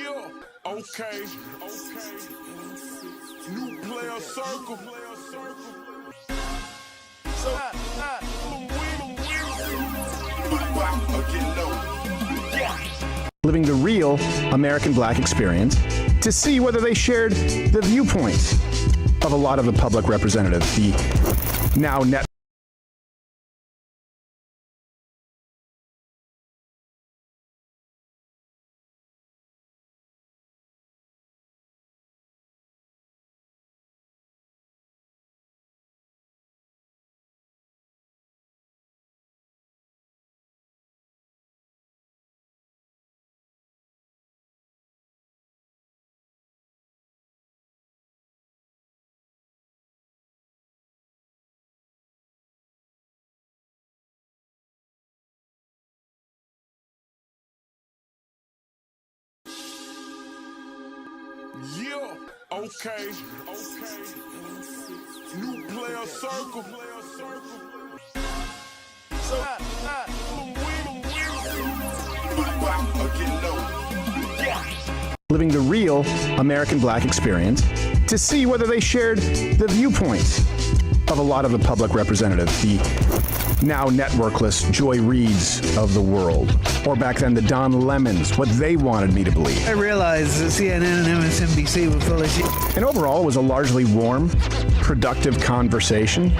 Yeah, okay. New player circle. So, living the real American Black experience to see whether they shared the viewpoints of a lot of the public representatives, the now net. yeah, okay. New player circle. So, living the real American Black experience to see whether they shared the viewpoints of a lot of the public representatives, the now networkless Joy Reids of the world, or back then the Don Lemons, what they wanted me to believe. I realized that CNN and MSNBC were full of shit. And overall, it was a largely warm, productive conversation.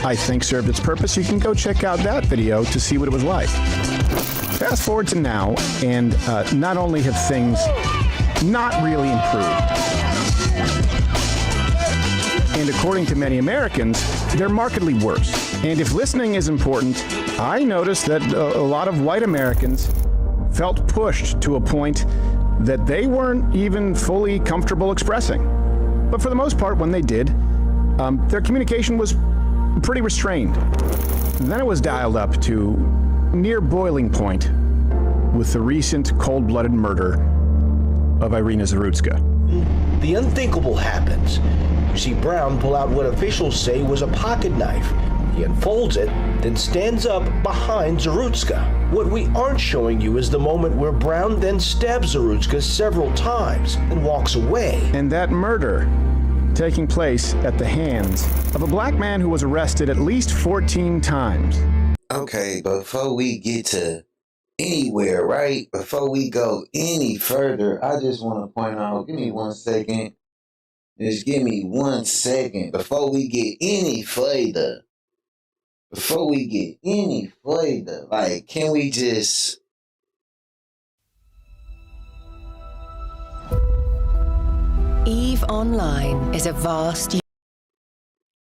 I think served its purpose. You can go check out that video to see what it was like. Fast forward to now, and not only have things not really improved, and according to many Americans, they're markedly worse. And if listening is important, I noticed that a lot of white Americans felt pushed to a point that they weren't even fully comfortable expressing. But for the most part, when they did, their communication was pretty restrained. Then it was dialed up to near boiling point with the recent cold-blooded murder of Irina Zarutska. The unthinkable happens. You see Brown pull out what officials say was a pocket knife. He unfolds it, then stands up behind Zarutska. What we aren't showing you is the moment where Brown then stabs Zarutska several times and walks away. And that murder taking place at the hands of a black man who was arrested at least 14 times. Okay, before we get to anywhere, right? Before we go any further, I just want to point out, give me 1 second. Just give me 1 second before we get any further. Before we get any further, like, can we just... EVE Online is a vast...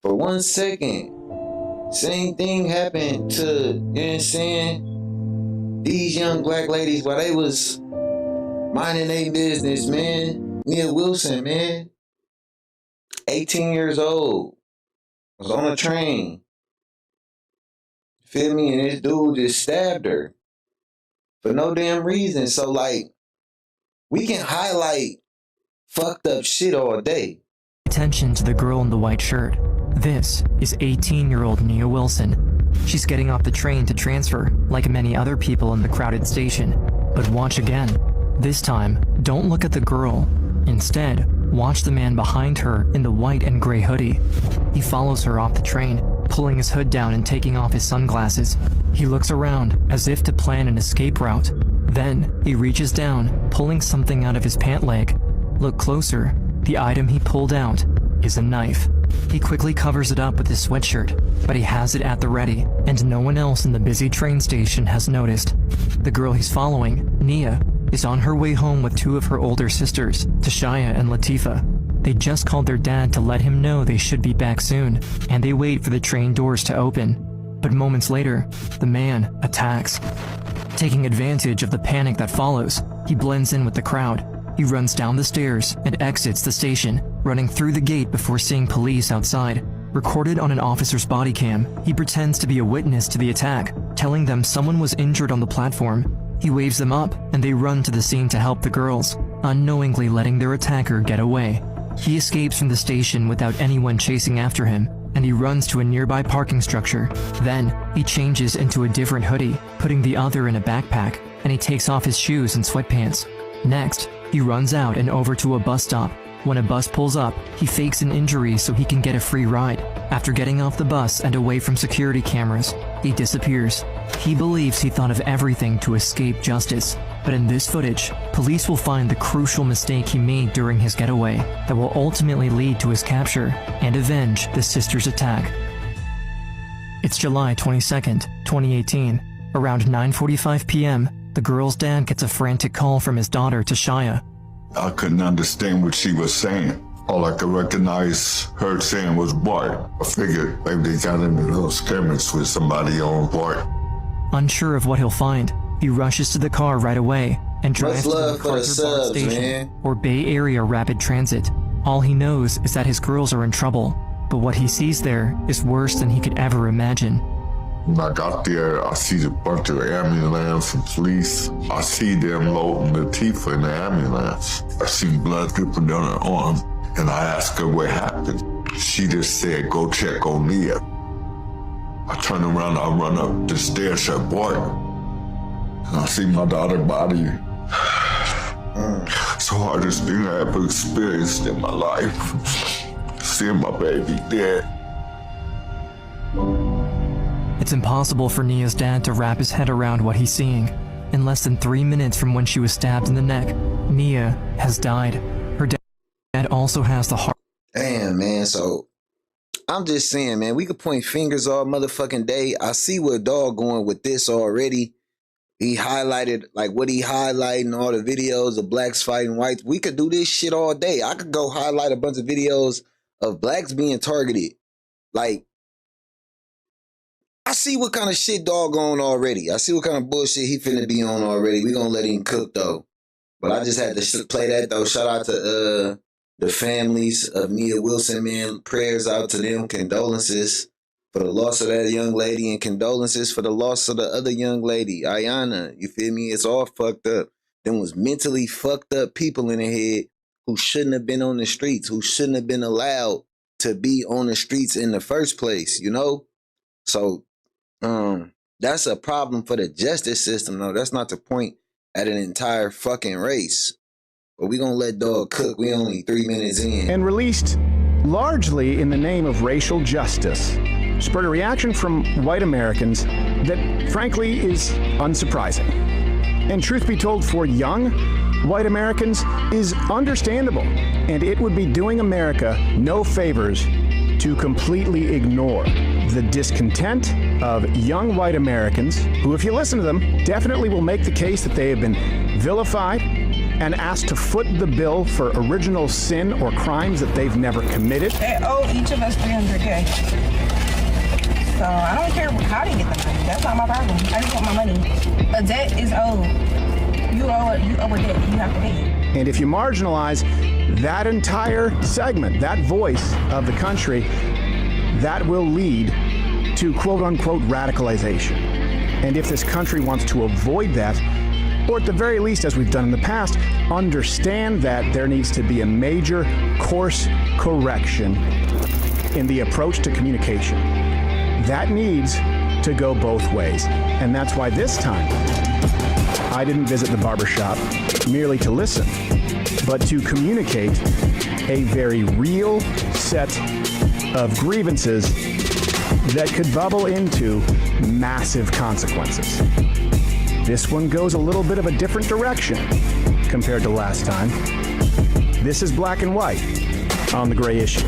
For 1 second, same thing happened to, you know what I'm saying? These young black ladies, while they was minding their business, man. Nia Wilson, man. 18 years old. Was on a train. Feel me? And this dude just stabbed her. For no damn reason. So, like, we can highlight fucked up shit all day. Attention to the girl in the white shirt. This is 18-year-old Nia Wilson. She's getting off the train to transfer, like many other people in the crowded station. But watch again. This time, don't look at the girl. Instead, watch the man behind her in the white and gray hoodie. He follows her off the train, pulling his hood down and taking off his sunglasses. He looks around, as if to plan an escape route. Then, he reaches down, pulling something out of his pant leg. Look closer. The item he pulled out is a knife. He quickly covers it up with his sweatshirt, but he has it at the ready, and no one else in the busy train station has noticed. The girl he's following, Nia, is on her way home with two of her older sisters, Tashaya and Latifa. They just called their dad to let him know they should be back soon, and they wait for the train doors to open. But moments later, the man attacks. Taking advantage of the panic that follows, he blends in with the crowd. He runs down the stairs and exits the station, running through the gate before seeing police outside. Recorded on an officer's body cam, he pretends to be a witness to the attack, telling them someone was injured on the platform. He waves them up, and they run to the scene to help the girls, unknowingly letting their attacker get away. He escapes from the station without anyone chasing after him, and he runs to a nearby parking structure. Then, he changes into a different hoodie, putting the other in a backpack, and he takes off his shoes and sweatpants. Next, He runs out and over to a bus stop. When a bus pulls up, he fakes an injury so he can get a free ride. After getting off the bus and away from security cameras, he disappears. He believes he thought of everything to escape justice. But in this footage, police will find the crucial mistake he made during his getaway that will ultimately lead to his capture and avenge the sister's attack. It's July 22nd, 2018. Around 9:45 p.m., the girl's dad gets a frantic call from his daughter, Tashaya. I couldn't understand what she was saying. All I could recognize her saying was Bart. I figured maybe they got into a little skirmish with somebody on Bart. Unsure of what he'll find, he rushes to the car right away and drives to the love for the MacArthur BART subs, station man. or Bay Area Rapid Transit. All he knows is that his girls are in trouble, but what he sees there is worse than he could ever imagine. When I got there, I see a bunch of ambulance and police. I see them loading Latifah in the ambulance. I see blood dripping down her arm, and I asked her what happened. She just said, go check on Leah. I turn around, I run up the stairs at Bart, and I see my daughter's body. It's the hardest thing I ever experienced in my life. Seeing my baby dead. It's impossible for Nia's dad to wrap his head around what he's seeing. In less than 3 minutes from when she was stabbed in the neck, Nia has died. Her dad also has the heart. Damn, man. So I'm just saying, man, we could point fingers all motherfucking day. I see where dog going with this already. He highlighted like what he highlighting, all the videos of blacks fighting whites. We could do this shit all day. I could go highlight a bunch of videos of blacks being targeted. Like, I see what kind of shit dog on already. I see what kind of bullshit he finna be on already. We gonna let him cook though. But I just had to play that though. Shout out to the families of Nia Wilson, man. Prayers out to them. Condolences for the loss of that young lady, and condolences for the loss of the other young lady, Ayana. You feel me? It's all fucked up. Them was mentally fucked up people in the head who shouldn't have been on the streets, who shouldn't have been allowed to be on the streets in the first place, you know? So that's a problem for the justice system, though. That's not the point at an entire fucking race. But we gonna let dog cook. We only 3 minutes in. And released largely in the name of racial justice, spurred a reaction from white Americans that, frankly, is unsurprising. And truth be told, for young white Americans, is understandable. And it would be doing America no favors to completely ignore the discontent of young white Americans who, if you listen to them, definitely will make the case that they have been vilified and asked to foot the bill for original sin or crimes that they've never committed. They owe each of us $300K. So I don't care how they get the money. That's not my problem. I just want my money. A debt is owed. You owe a debt. You have to pay it. And if you marginalize that entire segment, that voice of the country, that will lead to quote-unquote radicalization. And if this country wants to avoid that, or at the very least, as we've done in the past, understand that there needs to be a major course correction in the approach to communication. That needs to go both ways. And that's why this time, I didn't visit the barbershop merely to listen, but to communicate a very real set of grievances that could bubble into massive consequences. This one goes a little bit of a different direction compared to last time. This is Black and White on The Gray Issue.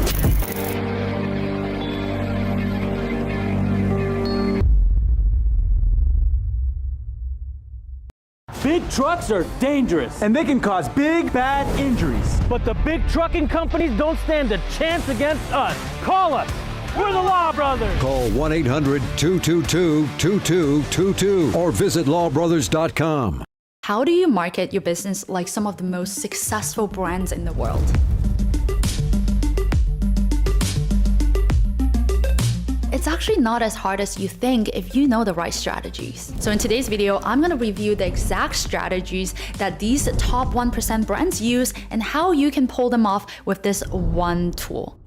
Big trucks are dangerous, and they can cause big, bad injuries. But the big trucking companies don't stand a chance against us. Call us. We're the Law Brothers. Call 1-800-222-2222 or visit lawbrothers.com. How do you market your business like some of the most successful brands in the world? It's actually not as hard as you think if you know the right strategies. So in today's video, I'm gonna review the exact strategies that these top 1% brands use and how you can pull them off with this one tool.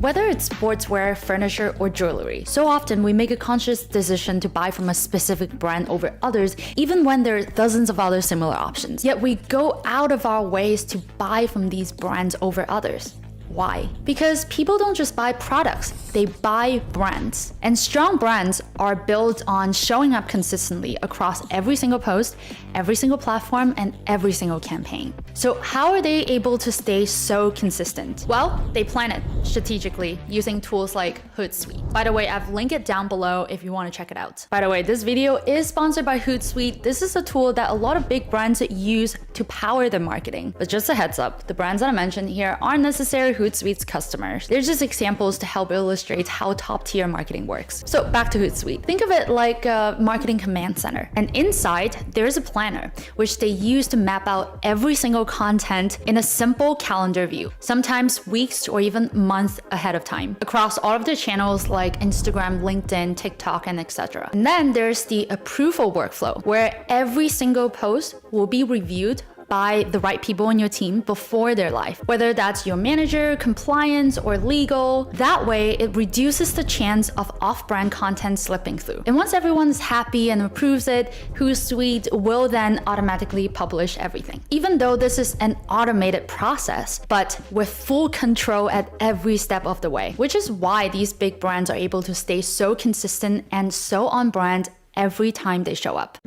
Whether it's sportswear, furniture, or jewelry, so often we make a conscious decision to buy from a specific brand over others, even when there are dozens of other similar options. Yet we go out of our ways to buy from these brands over others. Why? Because people don't just buy products, they buy brands. And strong brands are built on showing up consistently across every single post, every single platform, and every single campaign. So how are they able to stay so consistent? Well, they plan it strategically using tools like Hootsuite. By the way, I've linked it down below if you want to check it out. By the way, this video is sponsored by Hootsuite. This is a tool that a lot of big brands use to power their marketing. But just a heads up, the brands that I mentioned here aren't necessarily Hootsuite's customers. They're just examples to help illustrate how top-tier marketing works. So back to Hootsuite. Think of it like a marketing command center. And inside, there's a planner, which they use to map out every single content in a simple calendar view, sometimes weeks or even months ahead of time, across all of their channels like Instagram, LinkedIn, TikTok, and etc. And then there's the approval workflow, where every single post will be reviewed by the right people in your team before they're live, whether that's your manager, compliance, or legal. That way, it reduces the chance of off-brand content slipping through. And once everyone's happy and approves it, Hootsuite will then automatically publish everything. Even though this is an automated process, but with full control at every step of the way, which is why these big brands are able to stay so consistent and so on brand every time they show up.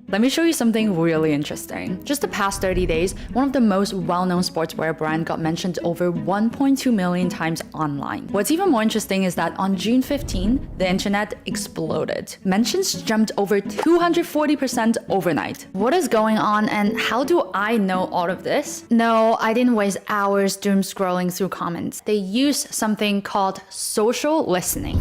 Let me show you something really interesting. Just the past 30 days, one of the most well-known sportswear brand got mentioned over 1.2 million times online. What's even more interesting is that on June 15, the internet exploded. Mentions jumped over 240% overnight. What is going on and how do I know all of this? No, I didn't waste hours doom scrolling through comments. They use something called social listening.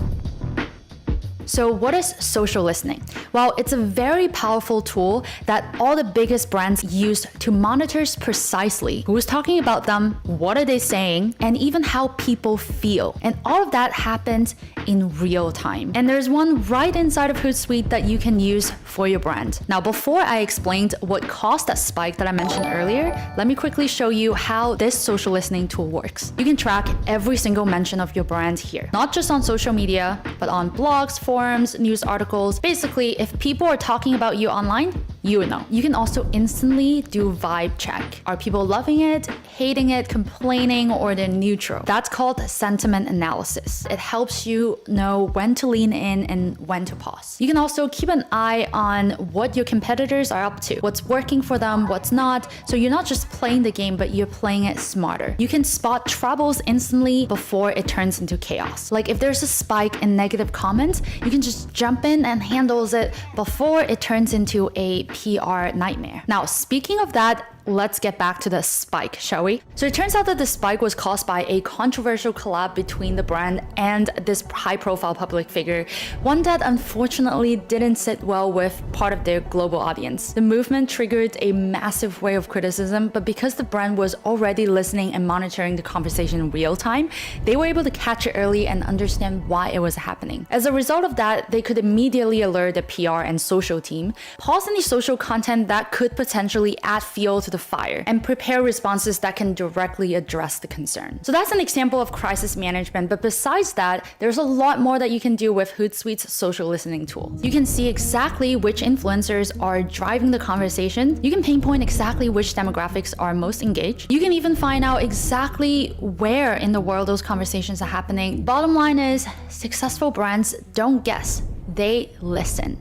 So what is social listening? Well, it's a very powerful tool that all the biggest brands use to monitor precisely who's talking about them, what are they saying, and even how people feel. And all of that happens in real time. And there's one right inside of Hootsuite that you can use for your brand. Now, before I explained what caused that spike that I mentioned earlier, let me quickly show you how this social listening tool works. You can track every single mention of your brand here, not just on social media, but on blogs, forums, news articles. Basically, if people are talking about you online, you would know. You can also instantly do vibe check. Are people loving it, hating it, complaining, or they're neutral? That's called sentiment analysis. It helps you know when to lean in and when to pause. You can also keep an eye on what your competitors are up to, what's working for them, what's not. So you're not just playing the game, but you're playing it smarter. You can spot troubles instantly before it turns into chaos. Like if there's a spike in negative comments, you can just jump in and handles it before it turns into a PR nightmare. Now, speaking of that, let's get back to the spike, shall we? So it turns out that the spike was caused by a controversial collab between the brand and this high-profile public figure, one that unfortunately didn't sit well with part of their global audience. The movement triggered a massive wave of criticism, but because the brand was already listening and monitoring the conversation in real time, they were able to catch it early and understand why it was happening. As a result of that, they could immediately alert the PR and social team, pause any social content that could potentially add fuel to the fire, and prepare responses that can directly address the concern. So that's an example of crisis management, but besides that, there's a lot more that you can do with Hootsuite's social listening tool. You can see exactly which influencers are driving the conversation. You can pinpoint exactly which demographics are most engaged. You can even find out exactly where in the world those conversations are happening. Bottom line is, successful brands don't guess, they listen.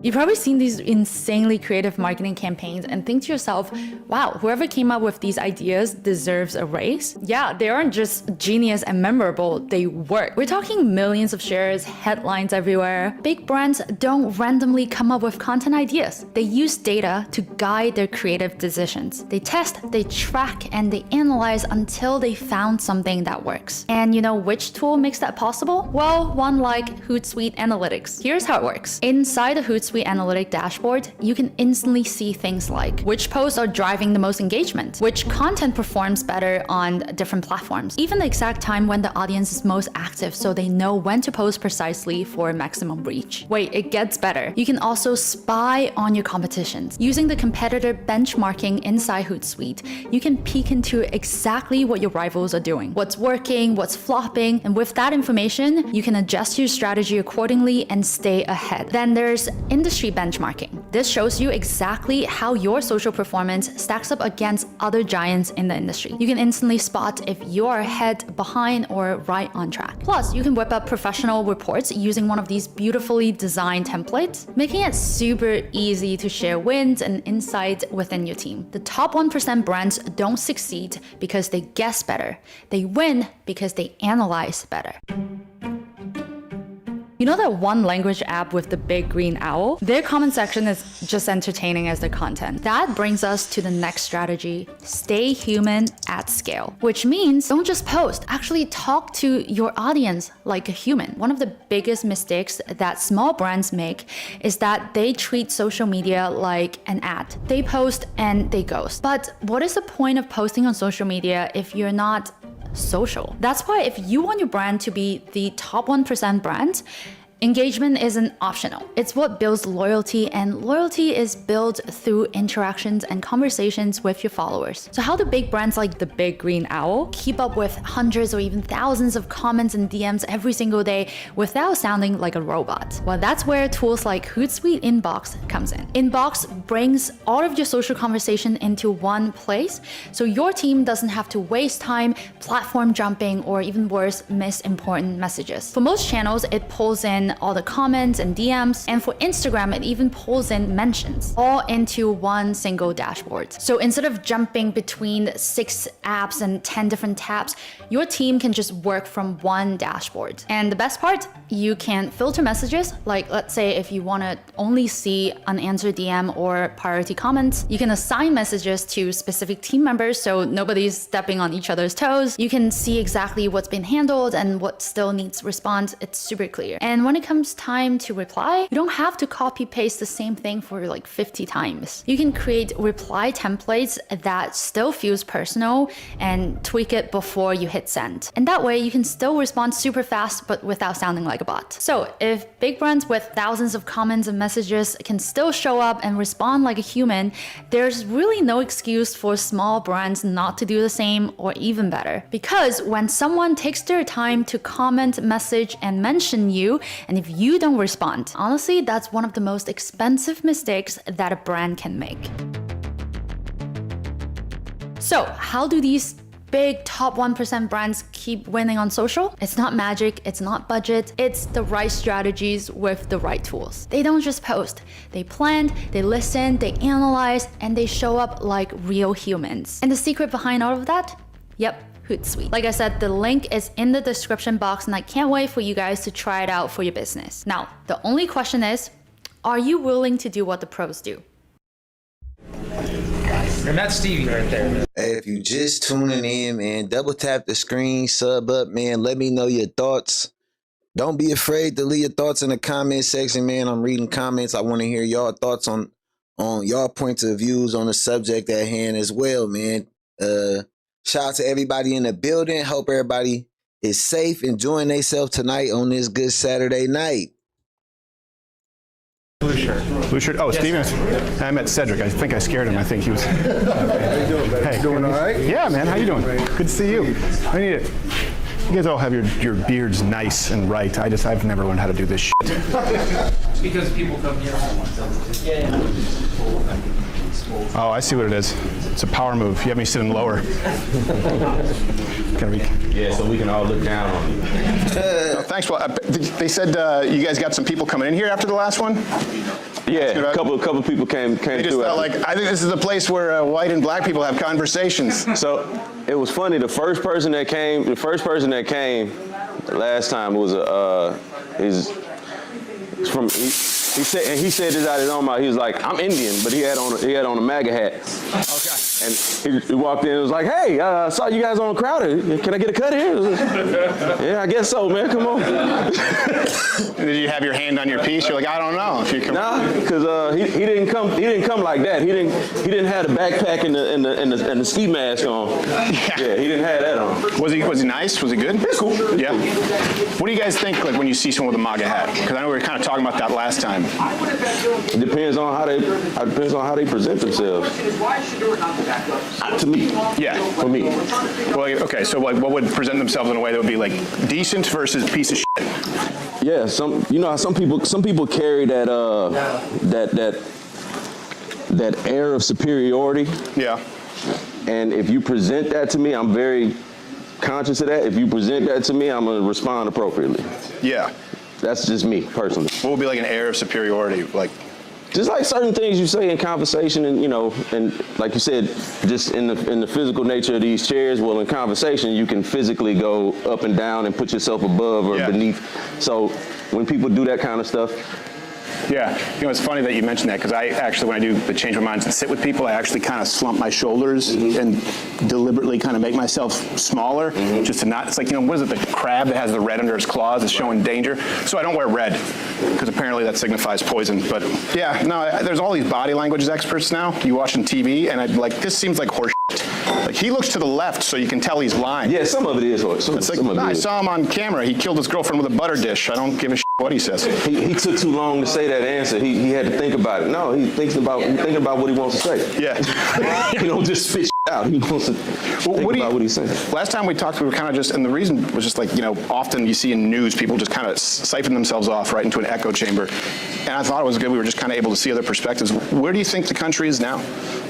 You've probably seen these insanely creative marketing campaigns and think to yourself, wow, whoever came up with these ideas deserves a raise. Yeah, they aren't just genius and memorable, they work. We're talking millions of shares, headlines everywhere. Big brands don't randomly come up with content ideas. They use data to guide their creative decisions. They test, they track, and they analyze until they found something that works. And you know which tool makes that possible? Well, one like Hootsuite Analytics. Here's how it works. Inside the Hootsuite Hootsuite Analytic dashboard, you can instantly see things like which posts are driving the most engagement, which content performs better on different platforms, even the exact time when the audience is most active so they know when to post precisely for maximum reach. Wait, it gets better. You can also spy on your competitions. Using the competitor benchmarking inside Hootsuite, you can peek into exactly what your rivals are doing, what's working, what's flopping, and with that information, you can adjust your strategy accordingly and stay ahead. Then there's industry benchmarking. This shows you exactly how your social performance stacks up against other giants in the industry. You can instantly spot if you're ahead, behind, or right on track. Plus, you can whip up professional reports using one of these beautifully designed templates, making it super easy to share wins and insights within your team. The top 1% brands don't succeed because they guess better. They win because they analyze better. You know that one language app with the big green owl? Their comment section is just entertaining as their content. That brings us to the next strategy: stay human at scale. Which means don't just post, actually talk to your audience like a human. One of the biggest mistakes that small brands make is that they treat social media like an ad. They post and they ghost. But what is the point of posting on social media if you're not social? That's why if you want your brand to be the top 1% brand, engagement isn't optional. It's what builds loyalty, and loyalty is built through interactions and conversations with your followers. So how do big brands like the Big Green Owl keep up with hundreds or even thousands of comments and DMs every single day without sounding like a robot? Well, that's where tools like Hootsuite Inbox comes in. Inbox brings all of your social conversation into one place, so your team doesn't have to waste time platform jumping or even worse, miss important messages. For most channels, it pulls in all the comments and DMs, and for Instagram, it even pulls in mentions, all into one single dashboard. So instead of jumping between 6 apps and 10 different tabs, your team can just work from one dashboard. And the best part, you can filter messages. Like, let's say if you want to only see unanswered DM or priority comments, you can assign messages to specific team members so nobody's stepping on each other's toes. You can see exactly what's been handled and what still needs response. It's super clear. And when it comes time to reply, you don't have to copy paste the same thing for like 50 times. You can create reply templates that still feels personal and tweak it before you hit send. And that way you can still respond super fast but without sounding like a bot. So if big brands with thousands of comments and messages can still show up and respond like a human, there's really no excuse for small brands not to do the same or even better. Because when someone takes their time to comment, message, and mention you, and if you don't respond, honestly, that's one of the most expensive mistakes that a brand can make. So how do these big top 1% brands keep winning on social? It's not magic, it's not budget, it's the right strategies with the right tools. They don't just post, they plan, they listen, they analyze, and they show up like real humans. And the secret behind all of that? Yep, Hootsuite. Like I said, the link is in the description box, and I can't wait for you guys to try it out for your business. Now, the only question is, are you willing to do what the pros do? And that's Stevie right there. Hey, if you just tuning in, man, double tap the screen, sub up, man. Let me know your thoughts. Don't be afraid to leave your thoughts in the comment section, man. I'm reading comments. I want to hear y'all thoughts on y'all points of views on the subject at hand as well, man. Shout out to everybody in the building. Hope everybody is safe, enjoying themselves tonight on this good Saturday night. Blue shirt. Blue shirt. Oh, yes, Steven. I met Cedric. I think I scared him. I think he was. How you doing? All right? Yeah, man. How you doing? Good to see you. I need it. You guys all have your beards nice and right. I've never learned how to do this shit. It's because people come here. Oh, I see what it is. It's a power move. You have me sitting lower. Yeah, so we can all look down on you. Oh, thanks. Well, they said you guys got some people coming in here after the last one? Yeah, a couple people came they just through. Felt like, I think this is a place where white and black people have conversations. So it was funny. The first person that came the last time was he said this out of his own mouth. He was like, I'm Indian, but he had on a MAGA hat. Okay. And he walked in and was like, hey, I saw you guys on Crowder. Can I get a cut here? Yeah, I guess so, man. Come on. Did you have your hand on your piece? You're like, I don't know if you can. Nah, because he didn't come like that. He didn't have the backpack and the ski mask on. Yeah, he didn't have that on. Was he nice? Was he good? It's cool. Yeah. What do you guys think like when you see someone with a MAGA hat? Because I know we were kind of talking about that last time. It depends on how they present themselves. To me. Yeah. For me. Well, okay. So like, what would present themselves in a way that would be like decent versus piece of shit? Yeah. Some people carry that air of superiority. Yeah. And if you present that to me, I'm very conscious of that. If you present that to me, I'm gonna respond appropriately. Yeah. That's just me personally. What would be like an air of superiority, like? Just like certain things you say in conversation, and and like you said, just in the physical nature of these chairs. Well, in conversation, you can physically go up and down and put yourself above or beneath. So when people do that kind of stuff. Yeah, it's funny that you mentioned that because I actually, when I do the change my minds and sit with people, I actually kind of slump my shoulders and deliberately kind of make myself smaller, just to not. It's like what is it? The crab that has the red under its claws is showing danger. So I don't wear red because apparently that signifies poison. But yeah, no, there's all these body language experts now. You watching TV, and I'm like, this seems like horse. Like he looks to the left, so you can tell he's lying. Yeah, some of it is. I saw him on camera. He killed his girlfriend with a butter dish. I don't give a shit what he says. He took too long to say that answer. He had to think about it. No, he's thinking about what he wants to say. Yeah. He don't just spit out. He wants to think about what he's saying. Last time we talked, we were kind of just, and the reason was just like, often you see in news people just kind of siphon themselves off right into an echo chamber. And I thought it was good. We were just kind of able to see other perspectives. Where do you think the country is now?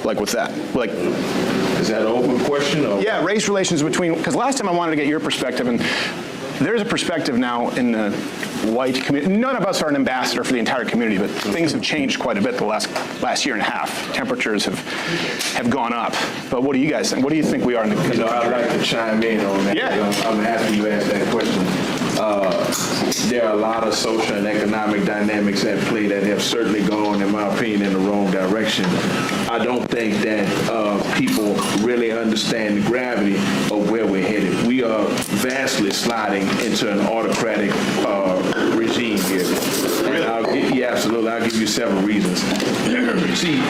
Like with that? Like, is that an open question? Or? Yeah, race relations between, because last time I wanted to get your perspective, and there's a perspective now in the white community. None of us are an ambassador for the entire community, but things have changed quite a bit the last year and a half. Temperatures have gone up. But what do you guys think? What do you think we are in the country? I'd like to chime in on that. Yeah. I'm happy you asked that question. There are a lot of social and economic dynamics at play that have certainly gone, in my opinion, in the wrong direction. I don't think that people really understand the gravity of where we're headed. We are vastly sliding into an autocratic regime here. And I'll give you several reasons. See,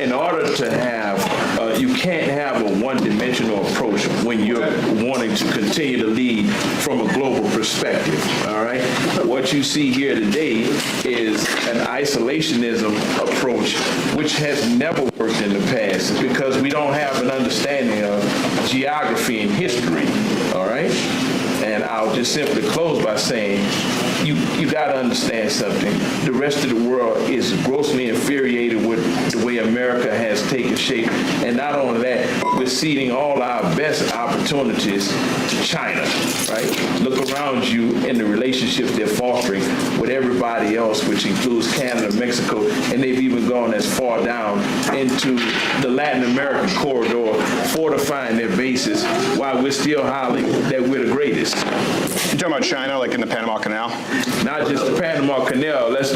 in order to have, you can't have a one-dimensional approach when you're wanting to continue to lead from a global perspective, all right? What you see here today is an isolationism approach which has never worked in the past because we don't have an understanding of geography and history, all right? And I'll just simply close by saying, you got to understand something. The rest of the world is grossly infuriated with the way America has taken shape. And not only that, we're ceding all our best opportunities to China, right? Look around you in the relationships they're fostering with everybody else, which includes Canada, Mexico, and they've even gone as far down into the Latin American corridor, fortifying their bases while we're still hollering that we're the greatest. You're talking about China, like in the Panama Canal? Not just the Panama Canal. Let's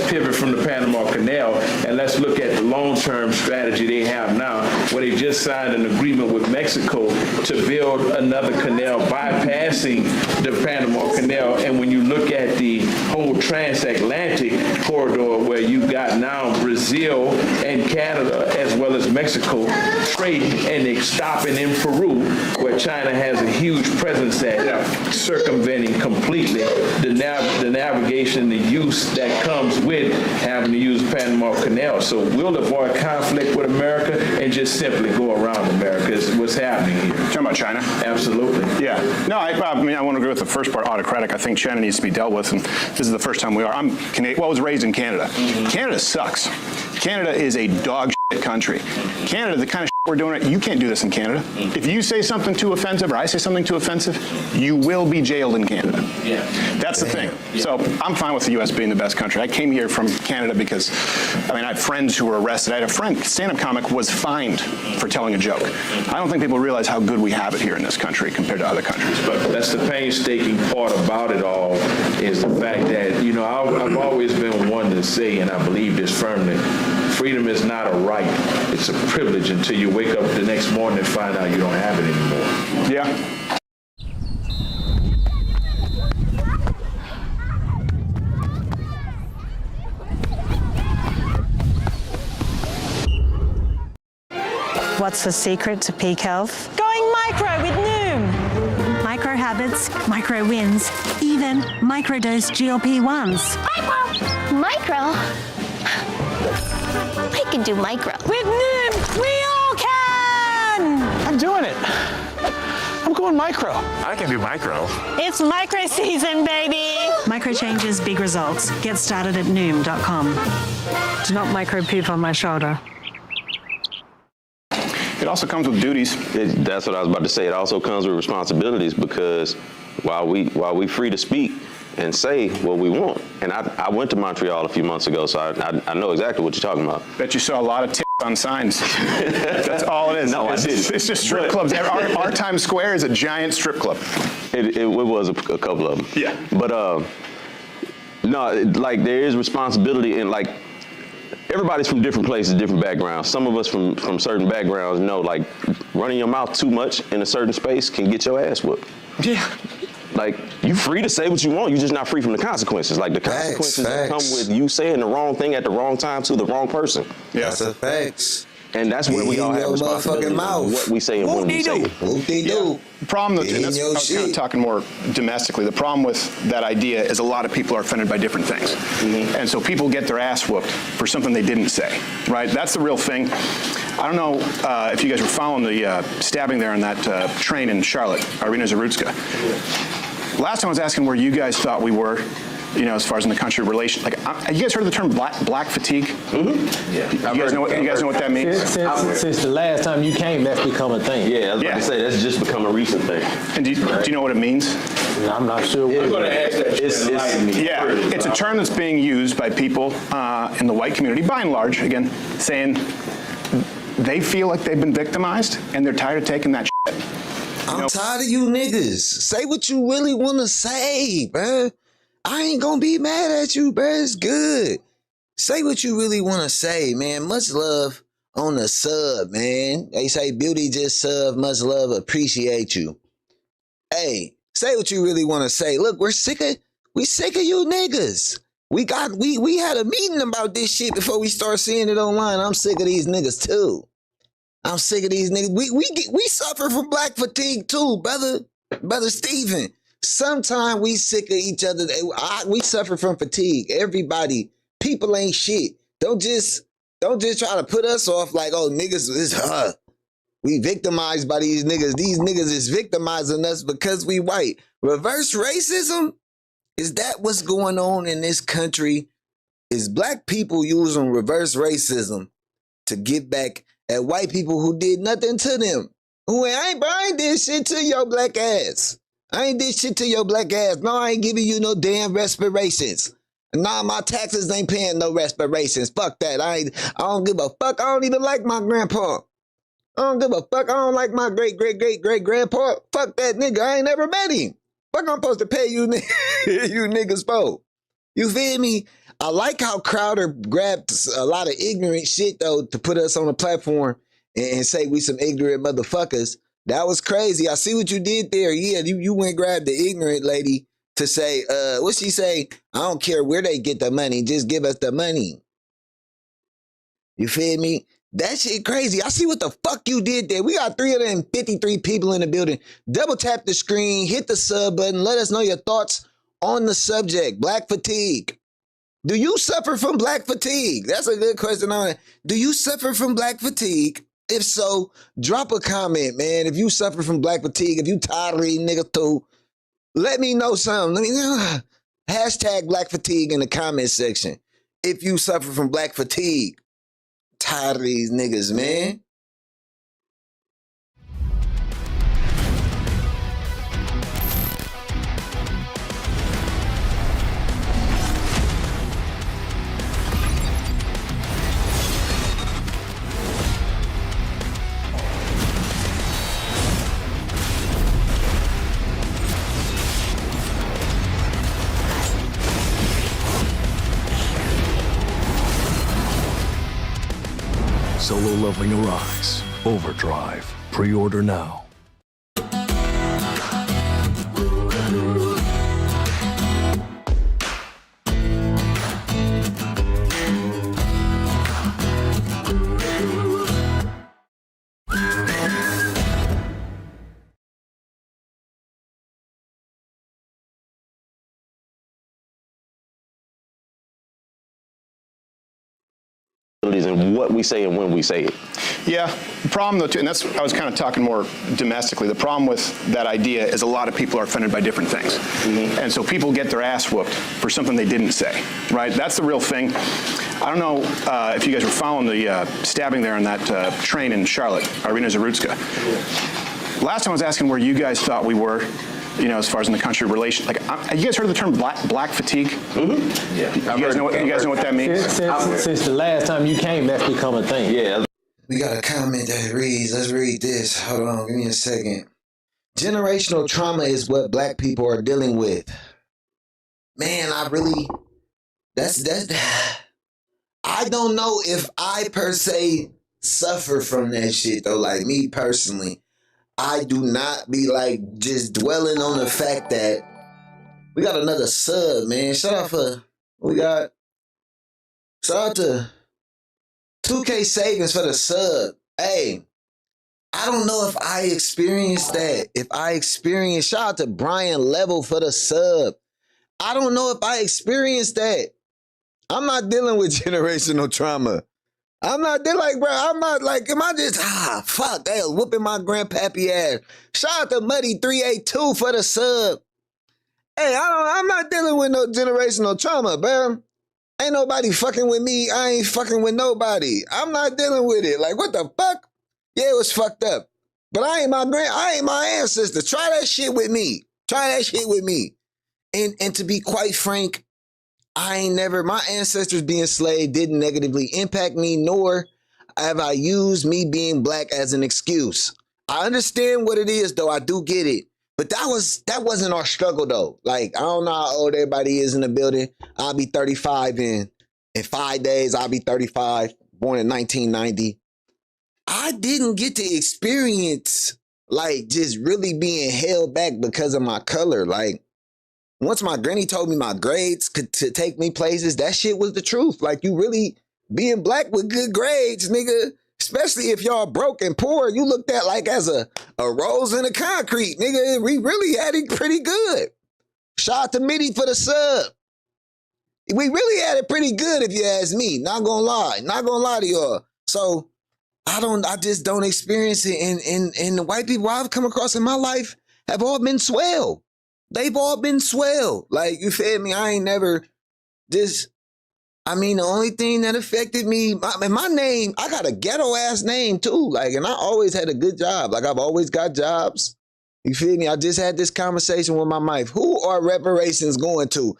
pivot from the Panama Canal and let's look at the long-term strategy they have now, where they just signed an agreement with Mexico to build another canal bypassing the Panama Canal. And when you look at the whole transatlantic corridor, where you've got now Brazil and Canada as well as Mexico trading, and they're stopping in Peru, where China has a huge presence at, circumventing completely the navigation and the use that comes with having to use Panama Canal. So we'll avoid conflict with America and just simply go around America is what's happening here. Talking about China? Absolutely. Yeah. No, I want to agree with the first part, autocratic. I think China needs to be dealt with, and this is the first time we are. I'm Canadian. Well, I was raised in Canada. Canada sucks. Canada is a dog shit country. Canada, the kind of shit we're doing, you can't do this in Canada. If you say something too offensive or I say something too offensive, you will be jailed in Canada. Yeah. That's the thing. So I'm fine with the U.S. being the best country. I came here from Canada because, I had friends who were arrested. I had a friend, stand-up comic, was fined for telling a joke. I don't think people realize how good we have it here in this country compared to other countries. But that's the painstaking part about it all, is the fact that, I've always been one to say, and I believe this firmly, freedom is not a right. It's a privilege until you wake up the next morning and find out you don't have it anymore. Yeah. What's the secret to peak health? Going micro with Noom. Micro habits, micro wins, even microdose GLP-1s. Micro? I can do micro. With Noom, we all can! I'm doing it. I'm going micro. I can do micro. It's micro season, baby! Micro changes, big results. Get started at Noom.com. Do not micro poop on my shoulder. It also comes with duties. That's what I was about to say. It also comes with responsibilities because while we free to speak and say what we want, and I went to Montreal a few months ago, so I know exactly what you're talking about. Bet you saw a lot of tits on signs. That's all it is. No, I didn't. It's just strip clubs. Our Times Square is a giant strip club. It was a couple of them. Yeah. But no, like there is responsibility and like everybody's from different places, different backgrounds. Some of us from certain backgrounds know like running your mouth too much in a certain space can get your ass whooped. Yeah. Like, you free to say what you want, you're just not free from the consequences. Like, the consequences that come with you saying the wrong thing at the wrong time to the wrong person. Yeah. That's a facts. And that's where we all have responsibility mouth. what we say and when we say it. Do. The problem, and that's, I was kind of talking more domestically, the problem with that idea is a lot of people are offended by different things. And so people get their ass whooped for something they didn't say, right? That's the real thing. I don't know if you guys were following the stabbing there on that train in Charlotte, Irina Zarutska. Last time I was asking where you guys thought we were, you know, as far as in the country relation. Like, have you guys heard of the term black fatigue? Mm-hmm. Yeah. You guys know what that means? Since the last time you came, that's become a thing. Yeah, I was about to say, that's just become a recent thing. And do you know what it means? I'm not sure. I'm going to ask that. It's a term that's being used by people in the white community, by and large, again, saying they feel like they've been victimized and they're tired of taking that shit. I'm tired of you niggas. Say what you really want to say, bruh. I ain't gonna be mad at you, bruh. It's good. Say what you really want to say, man. Much love on the sub, man. They say beauty just sub, much love, appreciate you. Hey, say what you really want to say. Look, we sick of you niggas. We had a meeting about this shit before we start seeing it online. I'm sick of these niggas too. I'm sick of these niggas. We suffer from black fatigue too, brother Steven. Sometimes we sick of each other. We suffer from fatigue. Everybody, people ain't shit. Don't just try to put us off like, oh, niggas is we victimized by these niggas. These niggas is victimizing us because we white. Reverse racism? Is that what's going on in this country? Is black people using reverse racism to get back at white people who did nothing to them? Who I ain't did shit to your black ass. I ain't did shit to your black ass. No, I ain't giving you no damn respirations. Nah, my taxes ain't paying no respirations. Fuck that. I don't give a fuck. I don't even like my grandpa. I don't give a fuck. I don't like my great-great-great-great-grandpa. Fuck that nigga. I ain't never met him. Fuck I'm supposed to pay you, you niggas for? You feel me? I like how Crowder grabbed a lot of ignorant shit, though, to put us on a platform and say we some ignorant motherfuckers. That was crazy. I see what you did there. Yeah, you went and grabbed the ignorant lady to say, what she say? I don't care where they get the money. Just give us the money. You feel me? That shit crazy. I see what the fuck you did there. We got 353 people in the building. Double tap the screen, hit the sub button. Let us know your thoughts on the subject. Black fatigue. Do you suffer from black fatigue? That's a good question. Do you suffer from black fatigue? If so, drop a comment, man. If you suffer from black fatigue, if you tired of reading niggas too, let me know something. Let me know. Hashtag black fatigue in the comment section. If you suffer from black fatigue. Tired of these niggas, man. Solo Leveling Arise. Overdrive. Pre-order now. and what we say and when we say it. Yeah, the problem though, too, and that's, I was kind of talking more domestically, the problem with that idea is a lot of people are offended by different things. And so people get their ass whooped for something they didn't say, right? That's the real thing. I don't know if you guys were following the stabbing there on that train in Charlotte, Irina Zarutska. Last time I was asking where you guys thought we were, you know, as far as in the country relation. Like, have you guys heard of the term black fatigue? Yeah. You guys know what that means? Since the last time you came, that's become a thing. Yeah. We got a comment that reads, let's read this. Hold on, give me a second. Generational trauma is what black people are dealing with. Man, I don't know if I per se suffer from that shit though. Like me personally, I do not be like just dwelling on the fact that we got another sub, man. Shout out to 2K savings for the sub. Hey, I don't know if I experienced that. Shout out to Brian Level for the sub. I don't know if I experienced that. I'm not dealing with generational trauma. I'm not, they're like, bro, I'm not like, am I just, fuck, they whooping my grandpappy ass. Shout out to Muddy382 for the sub. Hey, I'm not dealing with no generational trauma, bro. Ain't nobody fucking with me. I ain't fucking with nobody. I'm not dealing with it. Like, what the fuck? Yeah, it was fucked up. But I ain't my ancestor. Try that shit with me. And to be quite frank, my ancestors being slave didn't negatively impact me, nor have I used me being black as an excuse. I understand what it is, though. I do get it. But that wasn't our struggle, though. Like, I don't know how old everybody is in the building. I'll be 35 in 5 days. I'll be 35, born in 1990. I didn't get to experience, like, just really being held back because of my color. Like, once my granny told me my grades could take me places, that shit was the truth. Like, you really being black with good grades, nigga, especially if y'all broke and poor, you looked at like as a rose in the concrete, nigga. We really had it pretty good. Shout out to Mitty for the sub. We really had it pretty good if you ask me. Not gonna lie to y'all. So I just don't experience it. And the white people I've come across in my life have all been swell. They've all been swell. Like, you feel me? I ain't never just, I mean, the only thing that affected me, my name, I got a ghetto ass name too. Like, and I always had a good job. Like, I've always got jobs. You feel me? I just had this conversation with my wife. Who are reparations going to?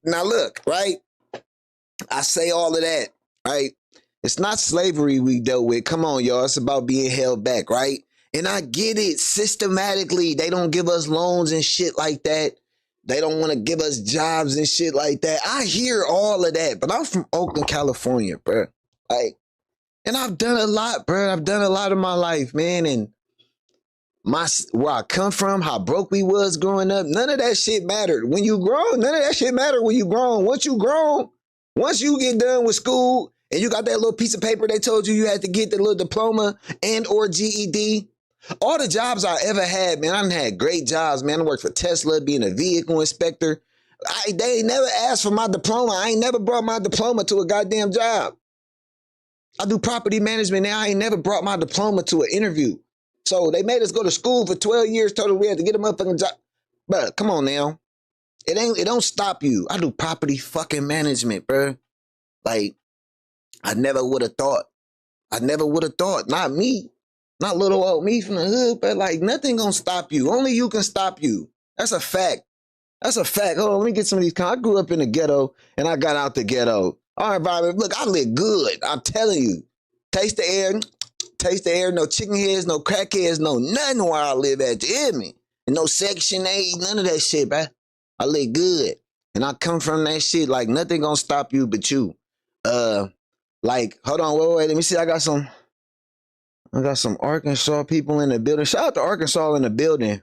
Now look, right? I say all of that, right? It's not slavery we dealt with. Come on, y'all. It's about being held back, right? And I get it systematically. They don't give us loans and shit like that. They don't want to give us jobs and shit like that. I hear all of that, but I'm from Oakland, California, bro. Like, and I've done a lot, bro. I've done a lot of my life, man. And where I come from, how broke we was growing up, none of that shit mattered. When you grown, none of that shit mattered when you grown. Once you get done with school and you got that little piece of paper they told you had to get the little diploma and or GED, all the jobs I ever had, man, I done had great jobs, man. I worked for Tesla, being a vehicle inspector. They ain't never asked for my diploma. I ain't never brought my diploma to a goddamn job. I do property management now. I ain't never brought my diploma to an interview. So they made us go to school for 12 years, told us we had to get a motherfucking job. But come on now. It don't stop you. I do property fucking management, bro. Like, I never would have thought. Not me. Not little old me from the hood, but like nothing gonna stop you. Only you can stop you. That's a fact. Hold on, let me get some of these. I grew up in the ghetto and I got out the ghetto. All right, Bobby, look, I live good. I'm telling you. Taste the air, no chicken heads, no crackheads, no nothing where I live at. You hear me? And no Section 8, none of that shit, bro. I live good. And I come from that shit like nothing gonna stop you but you. Like, hold on, wait, let me see. I got some Arkansas people in the building. Shout out to Arkansas in the building.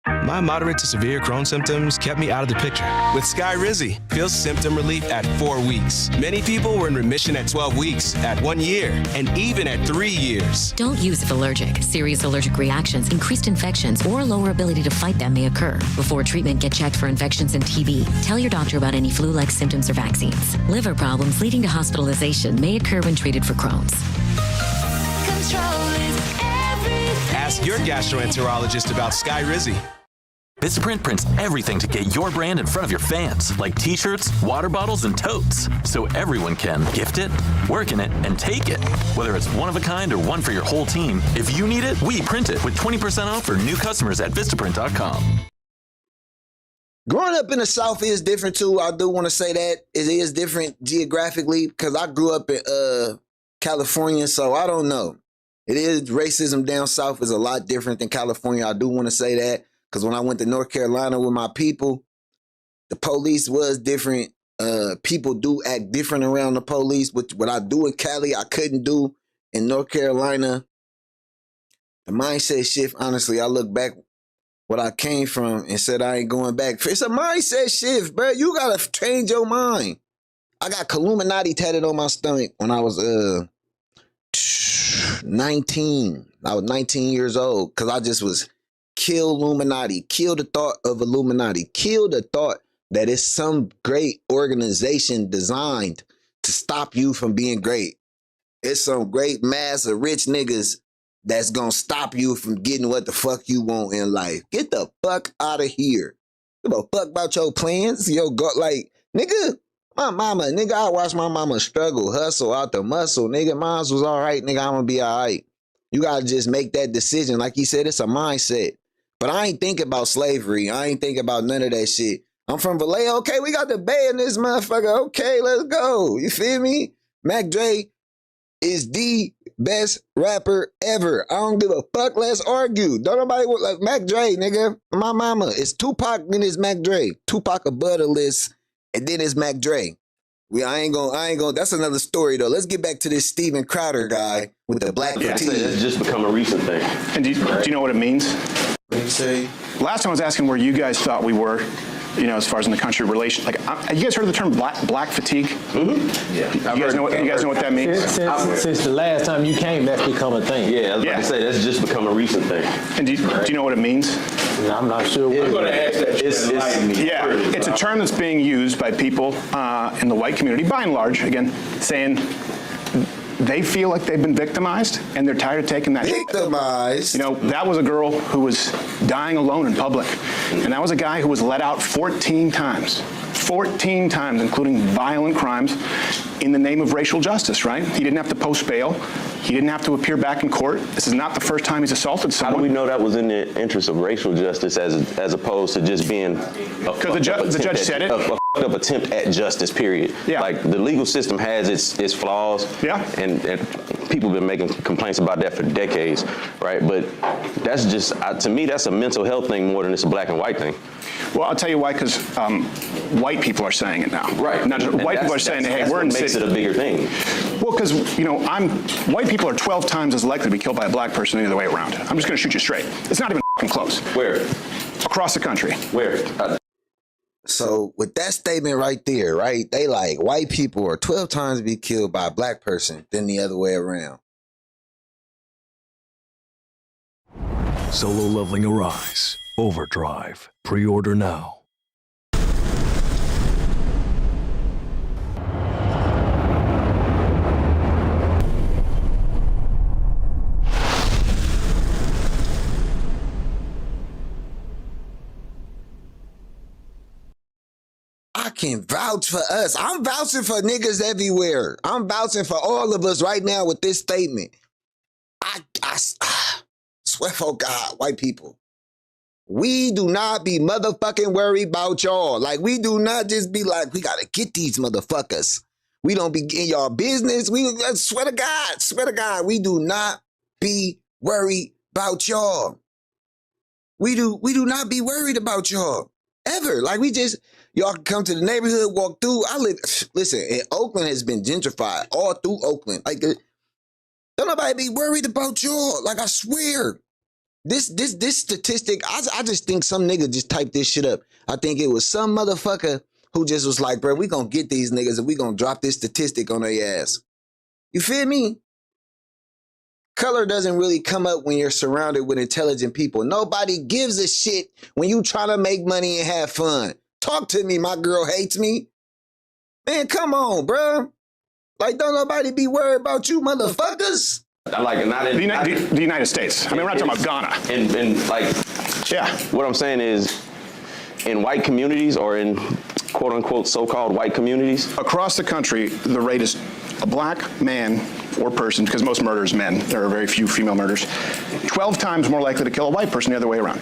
My moderate to severe Crohn's symptoms kept me out of the picture. With Skyrizi, feel symptom relief at 4 weeks. Many people were in remission at 12 weeks, at 1 year, and even at 3 years. Don't use if allergic. Serious allergic reactions, increased infections, or lower ability to fight them may occur. Before treatment, get checked for infections and TB. Tell your doctor about any flu-like symptoms or vaccines. Liver problems leading to hospitalization may occur when treated for Crohn's. Ask your gastroenterologist about Skyrizi. Vistaprint prints everything to get your brand in front of your fans, like t-shirts, water bottles, and totes, so everyone can gift it, work in it, and take it. Whether it's one of a kind or one for your whole team, if you need it, we print it with 20% off for new customers at Vistaprint.com. Growing up in the South is different too. I do want to say that it is different geographically because I grew up in California, so I don't know. It is racism down south is a lot different than California. I do want to say that. Because when I went to North Carolina with my people, the police was different. People do act different around the police. What I do in Cali, I couldn't do in North Carolina. The mindset shift, honestly, I look back what I came from and said I ain't going back. It's a mindset shift, bro. You got to change your mind. I got Illuminati tatted on my stomach when I was 19. I was 19 years old because I just was... Kill Illuminati, kill the thought of Illuminati, kill the thought that it's some great organization designed to stop you from being great. It's some great mass of rich niggas that's gonna stop you from getting what the fuck you want in life. Get the fuck out of here. Give a fuck about your plans. Yo, go, like, nigga, my mama, nigga, I watched my mama struggle, hustle out the muscle. Nigga, mine was all right, nigga, I'm gonna be all right. You gotta just make that decision. Like you said, it's a mindset. But I ain't think about slavery. I ain't think about none of that shit. I'm from Vallejo. Okay, we got the bay in this motherfucker. Okay, let's go. You feel me? Mac Dre is the best rapper ever. I don't give a fuck. Let's argue. Don't nobody want like Mac Dre, nigga. My mama. It's Tupac, then it's Mac Dre. Tupac above the list, and then it's Mac Dre. I ain't gonna. That's another story though. Let's get back to this Steven Crowder guy with the black fatigue. It's just become a recent thing. And do you know what it means? What do you say? Last time I was asking where you guys thought we were, you know, as far as in the country relation. Like, you guys heard of the term black fatigue? Mm-hmm. Yeah. You guys know what that means? Since the last time you came, that's become a thing. Yeah, I was about to say that's just become a recent thing. And do you know what it means? No, I'm not sure. I'm going to ask that. It's a term that's being used by people in the white community, by and large, again, saying they feel like they've been victimized and they're tired of taking that. Victimized? You know, that was a girl who was dying alone in public. And that was a guy who was let out 14 times. 14 times, including violent crimes, in the name of racial justice, right? He didn't have to post bail. He didn't have to appear back in court. This is not the first time he's assaulted someone. How do we know that was in the interest of racial justice as opposed to just being because the judge said it. A fucked up attempt at justice, period. Yeah. Like, the legal system has its flaws. Yeah. And people have been making complaints about that for decades, right? But that's just, to me, that's a mental health thing more than it's a black and white thing. Well, I'll tell you why, because white people are saying it now. Right. Not just, white people are saying, hey, we're in makes it a bigger thing. Well, because, you know, white people are 12 times as likely to be killed by a black person the other way around. I'm just going to shoot you straight. It's not even close. Where? Across the country. Where? So with that statement right there, right, they like white people are 12 times be killed by a black person than the other way around. Solo Leveling Arise. Overdrive. Pre-order now. I can vouch for us. I'm vouching for niggas everywhere. I'm vouching for all of us right now with this statement. I swear for God, white people. We do not be motherfucking worried about y'all. Like, we do not just be like, we gotta get these motherfuckers. We don't be in y'all business. I swear to God, we do not be worried about y'all. We do not be worried about y'all. Ever. Like, y'all can come to the neighborhood, walk through. Listen, Oakland has been gentrified all through Oakland. Like, don't nobody be worried about y'all. Like, I swear. This statistic, I just think some nigga just typed this shit up. I think it was some motherfucker who just was like, bro, we gonna get these niggas and we gonna drop this statistic on their ass. You feel me? Color doesn't really come up when you're surrounded with intelligent people. Nobody gives a shit when you try to make money and have fun. Talk to me, my girl hates me. Man, come on, bro. Like, don't nobody be worried about you motherfuckers. Like, not in the United States. I mean, we're not talking about Ghana. And like, yeah. What I'm saying is, in white communities or in quote unquote so-called white communities, across the country, the rate is a black man or person, because most murders men. There are very few female murders. 12 times more likely to kill a white person the other way around.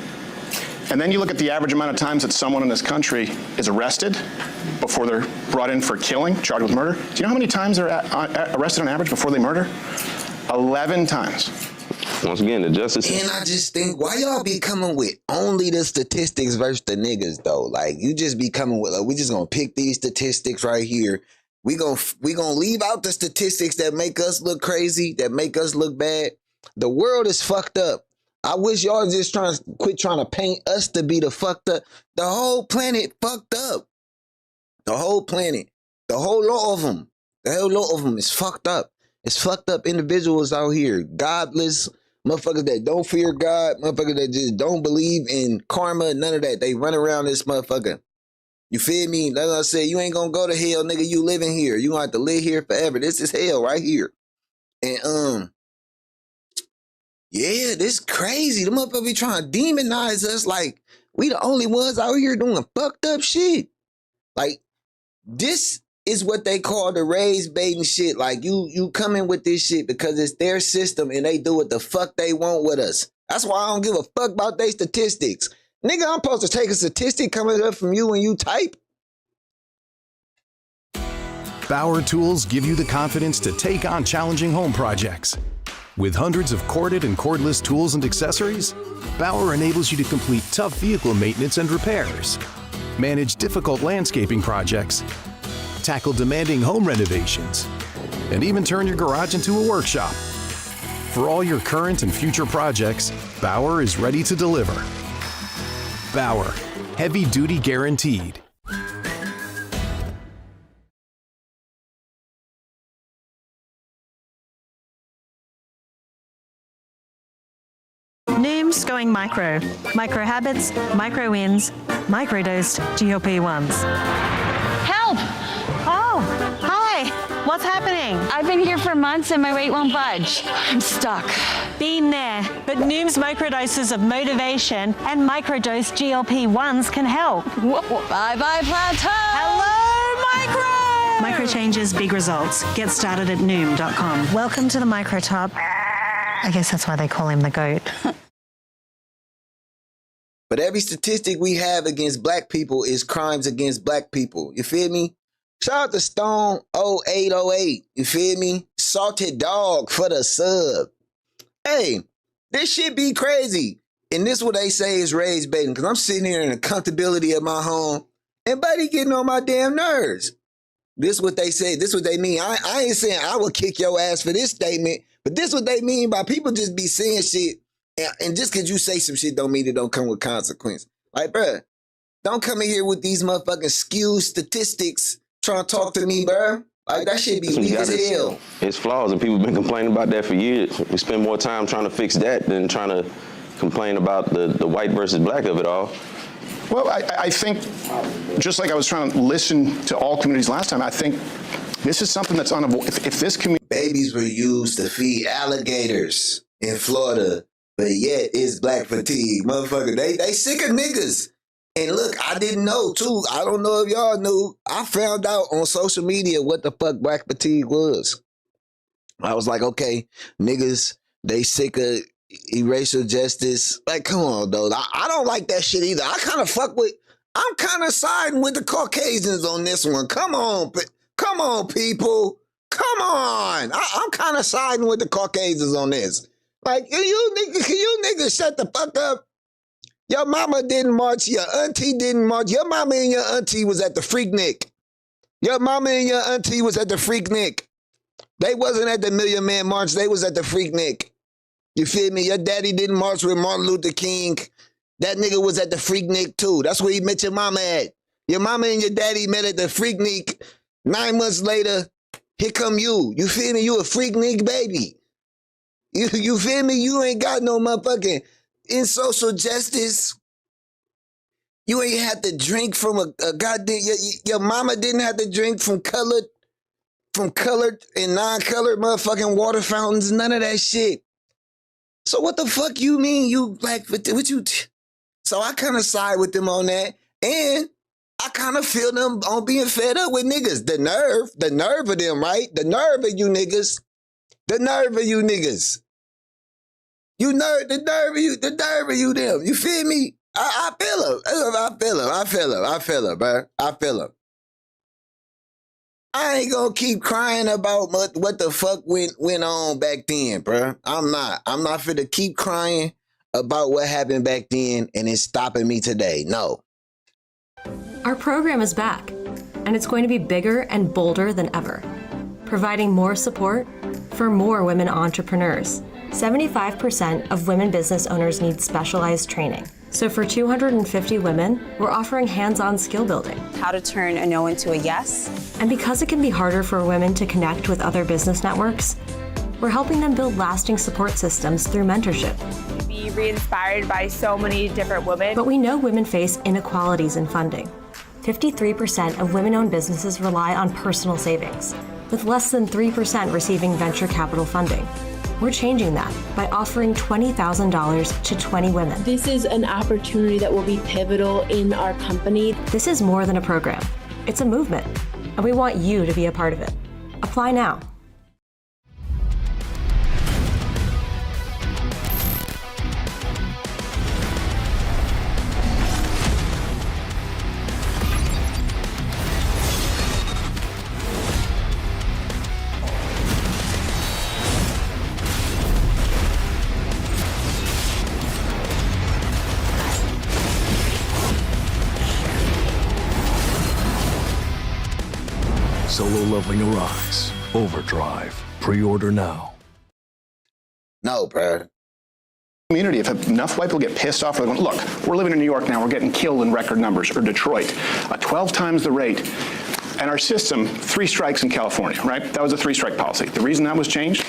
And then you look at the average amount of times that someone in this country is arrested before they're brought in for killing, charged with murder. Do you know how many times they're arrested on average before they murder? 11 times. Once again, the justice. And I just think, why y'all be coming with only the statistics versus the niggas, though? Like, you just be coming with, like, we just gonna pick these statistics right here. We gonna leave out the statistics that make us look crazy, that make us look bad. The world is fucked up. I wish y'all just quit trying to paint us to be the fucked up. The whole planet fucked up. The whole planet. The whole lot of them. The whole lot of them is fucked up. It's fucked up individuals out here. Godless motherfuckers that don't fear God. Motherfuckers that just don't believe in karma. None of that. They run around this motherfucker. You feel me? Like I said, you ain't gonna go to hell, nigga. You living here. You gonna have to live here forever. This is hell right here. And yeah, this crazy. The motherfucker be trying to demonize us like we the only ones out here doing fucked up shit. Like, this is what they call the raised baiting shit. Like, you come in with this shit because it's their system and they do what the fuck they want with us. That's why I don't give a fuck about their statistics. Nigga, I'm supposed to take a statistic coming up from you when you type. Bauer tools give you the confidence to take on challenging home projects. With hundreds of corded and cordless tools and accessories, Bauer enables you to complete tough vehicle maintenance and repairs, manage difficult landscaping projects, tackle demanding home renovations, and even turn your garage into a workshop. For all your current and future projects, Bauer is ready to deliver. Bauer, heavy duty guaranteed. Noom's going micro. Micro habits, micro wins, microdosed GLP-1s. Help! Oh, hi. What's happening? I've been here for months and my weight won't budge. I'm stuck. Been there, but Noom's microdoses of motivation and microdosed GLP-1s can help. Bye-bye plateau! Hello, Micro changes, big results. Get started at Noom.com. Welcome to the Micro Top. I guess that's why they call him the GOAT. But every statistic we have against black people is crimes against black people. You feel me? Shout out to Stone 0808. You feel me? Salted Dog for the sub. Hey, this shit be crazy. And this what they say is raised baiting. Because I'm sitting here in the comfortability of my home and buddy getting on my damn nerves. This what they say. This what they mean. I ain't saying I will kick your ass for this statement. But this what they mean by people just be saying shit. And just because you say some shit don't mean it don't come with consequence. Like, bruh, don't come in here with these motherfucking skewed statistics trying to talk to me, bruh. Like, that shit be weak as hell. It's flaws, and people have been complaining about that for years. We spend more time trying to fix that than trying to complain about the white versus black of it all. Well, I think, just like I was trying to listen to all communities last time, I think this is something that's unavoidable. If this community... Babies were used to feed alligators in Florida, but yet it's black fatigue. Motherfucker, they sick of niggas. And look, I didn't know, too. I don't know if y'all knew. I found out on social media what the fuck black fatigue was. I was like, okay, niggas, they sick of racial justice. Like, come on, though. I don't like that shit either. I kind of I'm kind of siding with the Caucasians on this one. Come on, people. Come on. I'm kind of siding with the Caucasians on this. Like, can you niggas shut the fuck up? Your mama didn't march. Your auntie didn't march. Your mama and your auntie was at the Freaknik. Your mama and your auntie was at the Freaknik. They wasn't at the Million Man March. They was at the Freaknik. You feel me? Your daddy didn't march with Martin Luther King. That nigga was at the Freaknik too. That's where he met your mama at. Your mama and your daddy met at the Freaknik. 9 months later, here come you. You feel me? You a Freaknik baby. You feel me? You ain't got no motherfucking in social justice. You ain't have to drink from a goddamn. Your mama didn't have to drink from colored and non-colored motherfucking water fountains. None of that shit. So what the fuck you mean you black? What you? So I kind of side with them on that, and I kind of feel them on being fed up with niggas. The nerve of them, right? The nerve of you niggas. The nerve of you niggas. The nerve of you them. You feel me? I feel him. Bro. I feel him. I ain't gonna keep crying about what the fuck went on back then, bro. I'm not finna keep crying about what happened back then and it's stopping me today. No. Our program is back, and it's going to be bigger and bolder than ever, providing more support for more women entrepreneurs. 75% of women business owners need specialized training. So for 250 women, we're offering hands-on skill building. How to turn a no into a yes. And because it can be harder for women to connect with other business networks, we're helping them build lasting support systems through mentorship. Be re-inspired by so many different women. But we know women face inequalities in funding. 53% of women-owned businesses rely on personal savings, with less than 3% receiving venture capital funding. We're changing that by offering $20,000 to 20 women. This is an opportunity that will be pivotal in our company. This is more than a program. It's a movement, and we want you to be a part of it. Apply now. Solo Leveling Arise. Overdrive. Pre-order now. No, bro. Community, if enough white people get pissed off, they're going, look, we're living in New York now, we're getting killed in record numbers, or Detroit, 12 times the rate. And our system, 3 strikes in California, right? That was a 3-strike policy. The reason that was changed,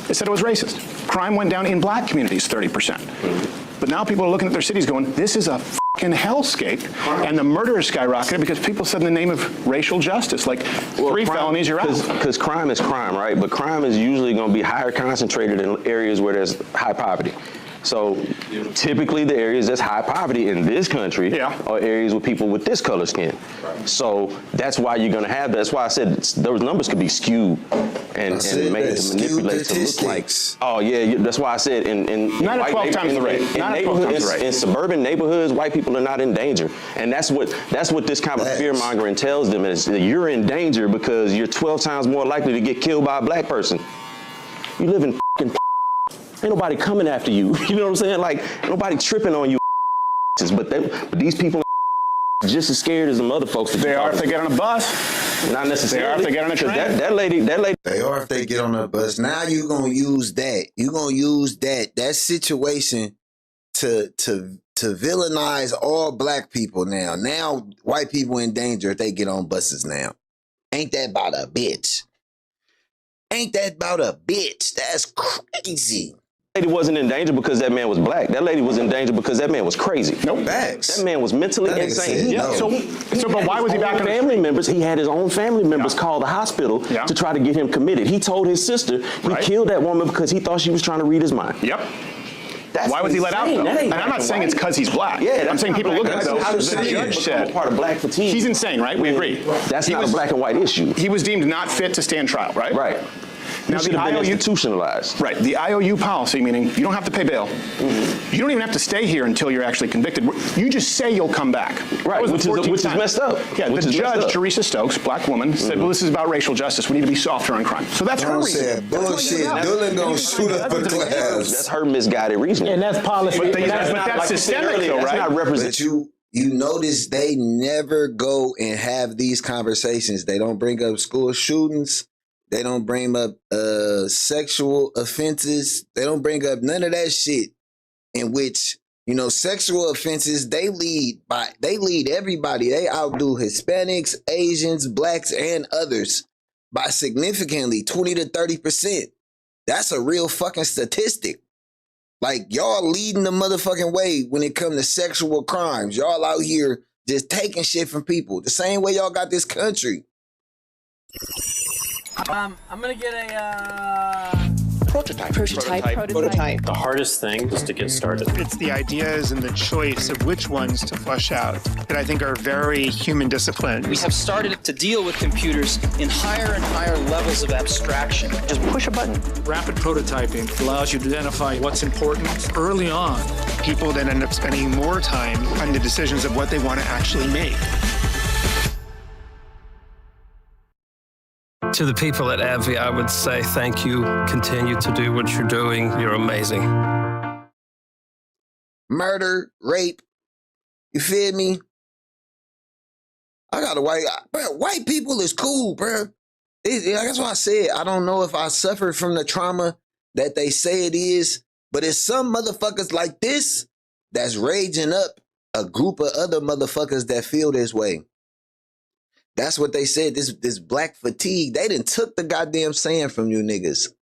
they said it was racist. Crime went down in black communities 30%. But now people are looking at their cities going, this is a fucking hellscape. And the murders skyrocketed because people said in the name of racial justice, like 3 felonies, you're out. Because crime is crime, right? But crime is usually going to be higher concentrated in areas where there's high poverty. So typically the areas that's high poverty in this country are areas with people with this color skin. So that's why you're going to have that. That's why I said those numbers could be skewed and made to manipulate to look like. Oh yeah, that's why I said in not at 12 times the rate. In suburban neighborhoods, white people are not in danger, and that's what this kind of fear mongering tells them is that you're in danger because you're 12 times more likely to get killed by a black person. You live in fucking. Ain't nobody coming after you. You know what I'm saying? Like, nobody tripping on you. But these people are just as scared as the other folks. They are if they get on a bus. Not necessarily. They are if they get on a train. That lady. They are if they get on a bus. Now you're going to use that. You're going to use that situation to villainize all black people now. Now white people in danger if they get on buses now. Ain't that about a bitch? Ain't that about a bitch? That's crazy. That lady wasn't in danger because that man was black. That lady was in danger because that man was crazy. No facts. That man was mentally insane. Yeah. So but why was he back in family members? He had his own family members call the hospital to try to get him committed. He told his sister he killed that woman because he thought she was trying to read his mind. Yep. Why was he let out, though? And I'm not saying it's because he's black. Yeah, I'm saying people look at it, though. The judge said part of black fatigue. He's insane, right? We agree. That's not a black and white issue. He was deemed not fit to stand trial, right? Right. Now the IOU institutionalized. Right. The IOU policy, meaning you don't have to pay bail. Mm-hmm. You don't even have to stay here until you're actually convicted. You just say you'll come back. Right. Which is messed up. Yeah. The judge, Teresa Stokes, black woman, said, "Well, this is about racial justice. We need to be softer on crime." So that's her reason. Bullshit. Dylan gonna shoot up a class. That's her misguided reasoning. And that's policy. But that's systemic, though, right? That's not representative. But you notice they never go and have these conversations. They don't bring up school shootings. They don't bring up sexual offenses. They don't bring up none of that shit. In which, you know, sexual offenses, they lead everybody. They outdo Hispanics, Asians, blacks, and others by significantly 20 to 30%. That's a real fucking statistic. Like, y'all leading the motherfucking way when it comes to sexual crimes. Y'all out here just taking shit from people. The same way y'all got this country. I'm gonna get a Prototype. The hardest thing is to get started. It's the ideas and the choice of which ones to flush out that I think are very human disciplines. We have started to deal with computers in higher and higher levels of abstraction. Just push a button. Rapid prototyping allows you to identify what's important early on. People then end up spending more time on the decisions of what they want to actually make. To the people at AbbVie, I would say thank you. Continue to do what you're doing. You're amazing. Murder, rape, you feel me? I got a white people is cool, bro. That's why I said I don't know if I suffered from the trauma that they say it is, but it's some motherfuckers like this that's raging up a group of other motherfuckers that feel this way. That's what they said, this black fatigue. They done took the goddamn saying from you niggas.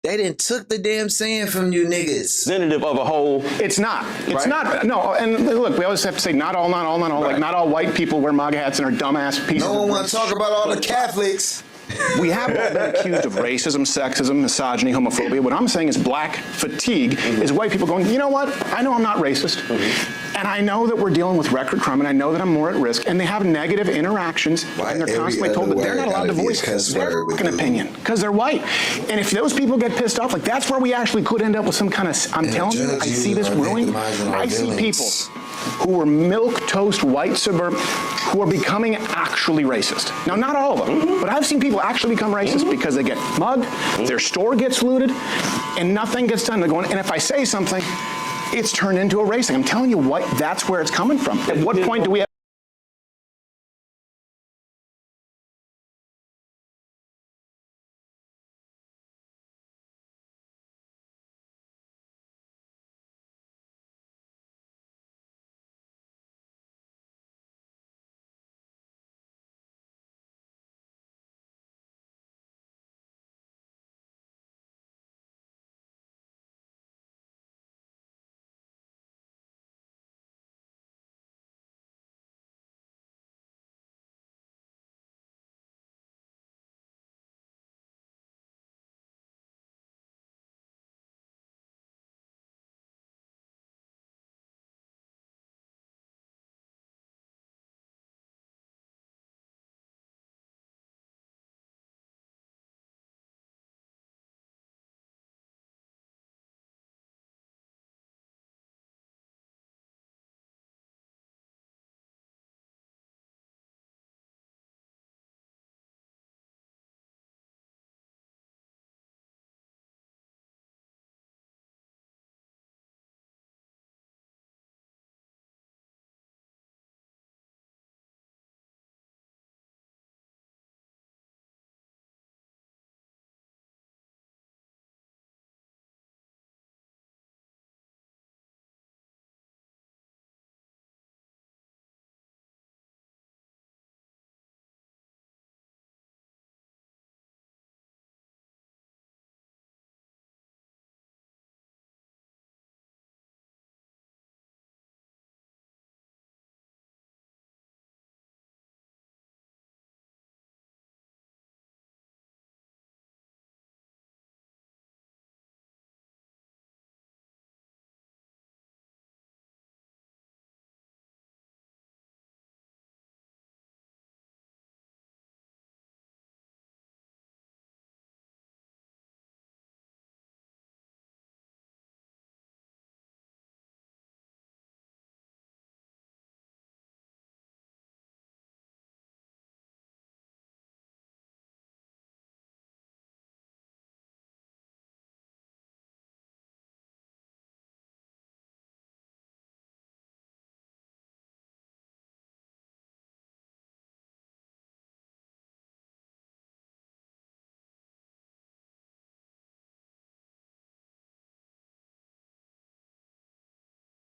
They done took the damn saying from you niggas. Representative of a whole. It's not. It's not. No, and look, we always have to say not all. Right. Like, not all white people wear MAGA hats and are dumbass pieces. No one wants to talk about all the Catholics. We have been accused of racism, sexism, misogyny, homophobia. What I'm saying is black fatigue is white people going, you know what? I know I'm not racist. And I know that we're dealing with record crime, and I know that I'm more at risk. And they have negative interactions, and they're constantly told that they're not allowed to voice their fucking opinion because they're white. And if those people get pissed off, like, that's where we actually could end up with some kind of, I'm telling you, I see this brewing. I see people who were milquetoast white suburban who are becoming actually racist. Now, not all of them, but I've seen people actually become racist because they get mugged, their store gets looted, and nothing gets done. They're going, and if I say something, it's turned into a race thing. I'm telling you what, that's where it's coming from. At what point do we have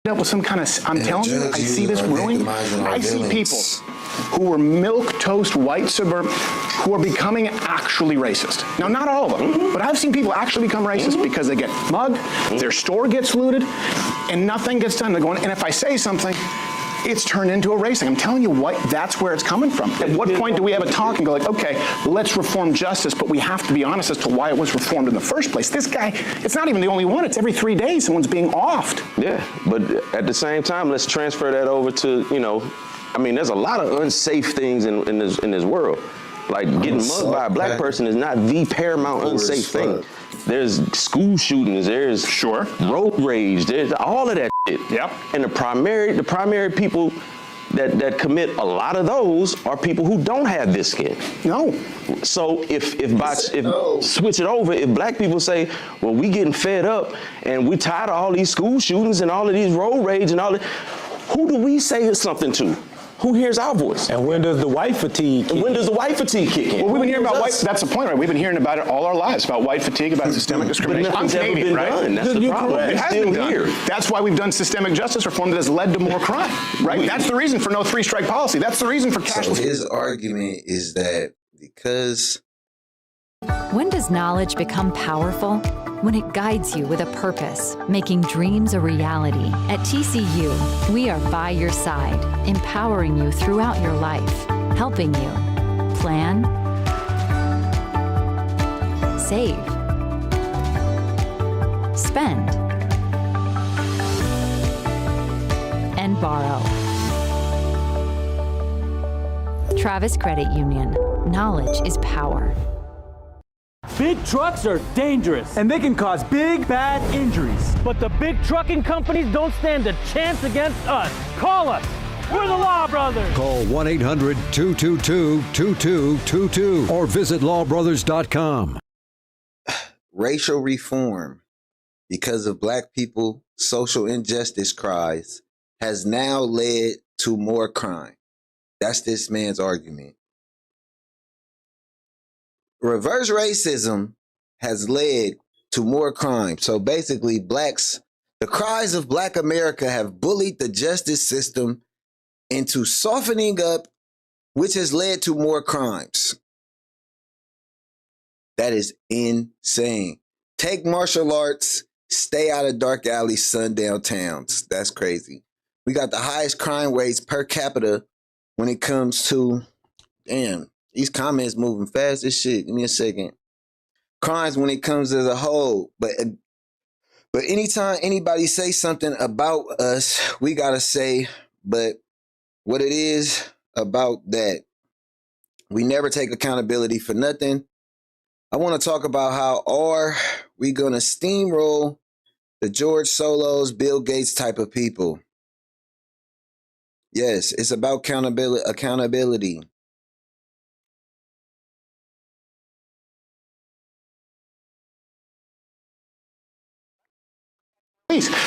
up with some kind of, I'm telling you, I see this brewing. I see people who were milquetoast white suburban who are becoming actually racist. Now, not all of them, but I've seen people actually become racist because they get mugged, their store gets looted, and nothing gets done. They're going, and if I say something, it's turned into a race thing. I'm telling you what, that's where it's coming from. At what point do we have a talk and go like, okay, let's reform justice, but we have to be honest as to why it was reformed in the first place. This guy, it's not even the only one. It's every 3 days someone's being offed. Yeah, but at the same time, let's transfer that over to, you know, I mean, there's a lot of unsafe things in this world. Like getting mugged by a black person is not the paramount unsafe thing. There's school shootings, there's road rage, there's all of that shit. Yep. And the primary people that commit a lot of those are people who don't have this skin. No. So if switch it over, if black people say, well, we getting fed up and we tired of all these school shootings and all of these road rage and all that, who do we say something to? Who hears our voice? And when does the white fatigue kick in? When does the white fatigue kick in? Well, we've been hearing about white, that's the point, right? We've been hearing about it all our lives, about white fatigue, about systemic discrimination. But nothing's ever been done. That's the problem. It has been done. That's why we've done systemic justice reform that has led to more crime, right? That's the reason for no three-strike policy. That's the reason for cashless. So his argument is that because... When does knowledge become powerful? When it guides you with a purpose, making dreams a reality. At TCU, we are by your side, empowering you throughout your life, helping you plan, save, spend, and borrow. Travis Credit Union. Knowledge is power. Big trucks are dangerous, and they can cause big, bad injuries. But the big trucking companies don't stand a chance against us. Call us. We're the Law Brothers. Call 1-800-222-2222 or visit lawbrothers.com. Racial reform, because of black people, social injustice cries, has now led to more crime. That's this man's argument. Reverse racism has led to more crime. So basically, the cries of black America have bullied the justice system into softening up, which has led to more crimes. That is insane. Take martial arts, stay out of dark alleys, sundown towns. That's crazy. We got the highest crime rates per capita when it comes to, damn, these comments moving fast as shit. Give me a second. Crimes when it comes as a whole. But anytime anybody say something about us, we gotta say, but what it is about that. We never take accountability for nothing. I want to talk about how are we gonna steamroll the George Soros, Bill Gates type of people. Yes, it's about accountability.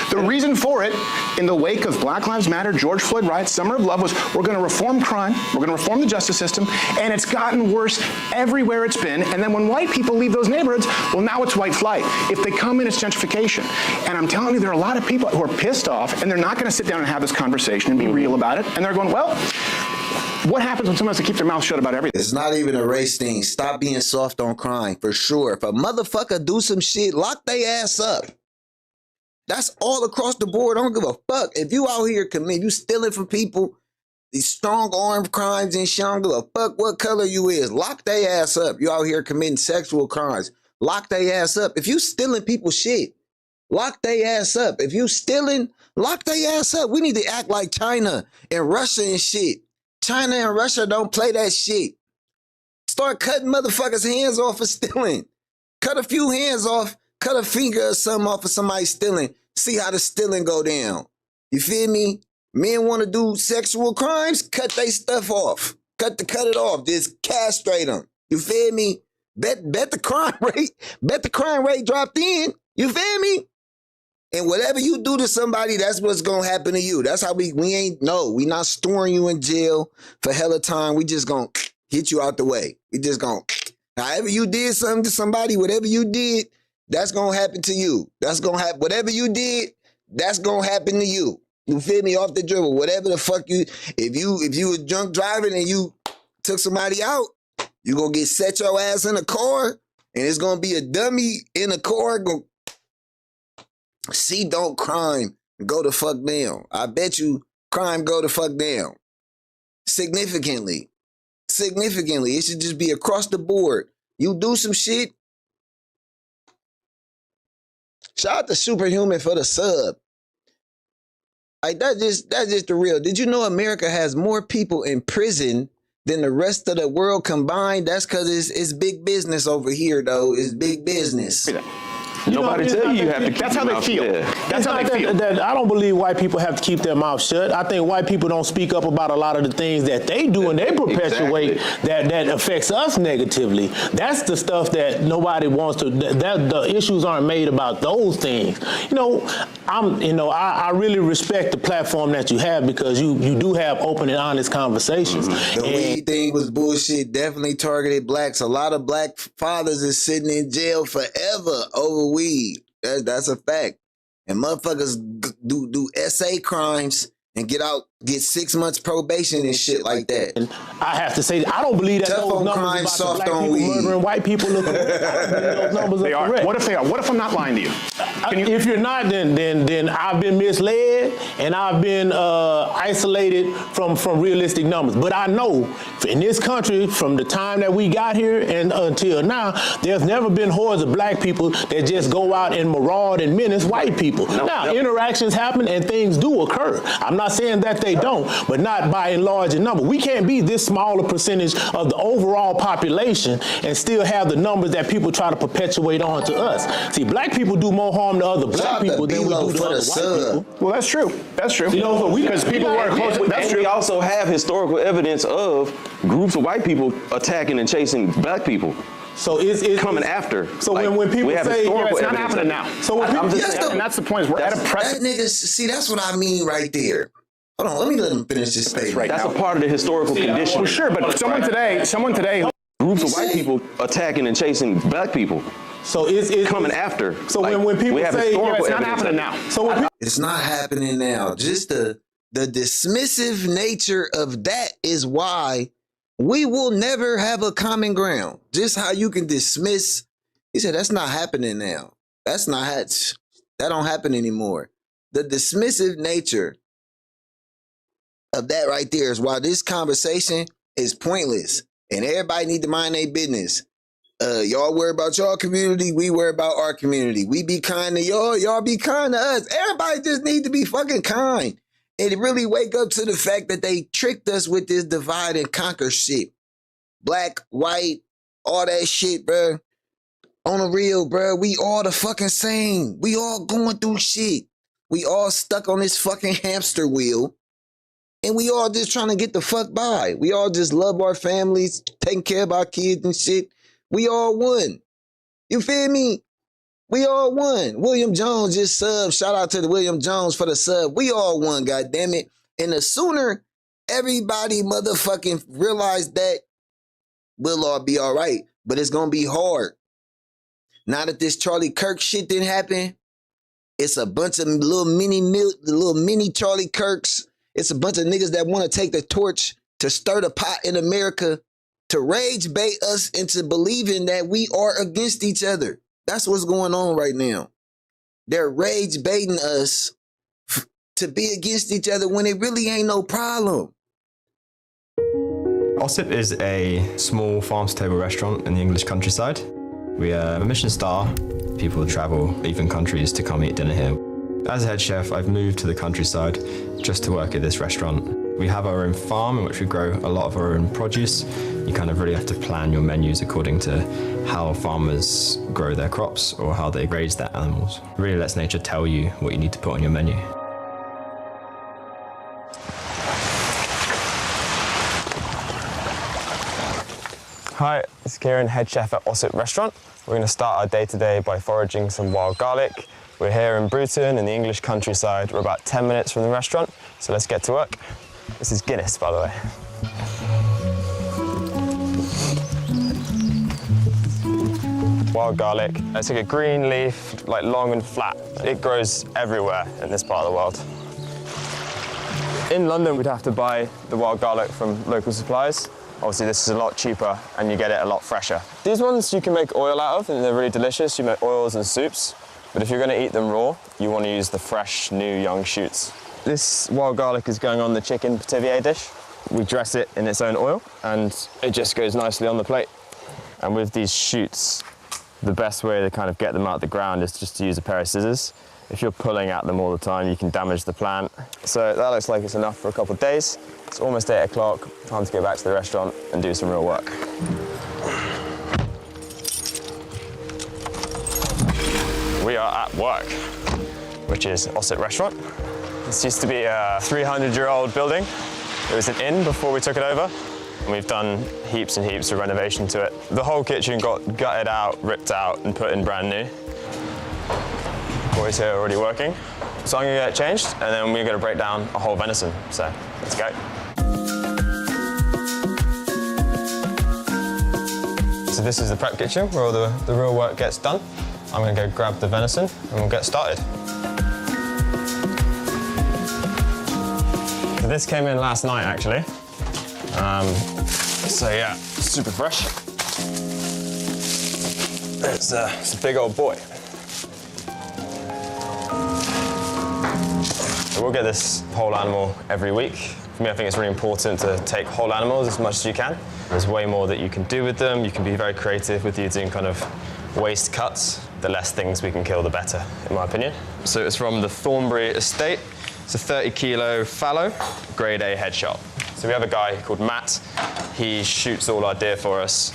The reason for it, in the wake of Black Lives Matter, George Floyd riots, Summer of Love, was we're going to reform crime, we're going to reform the justice system, and it's gotten worse everywhere it's been. And then when white people leave those neighborhoods, well, now it's white flight. If they come in, it's gentrification. And I'm telling you, there are a lot of people who are pissed off, and they're not going to sit down and have this conversation and be real about it. And they're going, well, what happens when someone has to keep their mouth shut about everything? It's not even a race thing. Stop being soft on crime, for sure. If a motherfucker do some shit, lock their ass up. That's all across the board. I don't give a fuck. If you out here you stealing from people, these strong armed crimes and shit, I don't give a fuck what color you is. Lock their ass up. You out here committing sexual crimes. Lock their ass up. If you stealing people's shit, lock their ass up. If you stealing, lock their ass up. We need to act like China and Russia and shit. China and Russia don't play that shit. Start cutting motherfuckers' hands off for stealing. Cut a few hands off. Cut a finger or something off of somebody stealing. See how the stealing go down. You feel me? Men want to do sexual crimes? Cut their stuff off. Cut it off. Just castrate them. You feel me? Bet the crime rate. Bet the crime rate dropped in. You feel me? And whatever you do to somebody, that's what's gonna happen to you. That's how we not storing you in jail for hella time. We just gonna get you out the way. We just gonna, however you did something to somebody, whatever you did, that's going to happen to you. That's going to happen. Whatever you did, that's going to happen to you. You feel me? Off the dribble, whatever the fuck you. If you was drunk driving and you took somebody out, you gonna get set your ass in a car, and it's gonna be a dummy in a car. Don't crime go the fuck down. I bet you crime go the fuck down. Significantly. It should just be across the board. You do some shit. Shout out to Superhuman for the sub. Like that's just the real. Did you know America has more people in prison than the rest of the world combined? That's because it's big business over here, though. It's big business. Nobody tell you have to keep That's how they feel. That's how they feel. I don't believe white people have to keep their mouth shut. I think white people don't speak up about a lot of the things that they do and they perpetuate that affects us negatively. That's the stuff that nobody wants to. That the issues aren't made about those things. I really respect the platform that you have because you do have open and honest conversations. The weed thing was bullshit. Definitely targeted blacks. A lot of black fathers is sitting in jail forever over weed. That's a fact. And motherfuckers do SA crimes and get 6 months probation and shit like that. And I have to say, I don't believe that those numbers about the black people murdering white people look correct. I don't believe those numbers are correct. What if they are? What if I'm not lying to you? If you're not, then I've been misled and I've been isolated from realistic numbers. But I know in this country, from the time that we got here and until now, there's never been hordes of black people that just go out and maraud and menace white people. Interactions happen and things do occur. I'm not saying that they don't, but not by and large in number. We can't be this small a percentage of the overall population and still have the numbers that people try to perpetuate onto us. See, black people do more harm to other black people than we do to other white people. Well, that's true. That's true. Because people were close. That's true. We also have historical evidence of groups of white people attacking and chasing black people. So it's coming after. So when people say it's not happening now. So when people and that's the point. We're at a precedent. That nigga, see, that's what I mean right there. Hold on, let him finish this statement. That's a part of the historical condition. Well, sure, but someone today. Groups of white people attacking and chasing black people. So it's coming after. So when people say it's not happening now. So it's not happening now. Just the dismissive nature of that is why we will never have a common ground. Just how you can dismiss. He said that's not happening now. That don't happen anymore. The dismissive nature of that right there is why this conversation is pointless. And everybody need to mind their business. Y'all worry about y'all community, we worry about our community. We be kind to y'all be kind to us. Everybody just need to be fucking kind. And really wake up to the fact that they tricked us with this divide and conquer shit. Black, white, all that shit, bro. On the real, bro, we all the fucking same. We all going through shit. We all stuck on this fucking hamster wheel. And we all just trying to get the fuck by. We all just love our families, taking care of our kids and shit. We all won. You feel me? We all won. William Jones just subbed. Shout out to the William Jones for the sub. We all won, goddammit. And the sooner everybody motherfucking realize that, we'll all be all right. But it's going to be hard. Now that this Charlie Kirk shit didn't happen, it's a bunch of little mini Charlie Kirks. It's a bunch of niggas that want to take the torch to stir the pot in America, to rage bait us into believing that we are against each other. That's what's going on right now. They're rage baiting us to be against each other when it really ain't no problem. Ossip is a small farm-to-table restaurant in the English countryside. We are a Michelin star. People travel even countries to come eat dinner here. As a head chef, I've moved to the countryside just to work at this restaurant. We have our own farm in which we grow a lot of our own produce. You kind of really have to plan your menus according to how farmers grow their crops or how they raise their animals. It really lets nature tell you what you need to put on your menu. Hi, it's Kieran, head chef at Ossip Restaurant. We're going to start our day today by foraging some wild garlic. We're here in Bruton in the English countryside. We're about 10 minutes from the restaurant, so let's get to work. This is Guinness, by the way. Wild garlic. It's like a green leaf, like long and flat. It grows everywhere in this part of the world. In London, we'd have to buy the wild garlic from local suppliers. Obviously, this is a lot cheaper and you get it a lot fresher. These ones you can make oil out of and they're really delicious. You make oils and soups. But if you're going to eat them raw, you want to use the fresh, new, young shoots. This wild garlic is going on the chicken pitifie dish. We dress it in its own oil and it just goes nicely on the plate. And with these shoots, the best way to kind of get them out of the ground is just to use a pair of scissors. If you're pulling at them all the time, you can damage the plant. So that looks like it's enough for a couple of days. It's almost 8 o'clock, time to go back to the restaurant and do some real work. We are at work, which is Ossett Restaurant. This used to be a 300-year-old building. It was an inn before we took it over. And we've done heaps and heaps of renovation to it. The whole kitchen got gutted out, ripped out, and put in brand new. Boys here are already working. So I'm gonna get it changed, and then we're gonna break down a whole venison. So let's go. So this is the prep kitchen where all the real work gets done. I'm gonna go grab the venison and we'll get started. So this came in last night, actually. So yeah, super fresh. It's a big old boy. So we'll get this whole animal every week. For me, I think it's really important to take whole animals as much as you can. There's way more that you can do with them. You can be very creative with using kind of waste cuts. The less things we can kill, the better, in my opinion. So it's from the Thornbury estate. It's a 30-kilo fallow, grade A headshot. So we have a guy called Matt. He shoots all our deer for us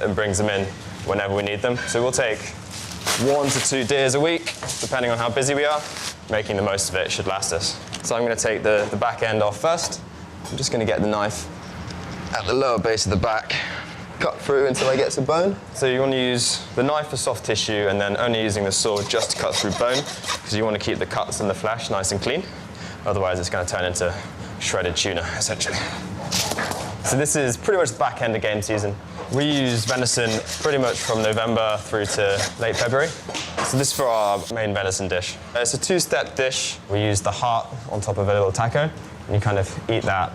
and brings them in whenever we need them. So we'll take 1 to 2 deers a week, depending on how busy we are. Making the most of it should last us. So I'm going to take the back end off first. I'm just going to get the knife at the lower base of the back, cut through until I get to bone. So you want to use the knife for soft tissue and then only using the sword just to cut through bone, because you want to keep the cuts and the flesh nice and clean. Otherwise it's going to turn into shredded tuna, essentially. So this is pretty much the back end of game season. We use venison pretty much from November through to late February. So this is for our main venison dish. It's a 2-step dish. We use the heart on top of a little taco, and you kind of eat that,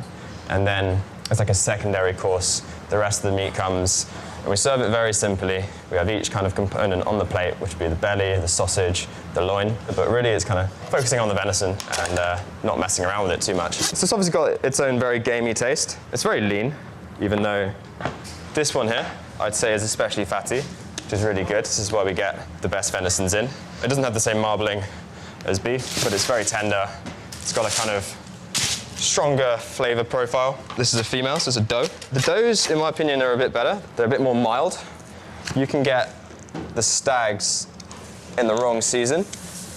and then it's like a secondary course. The rest of the meat comes, and we serve it very simply. We have each kind of component on the plate, which would be the belly, the sausage, the loin, but really it's kind of focusing on the venison and not messing around with it too much. So it's obviously got its own very gamey taste. It's very lean, even though this one here, I'd say, is especially fatty, which is really good. This is why we get the best venisons in. It doesn't have the same marbling as beef, but it's very tender. It's got a kind of stronger flavor profile. This is a female, so it's a doe. The does, in my opinion, are a bit better. They're a bit more mild. You can get the stags in the wrong season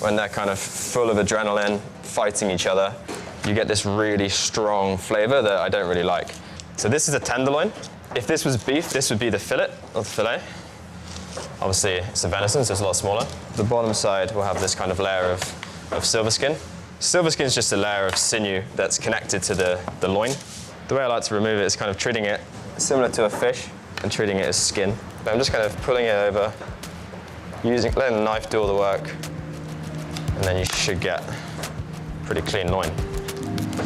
when they're kind of full of adrenaline, fighting each other. You get this really strong flavor that I don't really like. So this is a tenderloin. If this was beef, this would be the fillet, or the filet. Obviously, it's a venison, so it's a lot smaller. The bottom side will have this kind of layer of silver skin. Silver skin is just a layer of sinew that's connected to the loin. The way I like to remove it is kind of treating it similar to a fish and treating it as skin. But I'm just kind of pulling it over, letting the knife do all the work, and then you should get pretty clean loin.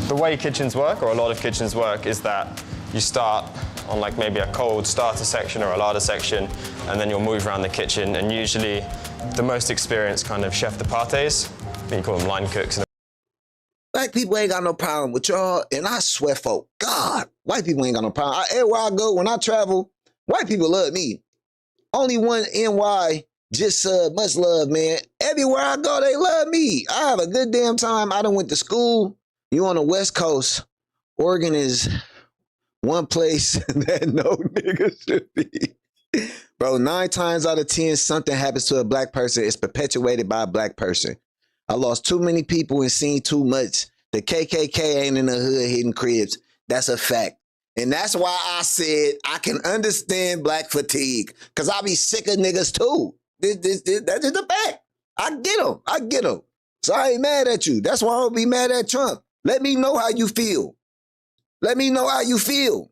The way kitchens work, or a lot of kitchens work, is that you start on like maybe a cold starter section or a larder section, and then you'll move around the kitchen, and usually the most experienced kind of chef de partes, you call them line cooks. Black people ain't got no problem with y'all, and I swear for God, white people ain't got no problem. Everywhere I go, when I travel, white people love me. Only one NY, just much love, man. Everywhere I go, they love me. I have a good damn time. I done went to school. You on the West Coast. Oregon is one place that no nigga should be. Bro, 9 times out of 10, something happens to a black person. It's perpetuated by a black person. I lost too many people and seen too much. The KKK ain't in the hood hitting cribs. That's a fact. And that's why I said I can understand black fatigue, because I be sick of niggas too. That's just a fact. I get them. So I ain't mad at you. That's why I don't be mad at Trump. Let me know how you feel. Let me know how you feel.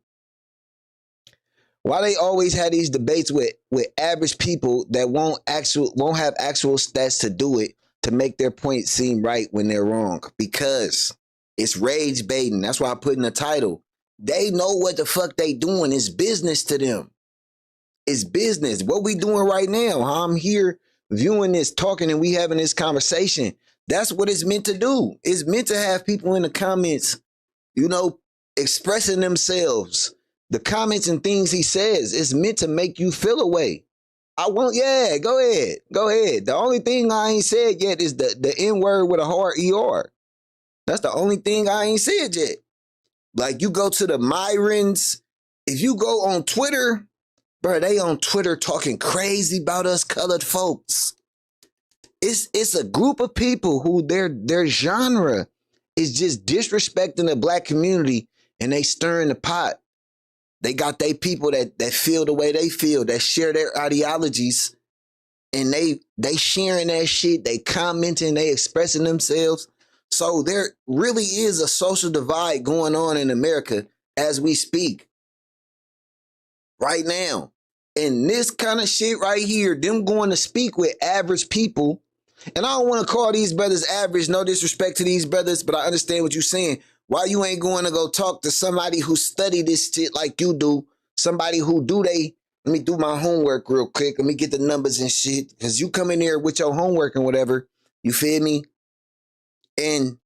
Why they always have these debates with average people that won't have actual stats to do it, to make their point seem right when they're wrong? Because It's rage baiting. That's why I put in the title. They know what the fuck they doing. It's business to them. It's business. What we doing right now, how I'm here viewing this, talking, and we having this conversation. That's what it's meant to do. It's meant to have people in the comments, you know, expressing themselves. The comments and things he says is meant to make you feel a way. Yeah, go ahead. Go ahead. The only thing I ain't said yet is the N-word with a hard ER. That's the only thing I ain't said yet. Like, you go to the Myrons, if you go on Twitter, bro, they on Twitter talking crazy about us colored folks. It's a group of people who their genre is just disrespecting the black community, and they stirring the pot. They got they people that feel the way they feel, that share their ideologies, and they sharing that shit, they commenting, they expressing themselves. So there really is a social divide going on in America as we speak right now. And this kind of shit right here, them going to speak with average people. And I don't want to call these brothers average, no disrespect to these brothers, but I understand what you're saying. Why you ain't going to go talk to somebody who study this shit like you do? Somebody who let me do my homework real quick. Let me get the numbers and shit. Because you come in here with your homework and whatever, you feel me? And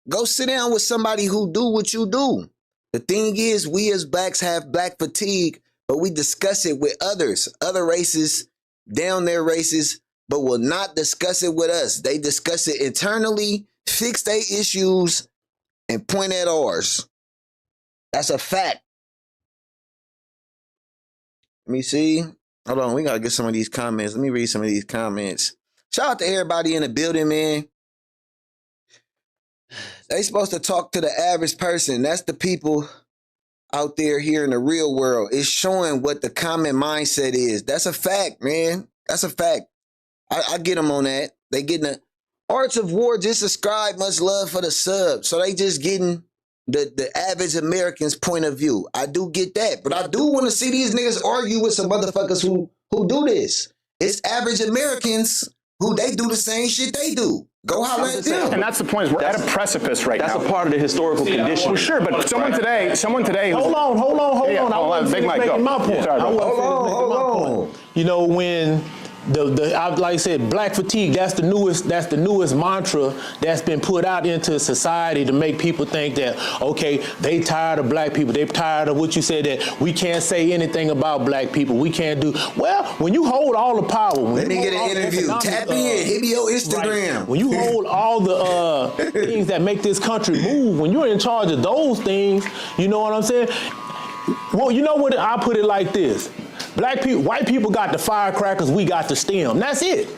go sit down with somebody who do what you do. The thing is, we as blacks have black fatigue, but we discuss it with others, other races, down their races, but will not discuss it with us. They discuss it internally, fix their issues, and point at ours. That's a fact. Let me see. Hold on, we gotta get some of these comments. Let me read some of these comments. Shout out to everybody in the building, man. They supposed to talk to the average person. That's the people out there here in the real world. It's showing what the common mindset is. That's a fact, man. That's a fact. I get them on that. They getting the Arts of War. Just subscribe. Much love for the sub. So they just getting the average American's point of view. I do get that, but I do want to see these niggas argue with some motherfuckers who do this. It's average Americans who they do the same shit they do. Go holler at them. And that's the point. Is we're at a precipice right now. That's a part of the historical condition. Well, sure, but someone today. Hold on. I wasn't Big Mike, making go. my point. Sorry, Hold on. You know, when like I said, black fatigue, that's the newest mantra that's been put out into society to make people think that, okay, they tired of black people. They tired of what you said, that we can't say anything about black people. We can't do. Well, when you hold all the power. Let me get an interview. Tap in. Hit me on Instagram. Right. When you hold all the things that make this country move, when you're in charge of those things, you know what I'm saying? Well, you know what? I put it like this. Black people, white people got the firecrackers, we got the stem. That's it.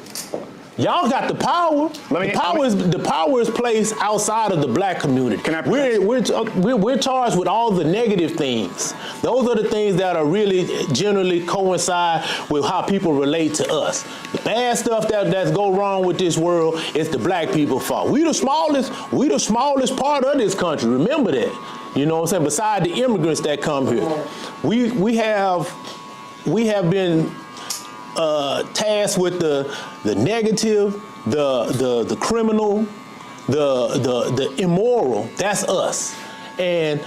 Y'all got the power. The power is placed outside of the black community. We're charged with all the negative things. Those are the things that are really generally coincide with how people relate to us. The bad stuff that's go wrong with this world is the black people's fault. We the smallest part of this country. Remember that. You know what I'm saying? Beside the immigrants that come here, we have been tasked with the negative, the criminal, the immoral. That's us, and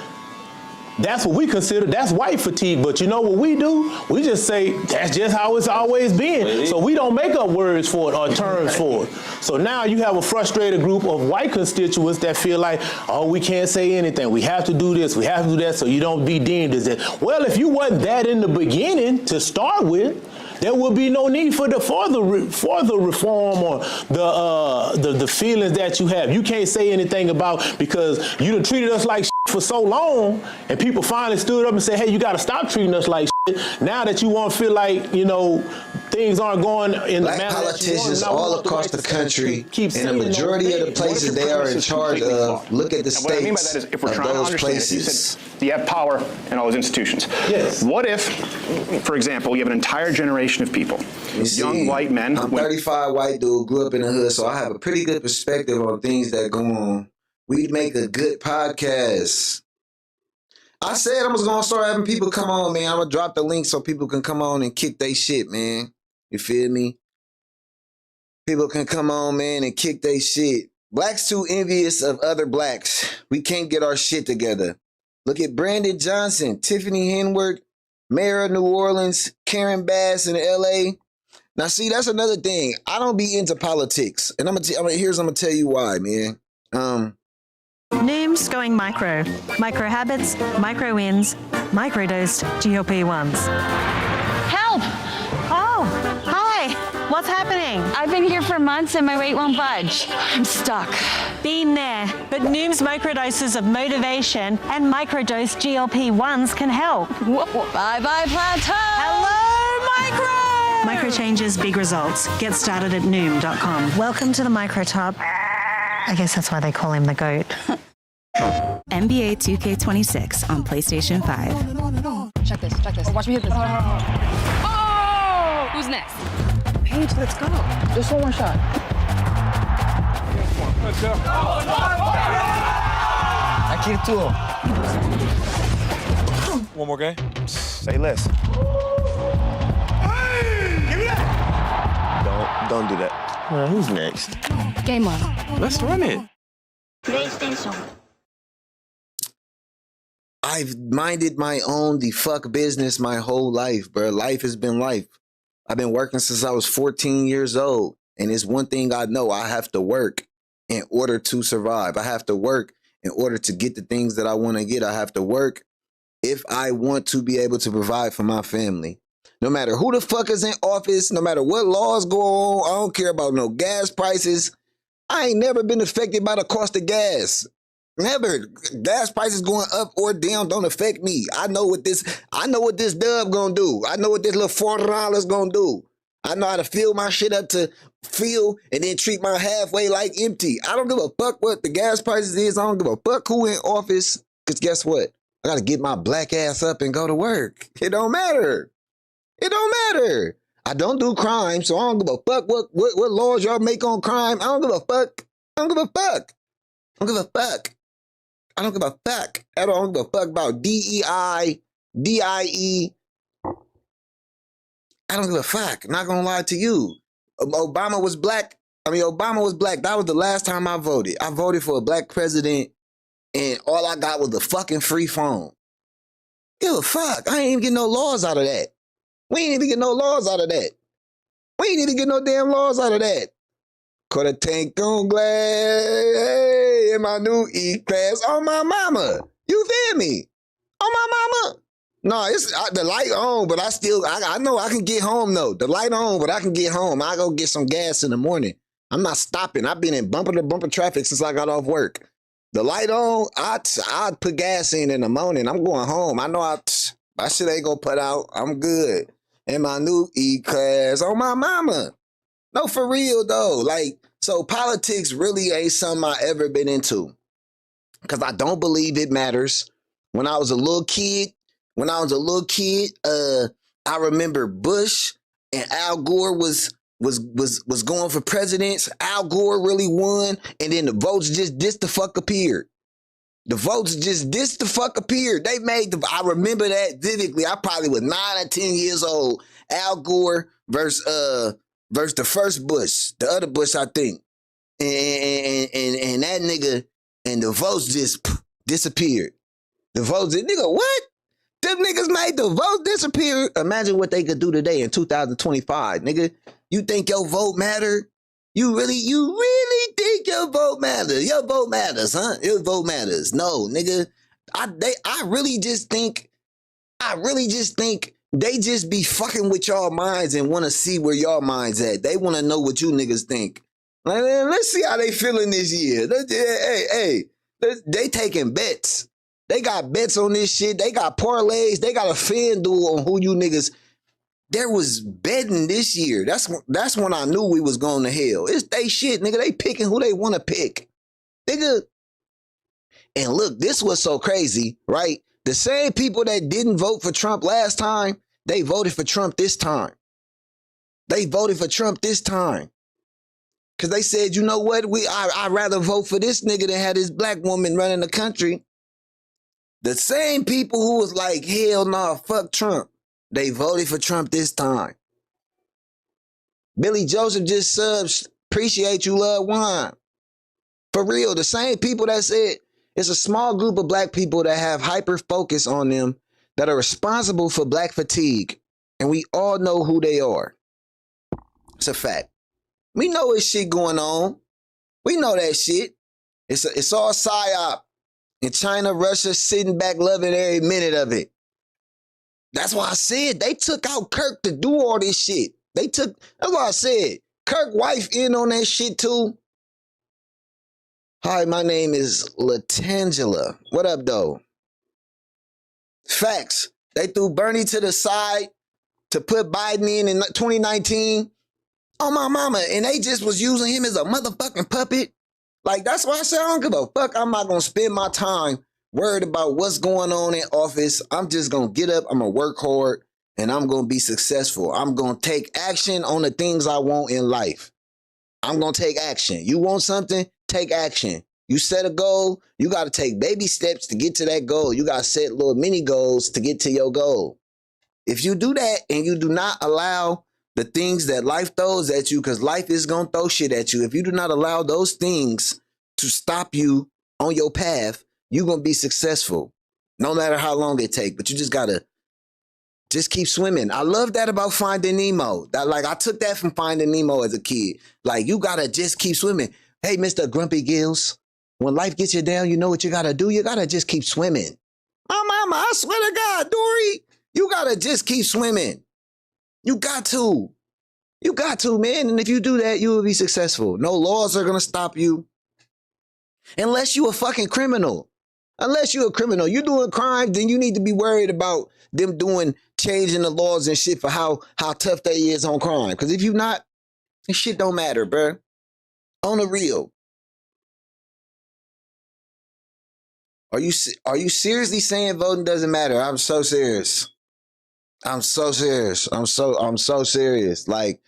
that's what we consider. That's white fatigue. But you know what we do? We just say that's just how it's always been. So we don't make up words for it or terms for it. So now you have a frustrated group of white constituents that feel like, oh, we can't say anything. We have to do this. We have to do that. So you don't be deemed as that. Well, if you wasn't that in the beginning to start with, there would be no need for the reform or the feelings that you have. You can't say anything about, because you done treated us like shit for so long, and people finally stood up and said, hey, you got to stop treating us like shit. Now that you want to feel like, you know, things aren't going in the manner politicians all across the country, in the majority of the places they are in charge of, look at the states. What I mean by that is, if we're trying to understand it, you said you have power in all those institutions. Yes. What if, for example, you have an entire generation of people, young white men. I'm 35 white dude, grew up in the hood, so I have a pretty good perspective on things that go on. We'd make a good podcast. I said I was going to start having people come on, man. I'm going to drop the link so people can come on and kick their shit, man. You feel me? People can come on, man, and kick their shit. Blacks too envious of other blacks. We can't get our shit together. Look at Brandon Johnson, Tiffany Henward, Mayor of New Orleans, Karen Bass in LA. Now, see, that's another thing. I don't be into politics. And I'm gonna tell you why, man. Noom's going micro. Micro habits, micro wins, microdosed GLP-1s. Help! Oh, hi. What's happening? I've been here for months and my weight won't budge. I'm stuck. Been there, but Noom's microdoses of motivation and microdosed GLP-1s can help. Bye-bye, plateau! Hello, micro! Micro changes, big results. Get started at Noom.com. Welcome to the Micro Top. I guess that's why they call him the GOAT. NBA 2K26 on PlayStation 5. Check this. Oh, watch me hit this. Oh! Who's next? Paige, let's go. Just one more shot. Let's go. Aqui tu. One more game. Say less. Give me that. Don't do that. Who's next? Game on. Let's run it. PlayStation. I've minded my own the fuck business my whole life, bro. Life has been life. I've been working since I was 14 years old. And it's one thing I know, I have to work in order to survive. I have to work in order to get the things that I want to get. I have to work if I want to be able to provide for my family. No matter who the fuck is in office, no matter what laws go on, I don't care about no gas prices. I ain't never been affected by the cost of gas. Never. Gas prices going up or down don't affect me. I know what this dub gonna do. I know what this little $40 gonna do. I know how to fill my shit up to fill and then treat my halfway like empty. I don't give a fuck what the gas prices is. I don't give a fuck who in office. Because guess what? I gotta get my black ass up and go to work. It don't matter. It don't matter. I don't do crime, so I don't give a fuck what laws y'all make on crime. I don't give a fuck. I don't give a fuck. I don't give a fuck. I don't give a fuck. I don't give a fuck about DEI, DIE. I don't give a fuck. Not gonna lie to you. Obama was black. That was the last time I voted. I voted for a black president, and all I got was a fucking free phone. Give a fuck. I ain't even get no laws out of that. We ain't even get no laws out of that. We ain't even get no damn laws out of that. Cut a tank on glass, hey, in my new E-Class, on my mama. You feel me? On my mama. No, it's the light on, but I know I can get home though. The light on, but I can get home. I go get some gas in the morning. I'm not stopping. I've been in bumper to bumper traffic since I got off work. The light on, I'd put gas in the morning. I'm going home. I know my shit ain't gonna put out. I'm good. In my new E-Class, on my mama. No, for real though. Like, so politics really ain't something I ever been into. Cause I don't believe it matters. When I was a little kid, I remember Bush and Al Gore was going for presidents. Al Gore really won, and then the votes just the fuck appeared. The votes just the fuck appeared. They made I remember that vividly. I probably was 9 or 10 years old. Al Gore versus the first Bush, the other Bush, I think. And that nigga, and the votes just disappeared. The votes, nigga, what? Them niggas made the vote disappear. Imagine what they could do today in 2025, nigga. You think your vote matter? You really think your vote matters? Your vote matters, huh? Your vote matters. No, nigga. I really just think they just be fucking with y'all minds and want to see where y'all minds at. They want to know what you niggas think. Like, let's see how they feeling this year. They taking bets. They got bets on this shit. They got parlays. They got a FanDuel on who you niggas. There was betting this year. That's when I knew we was going to hell. It's they shit, nigga. They picking who they want to pick. Nigga. And look, this was so crazy, right? The same people that didn't vote for Trump last time, they voted for Trump this time. Because they said, you know what? I'd rather vote for this nigga than have this black woman running the country. The same people who was like, hell nah, fuck Trump, they voted for Trump this time. Billy Joseph just subs, appreciate you, love wine. For real, the same people that said it's a small group of black people that have hyper focus on them that are responsible for black fatigue. And we all know who they are. It's a fact. We know it's shit going on. We know that shit. It's all psyop. And China, Russia sitting back loving every minute of it. That's why I said they took out Kirk to do all this shit. That's why I said Kirk wife in on that shit too. Hi, my name is Latangela. What up, though? Facts. They threw Bernie to the side to put Biden in 2019. Oh, my mama. And they just was using him as a motherfucking puppet. Like, that's why I said I don't give a fuck. I'm not going to spend my time worried about what's going on in office. I'm just going to get up. I'm going to work hard. And I'm going to be successful. I'm going to take action on the things I want in life. I'm going to take action. You want something? Take action. You set a goal. You got to take baby steps to get to that goal. You got to set little mini goals to get to your goal. If you do that and you do not allow the things that life throws at you, because life is going to throw shit at you. If you do not allow those things to stop you on your path, you're going to be successful no matter how long it takes. But you just got to just keep swimming. I love that about Finding Nemo. I took that from Finding Nemo as a kid. Like, you got to just keep swimming. Hey, Mr. Grumpy Gills, when life gets you down, you know what you got to do? You got to just keep swimming. My mama, I swear to God, Dory, you got to just keep swimming. You got to. You got to, man. And if you do that, you will be successful. No laws are going to stop you. Unless you a fucking criminal. Unless you're a criminal. You doing crime, then you need to be worried about them changing the laws and shit for how tough they is on crime. Because if you not, this shit don't matter, bruh. On the real. Are you seriously saying voting doesn't matter? I'm so serious. I'm so serious. I'm so serious. Like,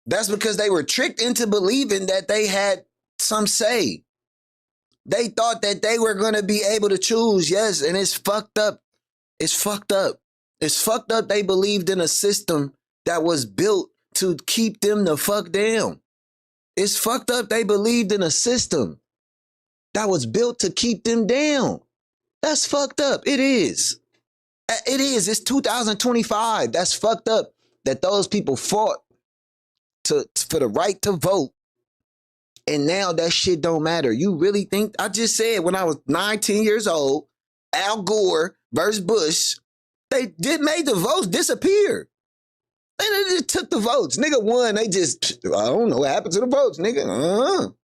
that's because they were tricked into believing that they had some say. They thought that they were going to be able to choose. Yes, and it's fucked up. It's fucked up. It's fucked up. They believed in a system that was built to keep them the fuck down. It's fucked up. They believed in a system that was built to keep them down. That's fucked up. It is. It is. It's 2025. That's fucked up that those people fought for the right to vote. And now that shit don't matter. You really think? I just said when I was 19 years old, Al Gore versus Bush, they made the votes disappear. They just took the votes. Nigga won. I don't know what happened to the votes, nigga.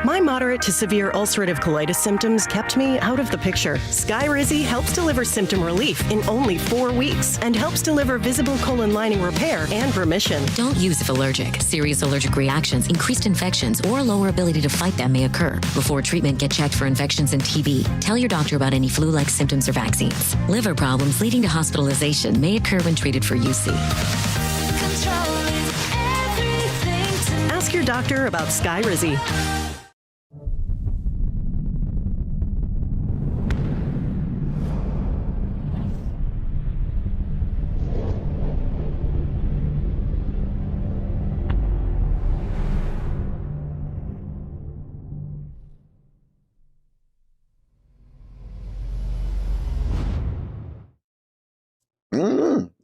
My moderate to severe ulcerative colitis symptoms kept me out of the picture. Skyrizi helps deliver symptom relief in only 4 weeks and helps deliver visible colon lining repair and remission. Don't use if allergic. Serious allergic reactions, increased infections, or lower ability to fight them may occur. Before treatment, get checked for infections and TB. Tell your doctor about any flu-like symptoms or vaccines. Liver problems leading to hospitalization may occur when treated for UC. Ask your doctor about Skyrizi.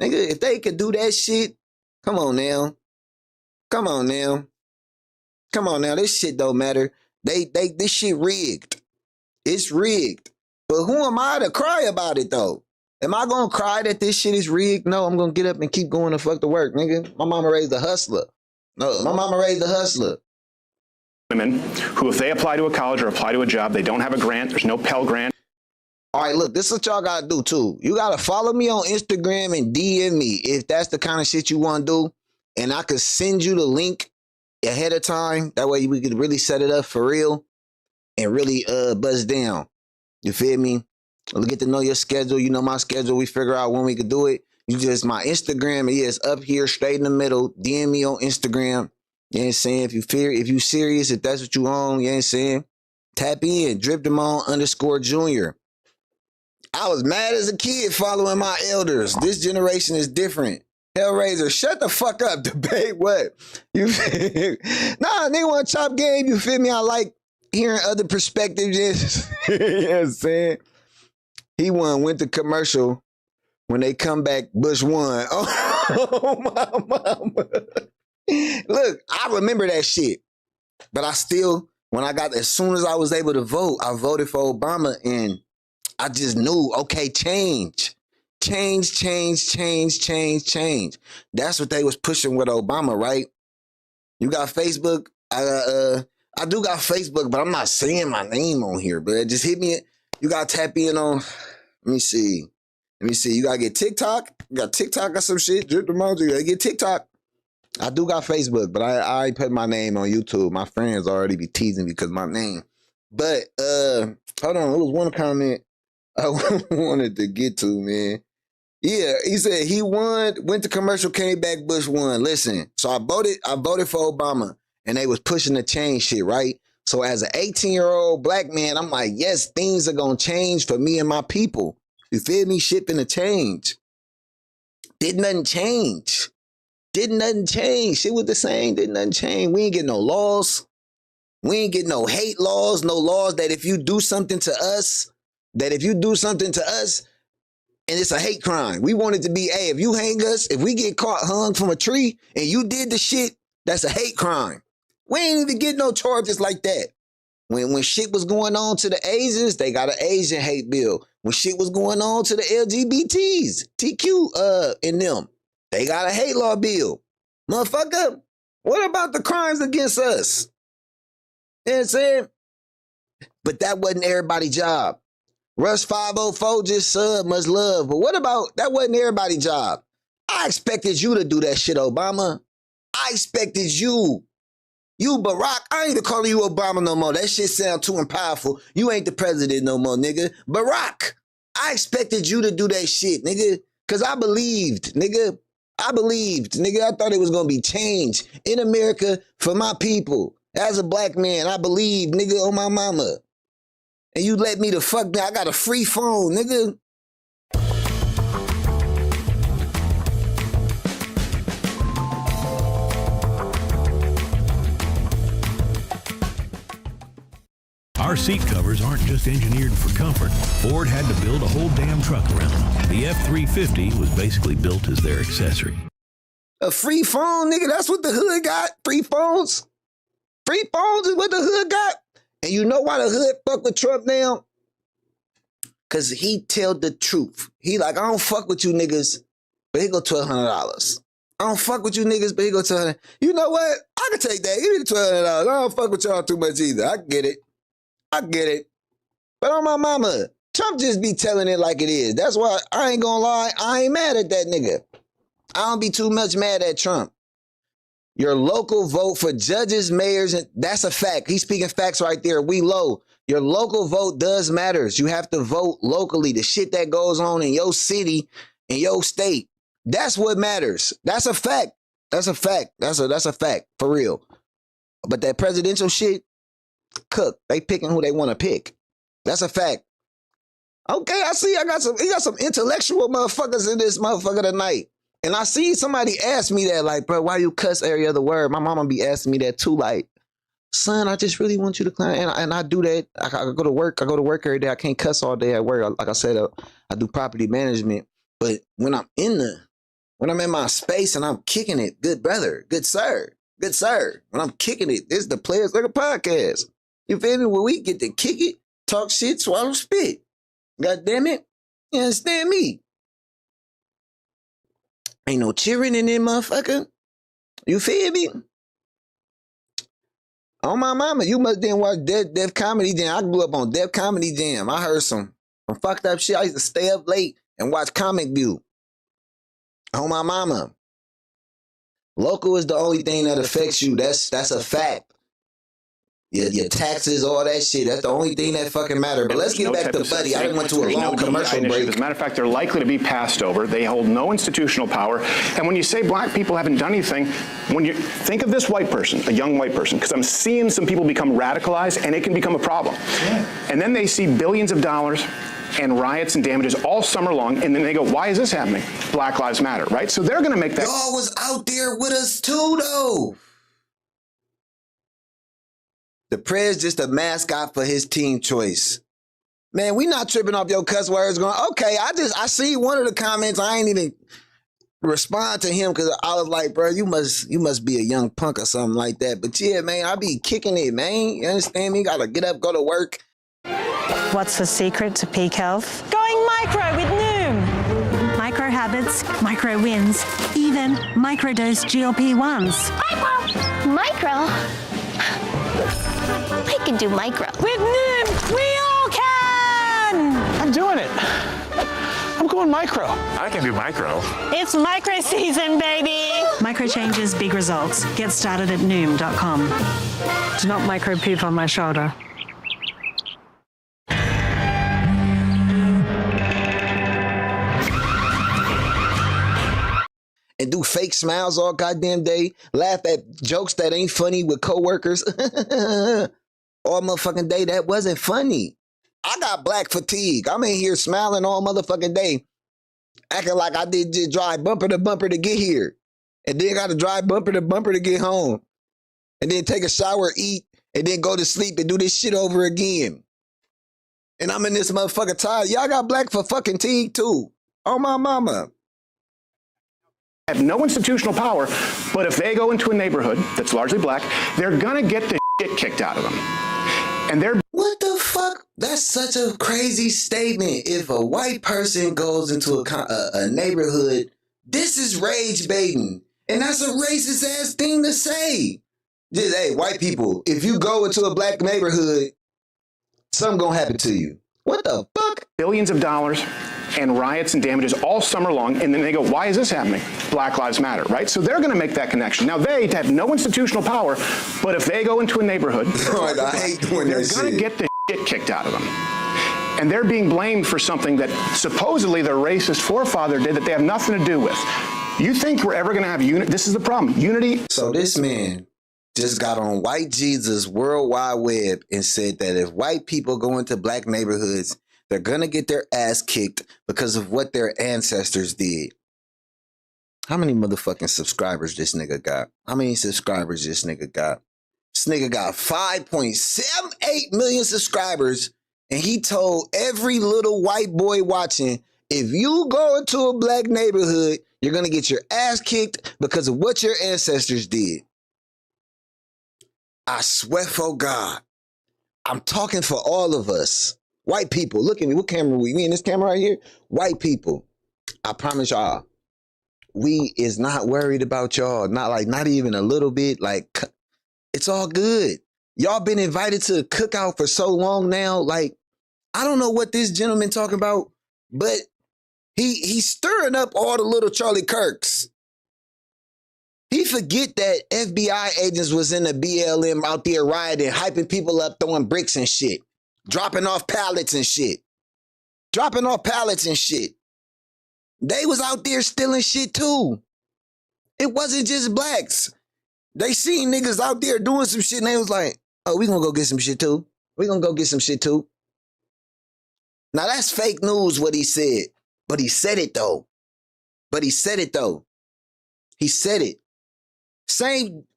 Nigga, if they could do that shit, come on now. Come on now. Come on now. This shit don't matter. This shit rigged. It's rigged. But who am I to cry about it though? Am I gonna cry that this shit is rigged? No, I'm gonna get up and keep going to fuck to work, nigga. My mama raised a hustler. No, my mama raised a hustler. Women who, if they apply to a college or apply to a job, they don't have a grant. There's no Pell Grant. All right, look, this is what y'all gotta do too. You gotta follow me on Instagram and DM me if that's the kind of shit you wanna do. And I could send you the link ahead of time. That way we could really set it up for real and really buzz down. You feel me? We'll get to know your schedule. You know my schedule. We figure out when we could do it. You just, my Instagram is up here straight in the middle. DM me on Instagram. You know what I'm saying? If you serious, if that's what you on, you know what I'm saying? Tap in, Damone_Jr. I was mad as a kid following my elders. This generation is different. Hellraiser, shut the fuck up. Debate what? You Nah, nigga want to chop game. You feel me? I like hearing other perspectives, just, you know what I'm saying? He went to commercial. When they come back, Bush won. Oh, my mama. Look, I remember that shit. But I still, as soon as I was able to vote, I voted for Obama, and I just knew, okay, change. Change. That's what they was pushing with Obama, right? You got Facebook? I do got Facebook, but I'm not saying my name on here, but just hit me. You got to tap in on, let me see. You got to get TikTok. You got TikTok or some shit. Drip the emoji. You got to get TikTok. I do got Facebook, but I ain't put my name on YouTube. My friends already be teasing me because of my name. But, hold on. It was one comment I wanted to get to, man. Yeah, he said he won, went to commercial, came back, Bush won. Listen, so I voted for Obama, and they was pushing the change shit, right? So as an 18-year-old black man, I'm like, yes, things are going to change for me and my people. You feel me? Shit finna change. Didn't nothing change. Shit was the same. Didn't nothing change. We ain't get no laws. We ain't get no hate laws, no laws that if you do something to us, and it's a hate crime. We want it to be, hey, if you hang us, if we get caught hung from a tree and you did the shit, that's a hate crime. We ain't even get no charges like that. When shit was going on to the Asians, they got an Asian hate bill. When shit was going on to the LGBTs, TQ and them, they got a hate law bill. Motherfucker, what about the crimes against us? You know what I'm saying? But that wasn't everybody's job. Russ 504 just sub, much love. But what about, that wasn't everybody's job. I expected you to do that shit, Obama. I expected you. You Barack, I ain't even calling you Obama no more. That shit sound too powerful. You ain't the president no more, nigga. Barack, I expected you to do that shit, nigga. Cause I believed, nigga. I thought it was gonna be change in America for my people. As a black man, I believed, nigga, on my mama. And you let me the fuck down. I got a free phone, nigga. Our seat covers aren't just engineered for comfort. Ford had to build a whole damn truck around them. The F-350 was basically built as their accessory. A free phone, nigga, that's what the hood got. Free phones. Free phones is what the hood got. And you know why the hood fuck with Trump now? Because he tell the truth. He like, I don't fuck with you niggas, but he go $1,200. I don't fuck with you niggas, but he go $1,200. You know what? I can take that. Give me the $1,200. I don't fuck with y'all too much either. I get it. But on my mama, Trump just be telling it like it is. That's why I ain't gonna lie. I ain't mad at that nigga. I don't be too much mad at Trump. Your local vote for judges, mayors, and that's a fact. He's speaking facts right there. We low. Your local vote does matters. You have to vote locally. The shit that goes on in your city, in your state. That's what matters. That's a fact. That's a fact. That's a fact. For real. But that presidential shit, cook. They picking who they want to pick. That's a fact. Okay, I see. He got some intellectual motherfuckers in this motherfucker tonight. And I see somebody ask me that, like, bro, why you cuss every other word? My mama be asking me that too, like, son, I just really want you to climb. And I do that. I go to work. I go to work every day. I can't cuss all day at work. Like I said, I do property management. But when I'm in my space and I'm kicking it, good brother, good sir. When I'm kicking it, this is the Players Like a Podcast. You feel me? When we get to kick it, talk shit, swallow spit. God damn it. You understand me? Ain't no cheering in there, motherfucker. You feel me? Oh, my mama, you must didn't watch Def Comedy Jam. I grew up on Def Comedy Jam. I heard some fucked up shit. I used to stay up late and watch Comic View. Oh, my mama. Local is the only thing that affects you. That's a fact. Your taxes, all that shit. That's the only thing that fucking matter. But let's get back to Buddy. I didn't went to a long commercial break. As a matter of fact, they're likely to be passed over. They hold no institutional power. And when you say black people haven't done anything, when you think of this white person, a young white person, because I'm seeing some people become radicalized, and it can become a problem. Yeah. And then they see billions of dollars and riots and damages all summer long, and then they go, why is this happening? Black Lives Matter, right? So they're going to make that. Y'all was out there with us too, though. The Prez just a mascot for his team choice. Man, we not tripping off your cuss words going, okay, I see one of the comments. I ain't even respond to him because I was like, bro, you must be a young punk or something like that. But yeah, man, I be kicking it, man. You understand me? Gotta get up, go to work. What's the secret to peak health? Going micro with Noom. Micro habits, micro wins, even microdose GLP-1s. Micro? I can do micro. With Noom, we all can! I'm doing it. I'm going micro. I can do micro. It's micro season, baby! Micro changes, big results. Get started at Noom.com. Do not micro poop on my shoulder. And do fake smiles all goddamn day. Laugh at jokes that ain't funny with coworkers. All motherfucking day. That wasn't funny. I got black fatigue. I'm in here smiling all motherfucking day. Acting like I did just drive bumper to bumper to get here. And then got to drive bumper to bumper to get home. And then take a shower, eat, and then go to sleep and do this shit over again. And I'm in this motherfucker tired. Y'all got black for fucking fatigue too. Oh my mama. Have no institutional power, but if they go into a neighborhood that's largely black, they're gonna get the shit kicked out of them. And they're... What the fuck? That's such a crazy statement. If a white person goes into a neighborhood, this is rage baiting. And that's a racist ass thing to say. Just, hey, white people, if you go into a black neighborhood, something gonna happen to you. What the fuck? Billions of dollars and riots and damages all summer long, and then they go, why is this happening? Black Lives Matter, right? So they're going to make that connection. Now, they have no institutional power, but if they go into a neighborhood, I hate doing they're that going to get the shit kicked out of them. And they're being blamed for something that supposedly their racist forefather did that they have nothing to do with. You think we're ever going to have unity? This is the problem. Unity. So this man just got on White Jesus World Wide Web and said that if white people go into black neighborhoods, they're going to get their ass kicked because of what their ancestors did. How many motherfucking subscribers this nigga got? How many subscribers this nigga got? This nigga got 5.78 million subscribers, and he told every little white boy watching, if you go into a black neighborhood, you're going to get your ass kicked because of what your ancestors did. I swear for God, I'm talking for all of us. White people, look at me. What camera are we? We in this camera right here? White people. I promise y'all, we is not worried about y'all. Not even a little bit. Like, it's all good. Y'all been invited to the cookout for so long now. Like, I don't know what this gentleman talking about, but he's stirring up all the little Charlie Kirks. He forget that FBI agents was in the BLM out there rioting, hyping people up, throwing bricks and shit. Dropping off pallets and shit. Dropping off pallets and shit. They was out there stealing shit too. It wasn't just blacks. They seen niggas out there doing some shit and they was like, oh, we gonna go get some shit too. We gonna go get some shit too. Now that's fake news what he said. But he said it though. He said it.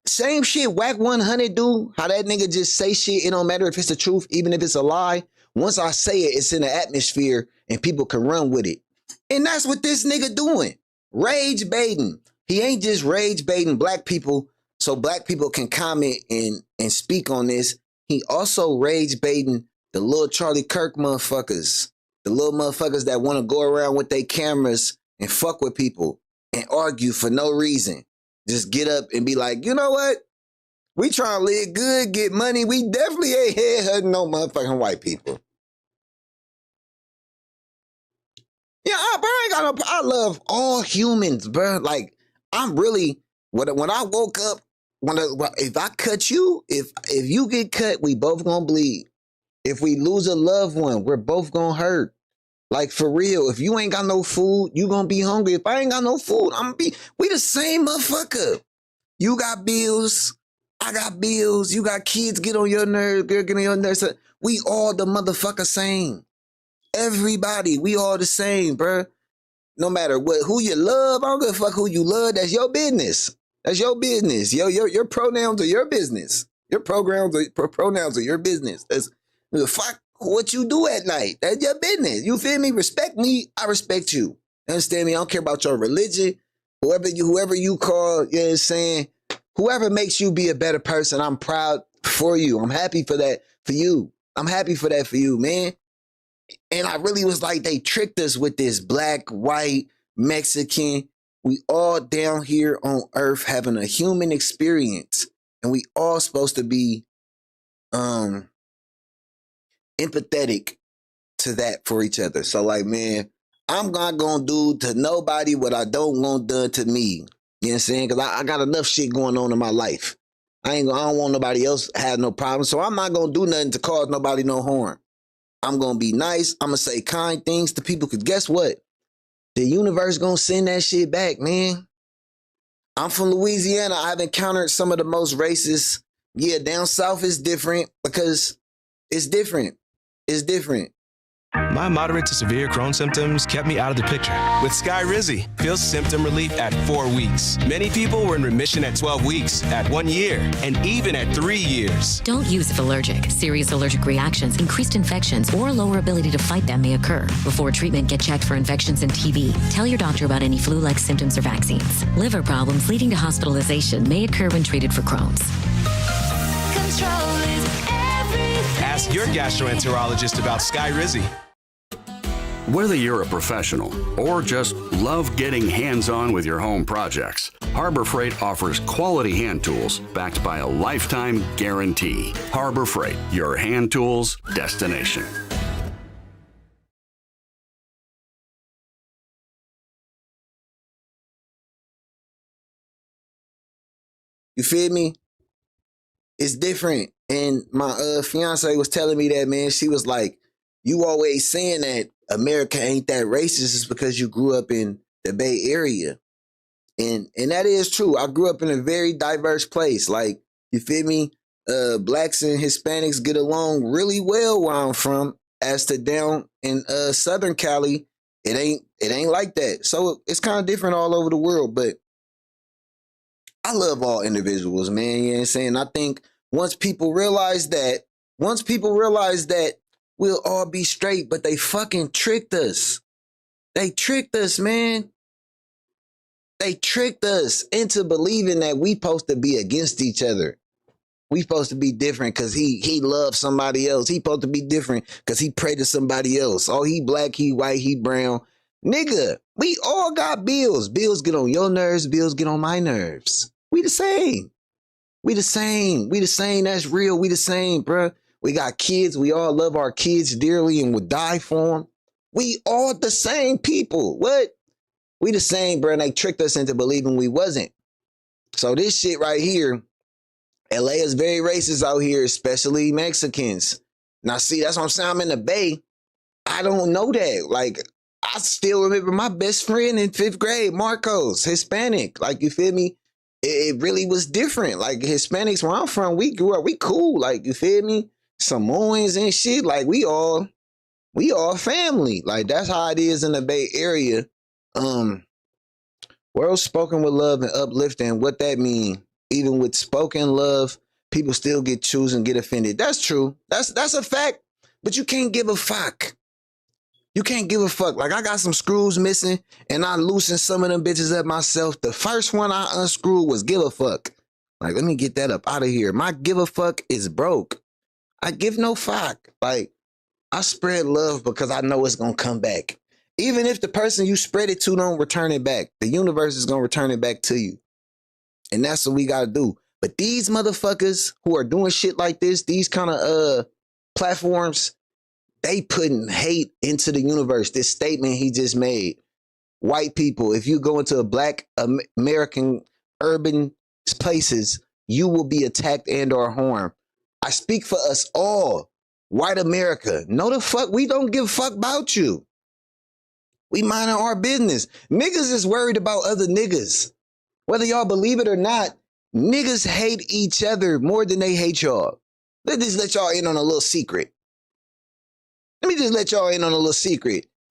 Same shit Whack 100 do. How that nigga just say shit. It don't matter if it's the truth, even if it's a lie. Once I say it, it's in the atmosphere and people can run with it. And that's what this nigga doing. Rage baiting. He ain't just rage baiting black people so black people can comment and speak on this. He also rage baiting the little Charlie Kirk motherfuckers. The little motherfuckers that want to go around with their cameras and fuck with people and argue for no reason. Just get up and be like, you know what? We trying to live good, get money. We definitely ain't head-hunting no motherfucking white people. Yeah, bro, I love all humans, bro. Like, I'm really, when I woke up, if I cut you, if you get cut, we both gonna bleed. If we lose a loved one, we're both gonna hurt. Like, for real, if you ain't got no food, you gonna be hungry. If I ain't got no food, we the same motherfucker. You got bills, I got bills, you got kids get on your nerves, girl get on your nerves. We all the motherfucker same. Everybody, we all the same, bruh. No matter who you love, I don't give a fuck who you love, that's your business. That's your business. Your pronouns are your business. Your pronouns are your business. That's fuck what you do at night. That's your business. You feel me? Respect me. I respect you. Understand me? I don't care about your religion. Whoever you call, you know what I'm saying? Whoever makes you be a better person, I'm proud for you. I'm happy for that for you. I'm happy for that for you, man. And I really was like, they tricked us with this black, white, Mexican. We all down here on earth having a human experience. And we all supposed to be empathetic to that for each other. So like, man, I'm not gonna do to nobody what I don't want done to me. You know what I'm saying? Because I got enough shit going on in my life. I don't want nobody else have no problem. So I'm not gonna do nothing to cause nobody no harm. I'm gonna be nice. I'm gonna say kind things to people. Because guess what? The universe gonna send that shit back, man. I'm from Louisiana. I've encountered some of the most racist. Yeah, down south is different because it's different. It's different. My moderate to severe Crohn's symptoms kept me out of the picture. With Skyrizi, feel symptom relief at 4 weeks. Many people were in remission at 12 weeks, at 1 year, and even at 3 years. Don't use if allergic. Serious allergic reactions, increased infections, or lower ability to fight them may occur. Before treatment, get checked for infections and TB. Tell your doctor about any flu-like symptoms or vaccines. Liver problems leading to hospitalization may occur when treated for Crohn's. Control is everything. Ask your gastroenterologist about Skyrizi. Whether you're a professional or just love getting hands-on with your home projects, Harbor Freight offers quality hand tools backed by a lifetime guarantee. Harbor Freight, your hand tools destination. You feel me? It's different. And my fiance was telling me that, man. She was like, you always saying that America ain't that racist is because you grew up in the Bay Area. And that is true. I grew up in a very diverse place. Like, you feel me? Blacks and Hispanics get along really well where I'm from. As to down in Southern Cali, it ain't like that. So it's kind of different all over the world. But I love all individuals, man. You know what I'm saying? I think once people realize that, we'll all be straight, but they fucking tricked us. They tricked us, man. They tricked us into believing that we supposed to be against each other. We supposed to be different because he loves somebody else. He supposed to be different because he pray to somebody else. Oh, he black, he white, he brown. Nigga, we all got bills. Bills get on your nerves, bills get on my nerves. We the same. We the same. We the same. That's real. We the same, bruh. We got kids. We all love our kids dearly and would die for them. We all the same people. What? We the same, bro. And they tricked us into believing we wasn't. So this shit right here, LA is very racist out here, especially Mexicans. Now, see, that's what I'm saying. I'm in the Bay. I don't know that. Like, I still remember my best friend in 5th grade, Marcos, Hispanic. Like, you feel me? It really was different. Like, Hispanics, where I'm from, we grew up, we cool. Like, you feel me? Samoans and shit, like we all family. Like that's how it is in the Bay Area. World spoken with love and uplifting. What that mean? Even with spoken love, people still get chosen, get offended. That's true. That's a fact. But you can't give a fuck. You can't give a fuck. Like I got some screws missing, and I loosened some of them bitches up myself. The first one I unscrewed was give a fuck. Like let me get that up out of here. My give a fuck is broke. I give no fuck. Like, I spread love because I know it's going to come back. Even if the person you spread it to don't return it back, the universe is going to return it back to you. And that's what we got to do. But these motherfuckers who are doing shit like this, these kind of platforms, they putting hate into the universe. This statement he just made. White people, if you go into a black American urban places, you will be attacked and or harmed. I speak for us all. White America. No the fuck, we don't give a fuck about you. We minding our business. Niggas is worried about other niggas. Whether y'all believe it or not, niggas hate each other more than they hate y'all. Let me just let y'all in on a little secret.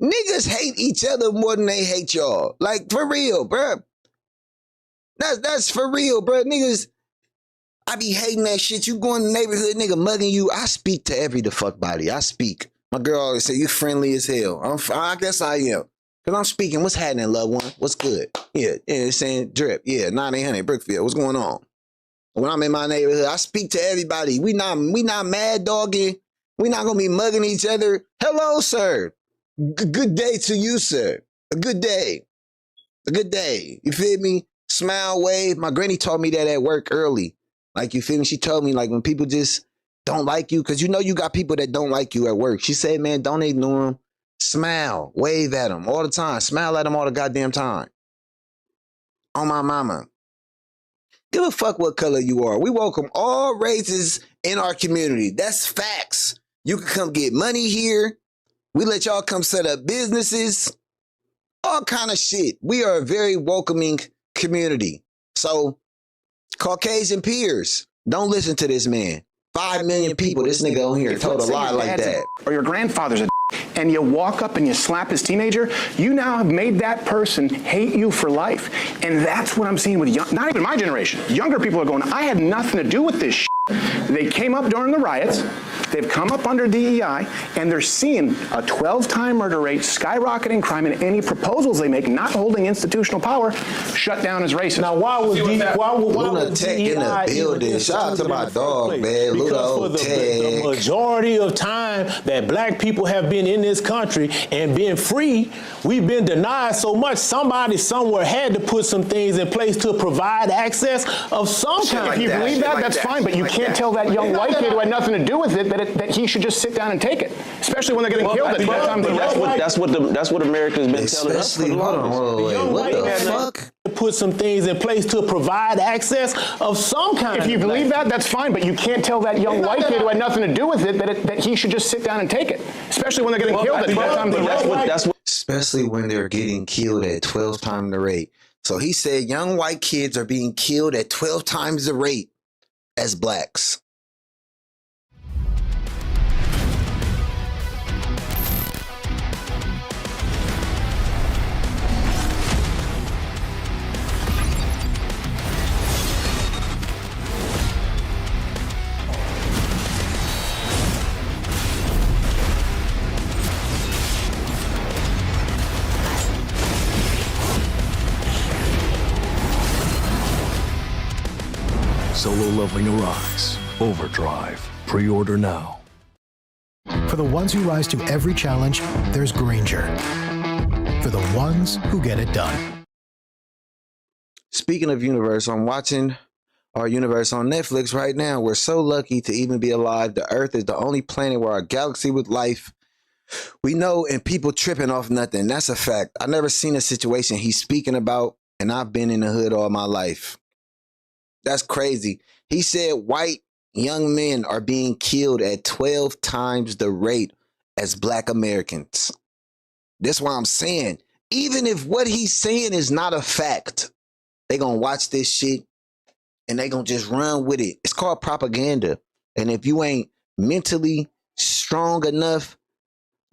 Niggas hate each other more than they hate y'all. Like, for real, bruh. That's for real, bruh. Niggas, I be hating that shit. You go in the neighborhood, nigga mugging you. I speak to every the fuck body. I speak. My girl always say, you friendly as hell. I guess I am. Because I'm speaking, what's happening, loved one? What's good? Yeah, saying drip. Yeah, 9800 Brookfield. What's going on? When I'm in my neighborhood, I speak to everybody. We not mad dogging. We not going to be mugging each other. Hello, sir. Good day to you, sir. A good day. A good day. You feel me? Smile, wave. My granny taught me that at work early. Like, you feel me? She told me, like, when people just don't like you, because you know you got people that don't like you at work. She said, man, don't ignore them. Smile. Wave at them all the time. Smile at them all the goddamn time. On my mama. Give a fuck what color you are. We welcome all races in our community. That's facts. You can come get money here. We let y'all come set up businesses. All kind of shit. We are a very welcoming community. So, Caucasian peers, don't listen to this man. 5 million people, this nigga on here told a lie like that. Or your grandfather's a and you walk up and you slap his teenager, you now have made that person hate you for life. And that's what I'm seeing with not even my generation. Younger people are going, I had nothing to do with this shit. They came up during the riots. They've come up under DEI, and they're seeing a 12-time murder rate, skyrocketing crime, and any proposals they make, not holding institutional power, shut down as racist. Now, why was Tech in the building? Shout out to my dog, man. Because for the majority of time that black people have been in this country and been free, we've been denied so much. Somebody somewhere had to put some things in place to provide access of some kind. If you believe that, that's fine, but you can't tell that young white kid who had nothing to do with it that he should just sit down and take it, especially when they're getting killed at 12 times. That's what America's been telling us for the longest. What the fuck? Put some things in place to provide access of some kind. If you believe that, that's fine, but you can't tell that young white kid who had nothing to do with it that he should just sit down and take it, especially when they're getting killed at 12 times the rate. Especially when they're getting killed at 12 times the rate. So he said young white kids are being killed at 12 times the rate as blacks. Solo Leveling Arise. Overdrive. Pre-order now. For the ones who rise to every challenge, there's Granger. For the ones who get it done. Speaking of universe, I'm watching our universe on Netflix right now. We're so lucky to even be alive. The Earth is the only planet where our galaxy with life. We know, and people tripping off nothing. That's a fact. I've never seen a situation he's speaking about, and I've been in the hood all my life. That's crazy. He said white young men are being killed at 12 times the rate as black Americans. That's why I'm saying, even if what he's saying is not a fact, they gonna watch this shit and they gonna just run with it. It's called propaganda. And if you ain't mentally strong enough,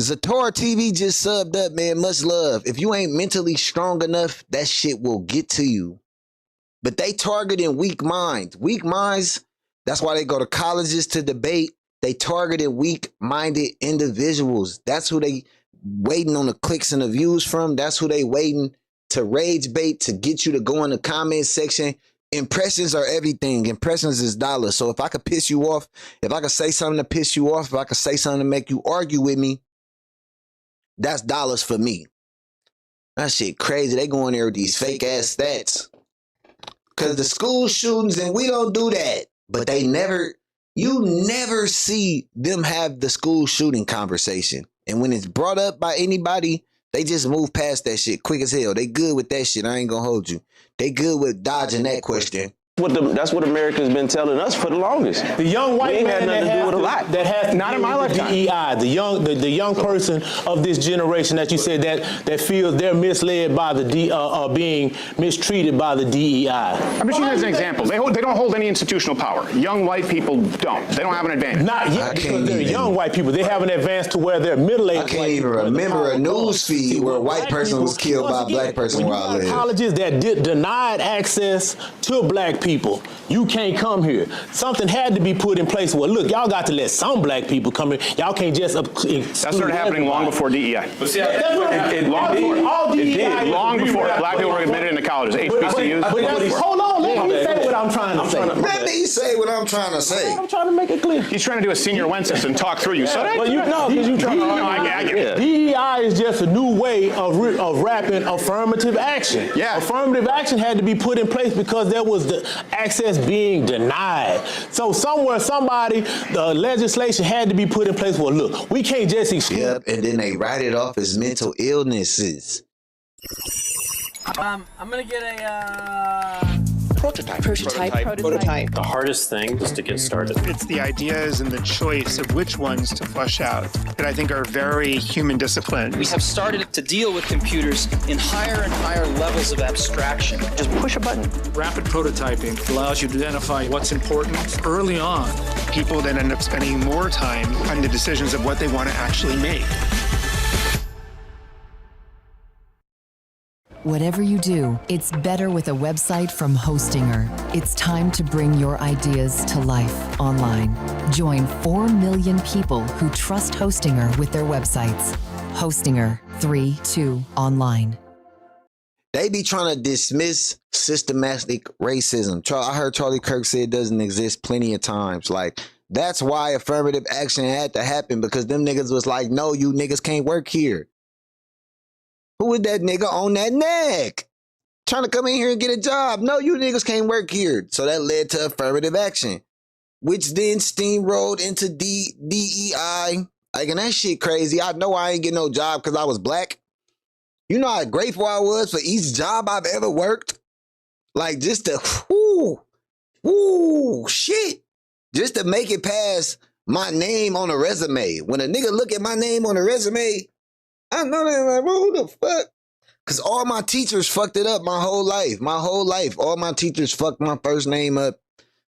Zatora TV just subbed up, man. Much love. If you ain't mentally strong enough, that shit will get to you. But they targeting weak minds. Weak minds, that's why they go to colleges to debate. They targeted weak-minded individuals. That's who they waiting on the clicks and the views from. That's who they waiting to rage bait, to get you to go in the comment section. Impressions are everything. Impressions is dollars. So if I could piss you off, if I could say something to piss you off, if I could say something to make you argue with me, that's dollars for me. That shit crazy. They go in there with these fake-ass stats. Because the school shootings, and we don't do that. But you never see them have the school shooting conversation. And when it's brought up by anybody, they just move past that shit quick as hell. They good with that shit. I ain't gonna hold you. They good with dodging that question. That's what America's been telling us for the longest. The young white man that has not in my lifetime. DEI, the young person of this generation that you said that feels they're misled by the being mistreated by the DEI. I'm just using as an example. They don't hold any institutional power. Young white people don't. They don't have an advantage. Not yet, because they're young white people. They have an advance to where they're middle-aged. I can't even remember a news feed where a white person was killed by a black person where I live. Colleges that denied access to black people. people, you can't come here. Something had to be put in place. Well, look, y'all got to let some black people come here. Y'all can't just that started happening long before DEI. But see, all DEI long before black people were admitted into colleges, HBCUs. Hold on, let me say what I'm trying to say. Let me say what I'm trying to say. I'm trying to make it clear. He's trying to do a senior Wences and talk through you. So that, well, because you trying to. No, I get it. DEI is just a new way of wrapping affirmative action. Yeah. Affirmative action had to be put in place because there was the access being denied. So somewhere, the legislation had to be put in place. Well, look, we can't just exclude. Yep, and then they write it off as mental illnesses. I'm gonna get a Prototype. The hardest thing is to get started. It's the ideas and the choice of which ones to flush out that I think are very human disciplines. We have started to deal with computers in higher and higher levels of abstraction. Just push a button. Rapid prototyping allows you to identify what's important early on. People then end up spending more time on the decisions of what they want to actually make. Whatever you do, it's better with a website from Hostinger. It's time to bring your ideas to life online. Join 4 million people who trust Hostinger with their websites. Hostinger 3.2 online. They be trying to dismiss systematic racism. I heard Charlie Kirk say it doesn't exist plenty of times. Like, that's why affirmative action had to happen, because them niggas was like, no, you niggas can't work here. Who is that nigga on that neck? Trying to come in here and get a job. No, you niggas can't work here. So that led to affirmative action, which then steamrolled into DEI. Like, and that shit crazy. I know I ain't get no job because I was black. You know how grateful I was for each job I've ever worked? Like, just to, shit. Just to make it past my name on a resume. When a nigga look at my name on a resume, I know they're like, well, who the fuck? Because all my teachers fucked it up my whole life. My whole life. All my teachers fucked my first name up.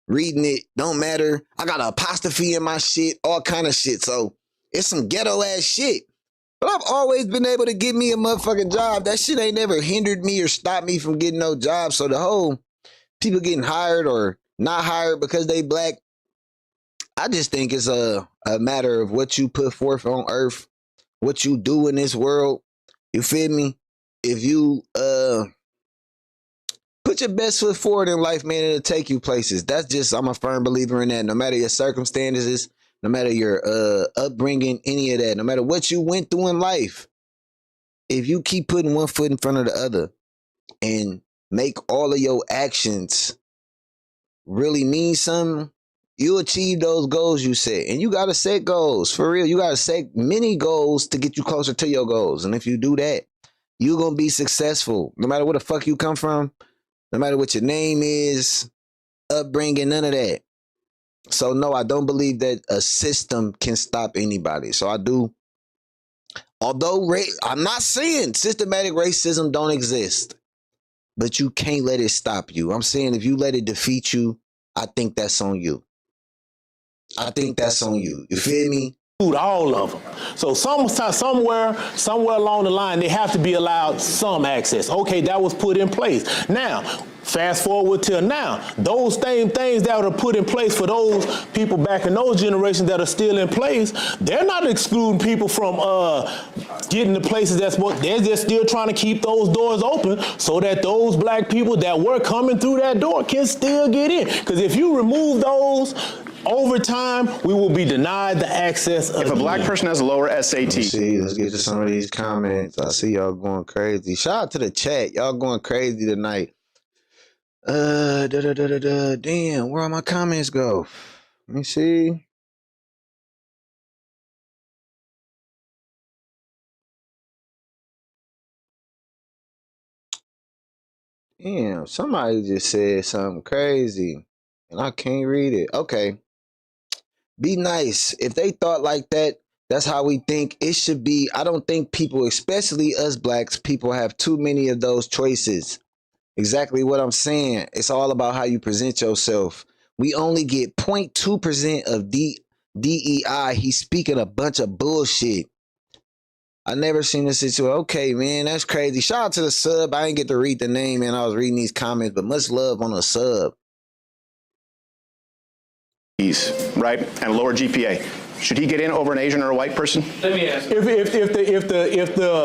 Reading it, don't matter. I got an apostrophe in my shit, all kind of shit. So it's some ghetto ass shit. But I've always been able to get me a motherfucking job. That shit ain't never hindered me or stopped me from getting no job. So the whole people getting hired or not hired because they black, I just think it's a matter of what you put forth on earth. What you do in this world, you feel me? If you put your best foot forward in life, man, it'll take you places. That's just, I'm a firm believer in that. No matter your circumstances, no matter your upbringing, any of that, no matter what you went through in life, if you keep putting one foot in front of the other and make all of your actions really mean something, you achieve those goals you set. And you got to set goals. For real, you got to set many goals to get you closer to your goals. And if you do that, you're going to be successful. No matter where the fuck you come from, no matter what your name is, upbringing, none of that. So no, I don't believe that a system can stop anybody. So I do. Although I'm not saying systematic racism don't exist, but you can't let it stop you. I'm saying if you let it defeat you, I think that's on you. I think that's on you. You feel me? All of them. So somewhere along the line, they have to be allowed some access. Okay, that was put in place. Now, fast forward till now, those same things that were put in place for those people back in those generations that are still in place, they're not excluding people from getting to places they're just still trying to keep those doors open so that those black people that were coming through that door can still get in. Because if you remove those, over time, we will be denied the access. If a black person has a lower SAT. Let's get to some of these comments. I see y'all going crazy. Shout out to the chat. Y'all going crazy tonight. Damn, where all my comments go? Let me see. Damn, somebody just said something crazy and I can't read it. Okay. Be nice. If they thought like that, that's how we think it should be. I don't think people, especially us blacks, people have too many of those choices. Exactly what I'm saying. It's all about how you present yourself. We only get 0.2% of DEI. He's speaking a bunch of bullshit. I never seen this situation. Okay, man, that's crazy. Shout out to the sub. I didn't get to read the name, and I was reading these comments, but much love on the sub. right, and a lower GPA. Should he get in over an Asian or a white person? Let me ask you.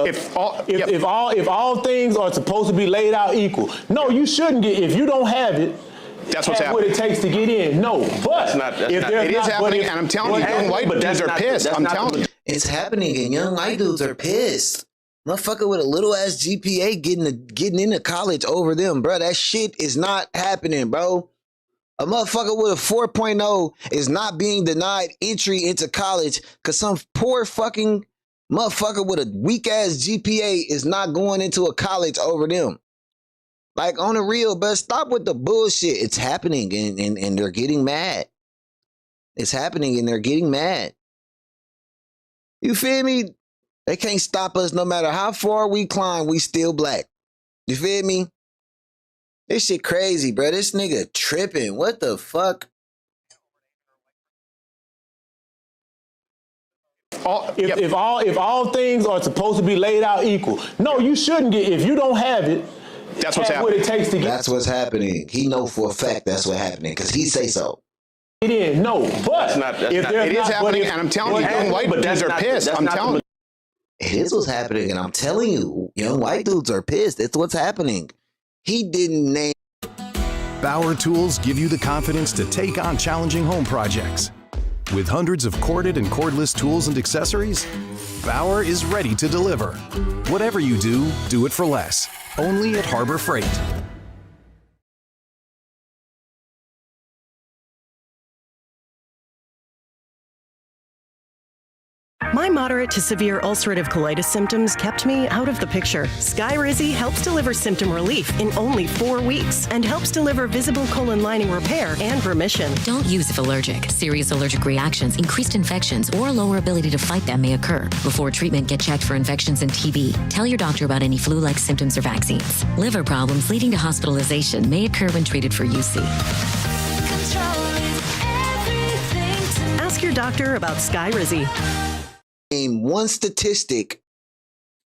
If all things are supposed to be laid out equal, no, you shouldn't get. If you don't have it, that's what's happening. What it takes to get in. No, but it is happening, and I'm telling you, young white dudes are pissed. I'm telling you, it's happening, and young white dudes are pissed. Motherfucker with a little ass GPA getting into college over them, bro. That shit is not happening, bro. A motherfucker with a 4.0 is not being denied entry into college because some poor fucking motherfucker with a weak ass GPA is not going into a college over them. Like, on the real, but stop with the bullshit. It's happening, and they're getting mad. It's happening, and they're getting mad. You feel me? They can't stop us no matter how far we climb, we still black. You feel me? This shit crazy, bro. This nigga tripping. What the fuck? If all things are supposed to be laid out equal, no, you shouldn't get. If you don't have it, that's what's happening. What it takes to get. That's what's happening. He know for a fact that's what's happening because he say so. It is no, but it is happening, and I'm telling you, young white dudes are pissed. I'm telling you. It is what's happening, and I'm telling you, young white dudes are pissed. It's what's happening. He didn't name. Bauer Tools give you the confidence to take on challenging home projects. With hundreds of corded and cordless tools and accessories, Bauer is ready to deliver. Whatever you do, do it for less. Only at Harbor Freight. My moderate to severe ulcerative colitis symptoms kept me out of the picture. Skyrizi helps deliver symptom relief in only 4 weeks and helps deliver visible colon lining repair and remission. Don't use if allergic. Serious allergic reactions, increased infections, or lower ability to fight them may occur. Before treatment, get checked for infections and TB. Tell your doctor about any flu-like symptoms or vaccines. Liver problems leading to hospitalization may occur when treated for UC. Ask your doctor about Skyrizi. Name one statistic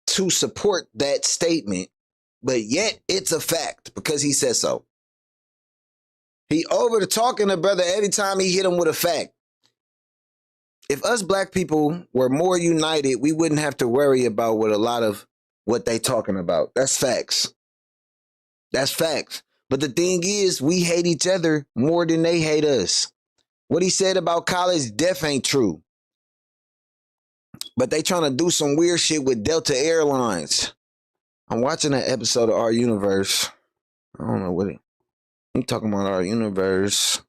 to support that statement, but yet it's a fact because he says so. He over the talking to brother every time he hit him with a fact. If us black people were more united, we wouldn't have to worry about what a lot of what they talking about. That's facts. That's facts. But the thing is, we hate each other more than they hate us. What he said about college deaf ain't true. But they trying to do some weird shit with Delta Airlines. I'm watching an episode of Our Universe. I don't know what he talking about. Our Universe.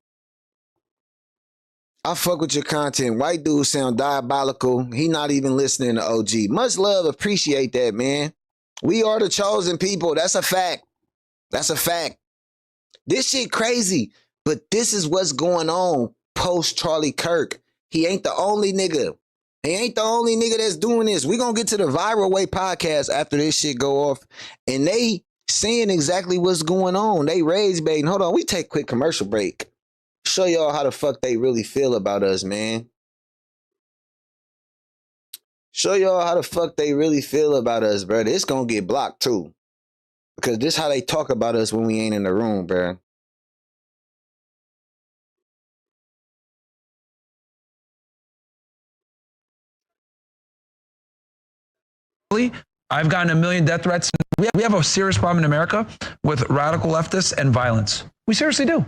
I fuck with your content. White dudes sound diabolical. He not even listening to OG. Much love. Appreciate that, man. We are the chosen people. That's a fact. That's a fact. This shit crazy. But this is what's going on post Charlie Kirk. He ain't the only nigga. He ain't the only nigga that's doing this. We gonna get to the Viral Way podcast after this shit go off. And they saying exactly what's going on. They rage baiting. Hold on, we take a quick commercial break. Show y'all how the fuck they really feel about us, man. Show y'all how the fuck they really feel about us, bro. It's gonna get blocked too. Because this how they talk about us when we ain't in the room, bro. I've gotten 1 million death threats. We have a serious problem in America with radical leftists and violence. We seriously do.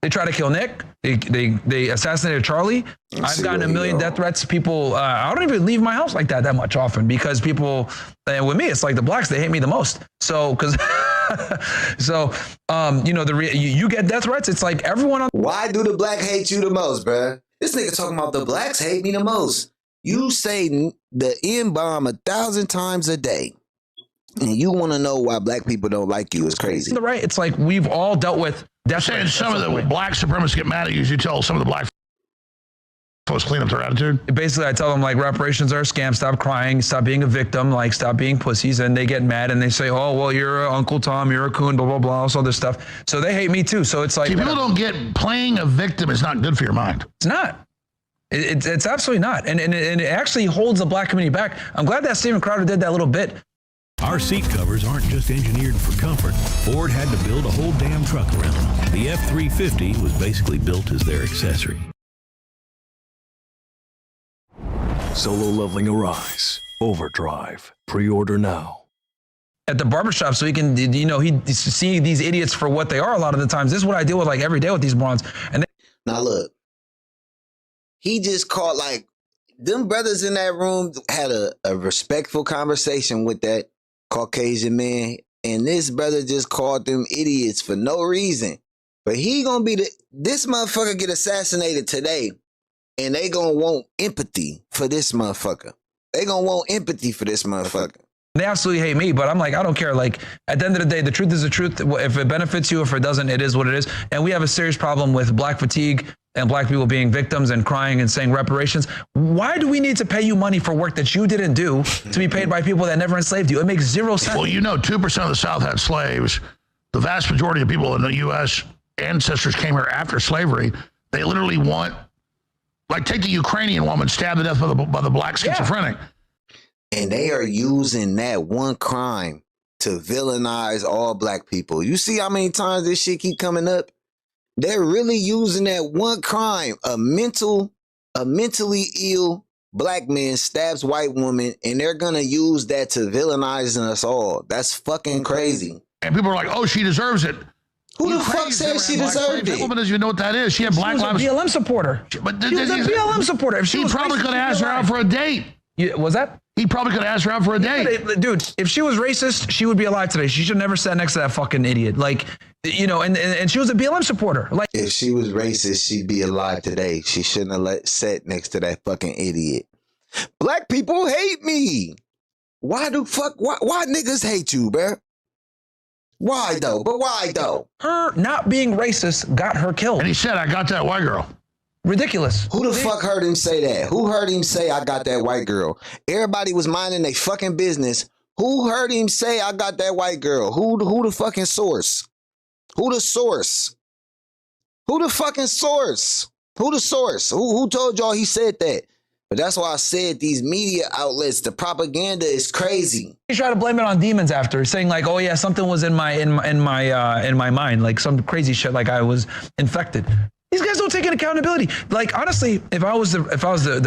They try to kill Nick. They assassinated Charlie. I've gotten 1 million death threats. People, I don't even leave my house like that much often because people, and with me, it's like the blacks, they hate me the most. So, because, you know, you get death threats. It's like everyone on. Why do the black hate you the most, bruh? This nigga talking about the blacks hate me the most. You say the N-bomb 1,000 times a day, and you want to know why black people don't like you is crazy. Right? It's like we've all dealt with death saying some of the black supremacists get mad at you. You tell some of the black folks clean up their attitude. Basically, I tell them like reparations are a scam. Stop crying. Stop being a victim. Like stop being pussies. And they get mad and they say, "Oh, well, you're Uncle Tom. You're a coon." Blah blah blah. All this stuff. So they hate me too. So it's like people don't get playing a victim is not good for your mind. It's not. It's absolutely not. And it actually holds the black community back. I'm glad that Steven Crowder did that little bit. Our seat covers aren't just engineered for comfort. Ford had to build a whole damn truck around them. The F-350 was basically built as their accessory. Solo Leveling Arise. Overdrive. Pre-order now. At the barbershop, so he can, you know, he see these idiots for what they are a lot of the times. This is what I deal with like every day with these morons. And now look, he just called, like, them brothers in that room had a respectful conversation with that Caucasian man, and this brother just called them idiots for no reason. But he gonna be this motherfucker get assassinated today, and they gonna want empathy for this motherfucker. They gonna want empathy for this motherfucker. they absolutely hate me, but I'm like, I don't care. Like, at the end of the day, the truth is the truth. If it benefits you, if it doesn't, it is what it is. And we have a serious problem with black fatigue and black people being victims and crying and saying reparations. Why do we need to pay you money for work that you didn't do to be paid by people that never enslaved you? It makes zero sense. Well, you know, 2% of the South had slaves. The vast majority of people in the U.S. ancestors came here after slavery. They literally want, like, take the Ukrainian woman stabbed to death by the black schizophrenic. Yeah. And they are using that one crime to villainize all black people. You see how many times this shit keep coming up? They're really using that one crime. A mentally ill black man stabs white woman, and they're gonna use that to villainize us all. That's fucking crazy. And people are like, oh, she deserves it. Who the fuck said she deserved it? That woman doesn't even know what that is. She had black lives. She was a BLM supporter. She was a BLM supporter. If he probably could have asked her out for a date. Was that? He probably could have asked her out for a date. Dude, if she was racist, she would be alive today. She should never sat next to that fucking idiot. Like, you know, and she was a BLM supporter. Like, if she was racist, she'd be alive today. She shouldn't have sat next to that fucking idiot. Black people hate me. Why niggas hate you, bruh? Why though? But why though? Her not being racist got her killed. And he said, I got that white girl. Ridiculous. Who the fuck heard him say that? Who heard him say, I got that white girl? Everybody was minding their fucking business. Who heard him say, I got that white girl? Who the fucking source? Who the source? Who the fucking source? Who the source? Who told y'all he said that? But that's why I said these media outlets, the propaganda is crazy. He tried to blame it on demons after, saying like, "Oh yeah, something was in my mind, like some crazy shit, like I was infected." These guys don't take an accountability. Like, honestly, if I was the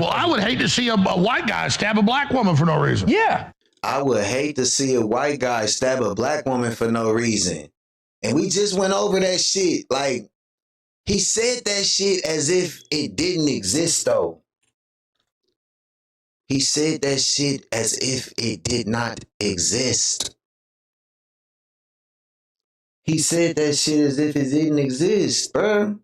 well, I would hate to see a white guy stab a black woman for no reason. Yeah, I would hate to see a white guy stab a black woman for no reason. And we just went over that shit. Like, he said that shit as if it didn't exist, though. He said that shit as if it did not exist. He said that shit as if it didn't exist, bruh.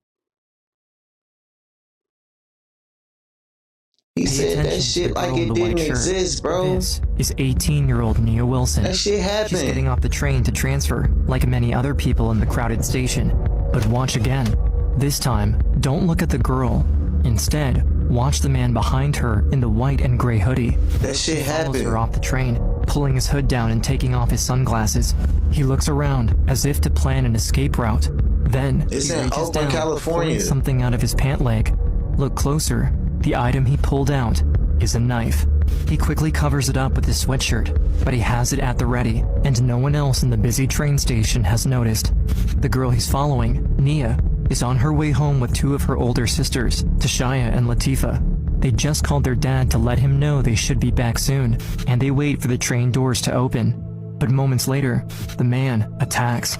He said that shit like it didn't exist, bro. This is 18-year-old Nia Wilson. That shit happened. She's getting off the train to transfer, like many other people in the crowded station. But watch again. This time, don't look at the girl. Instead, watch the man behind her in the white and gray hoodie. That shit happened. He follows her off the train, pulling his hood down and taking off his sunglasses. He looks around as if to plan an escape route. Then it's he in reaches Oakland, down, California. pulling something out of his pant leg. Look closer. The item he pulled out is a knife. He quickly covers it up with his sweatshirt, but he has it at the ready, and no one else in the busy train station has noticed. The girl he's following, Nia, is on her way home with two of her older sisters, Tashaya and Latifa. They just called their dad to let him know they should be back soon, and they wait for the train doors to open. But moments later, the man attacks.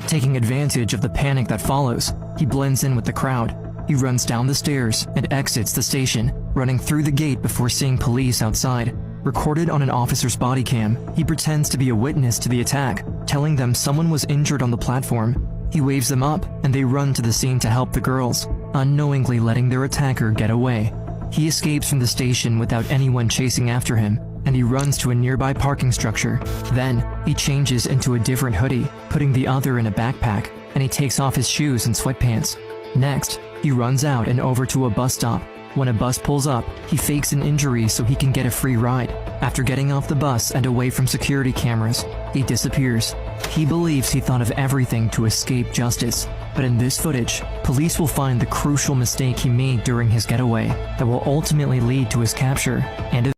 Taking advantage of the panic that follows, he blends in with the crowd. He runs down the stairs and exits the station, running through the gate before seeing police outside. Recorded on an officer's body cam, he pretends to be a witness to the attack, telling them someone was injured on the platform. He waves them up, and they run to the scene to help the girls, unknowingly letting their attacker get away. He escapes from the station without anyone chasing after him, and he runs to a nearby parking structure. Then, he changes into a different hoodie, putting the other in a backpack, and he takes off his shoes and sweatpants. Next, he runs out and over to a bus stop. When a bus pulls up, he fakes an injury so he can get a free ride. After getting off the bus and away from security cameras, he disappears. He believes he thought of everything to escape justice. But in this footage, police will find the crucial mistake he made during his getaway that will ultimately lead to his capture and...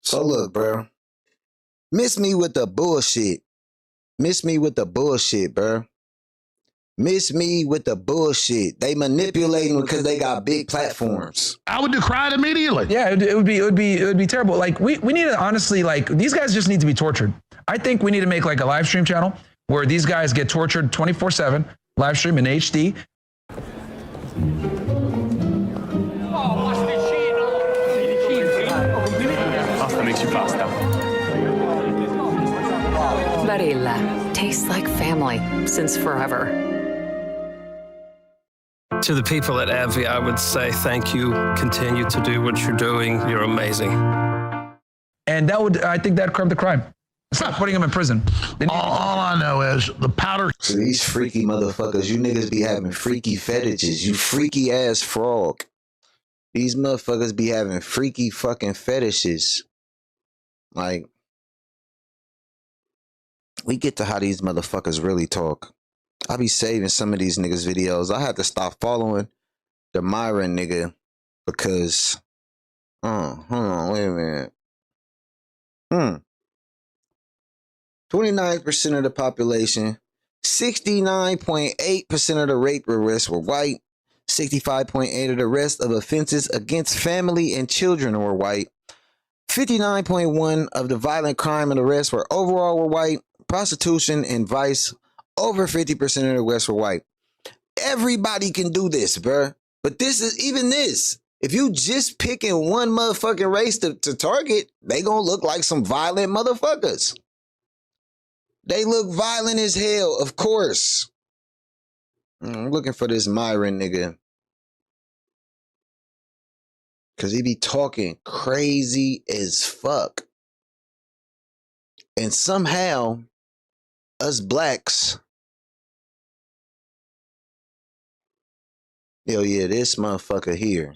So look, bro. Miss me with the bullshit. Miss me with the bullshit, bro. Miss me with the bullshit. They manipulating because they got big platforms. I would decry it immediately. Yeah, it would be terrible. Like we need to honestly, like, these guys just need to be tortured. I think we need to make like a live stream channel where these guys get tortured 24/7, live stream in HD. Pasta makes you pasta. Barilla tastes like family since forever. To the people at AbbVie, I would say thank you. Continue to do what you're doing. You're amazing. And I think that curbed the crime. Stop putting them in prison. All I know is the powder. So these freaky motherfuckers, you niggas be having freaky fetishes. You freaky ass frog. These motherfuckers be having freaky fucking fetishes. Like, we get to how these motherfuckers really talk. I be saving some of these niggas' videos. I had to stop following the Myron nigga because, hold on, wait a minute. 29% of the population, 69.8% of the rape arrests were white, 65.8% of the rest of offenses against family and children were white, 59.1% of the violent crime and arrests were white, prostitution and vice, over 50% of the arrests were white. Everybody can do this, bruh. But this is, even this, if you just picking one motherfucking race to target, they gonna look like some violent motherfuckers. They look violent as hell, of course. I'm looking for this Myron nigga. Because he be talking crazy as fuck. And somehow, us blacks, yo, yeah, this motherfucker here.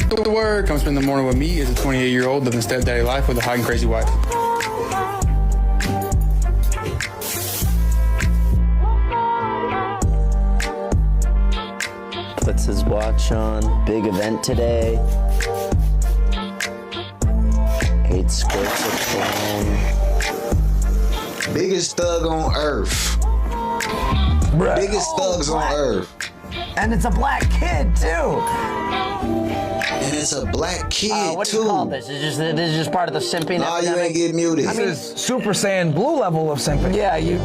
The word comes in the morning with me is a 28-year-old living stepdaddy life with a hot and crazy wife. Puts his watch on. Big event today. 8 squirts of cologne. Biggest thug on earth. Bruh. Biggest thugs on earth. And it's a black kid too. And it's a black kid what too. do you call this? This is just part of the simping. Nah, you ain't get muted. I mean, Super Saiyan blue level of simping. Yeah, you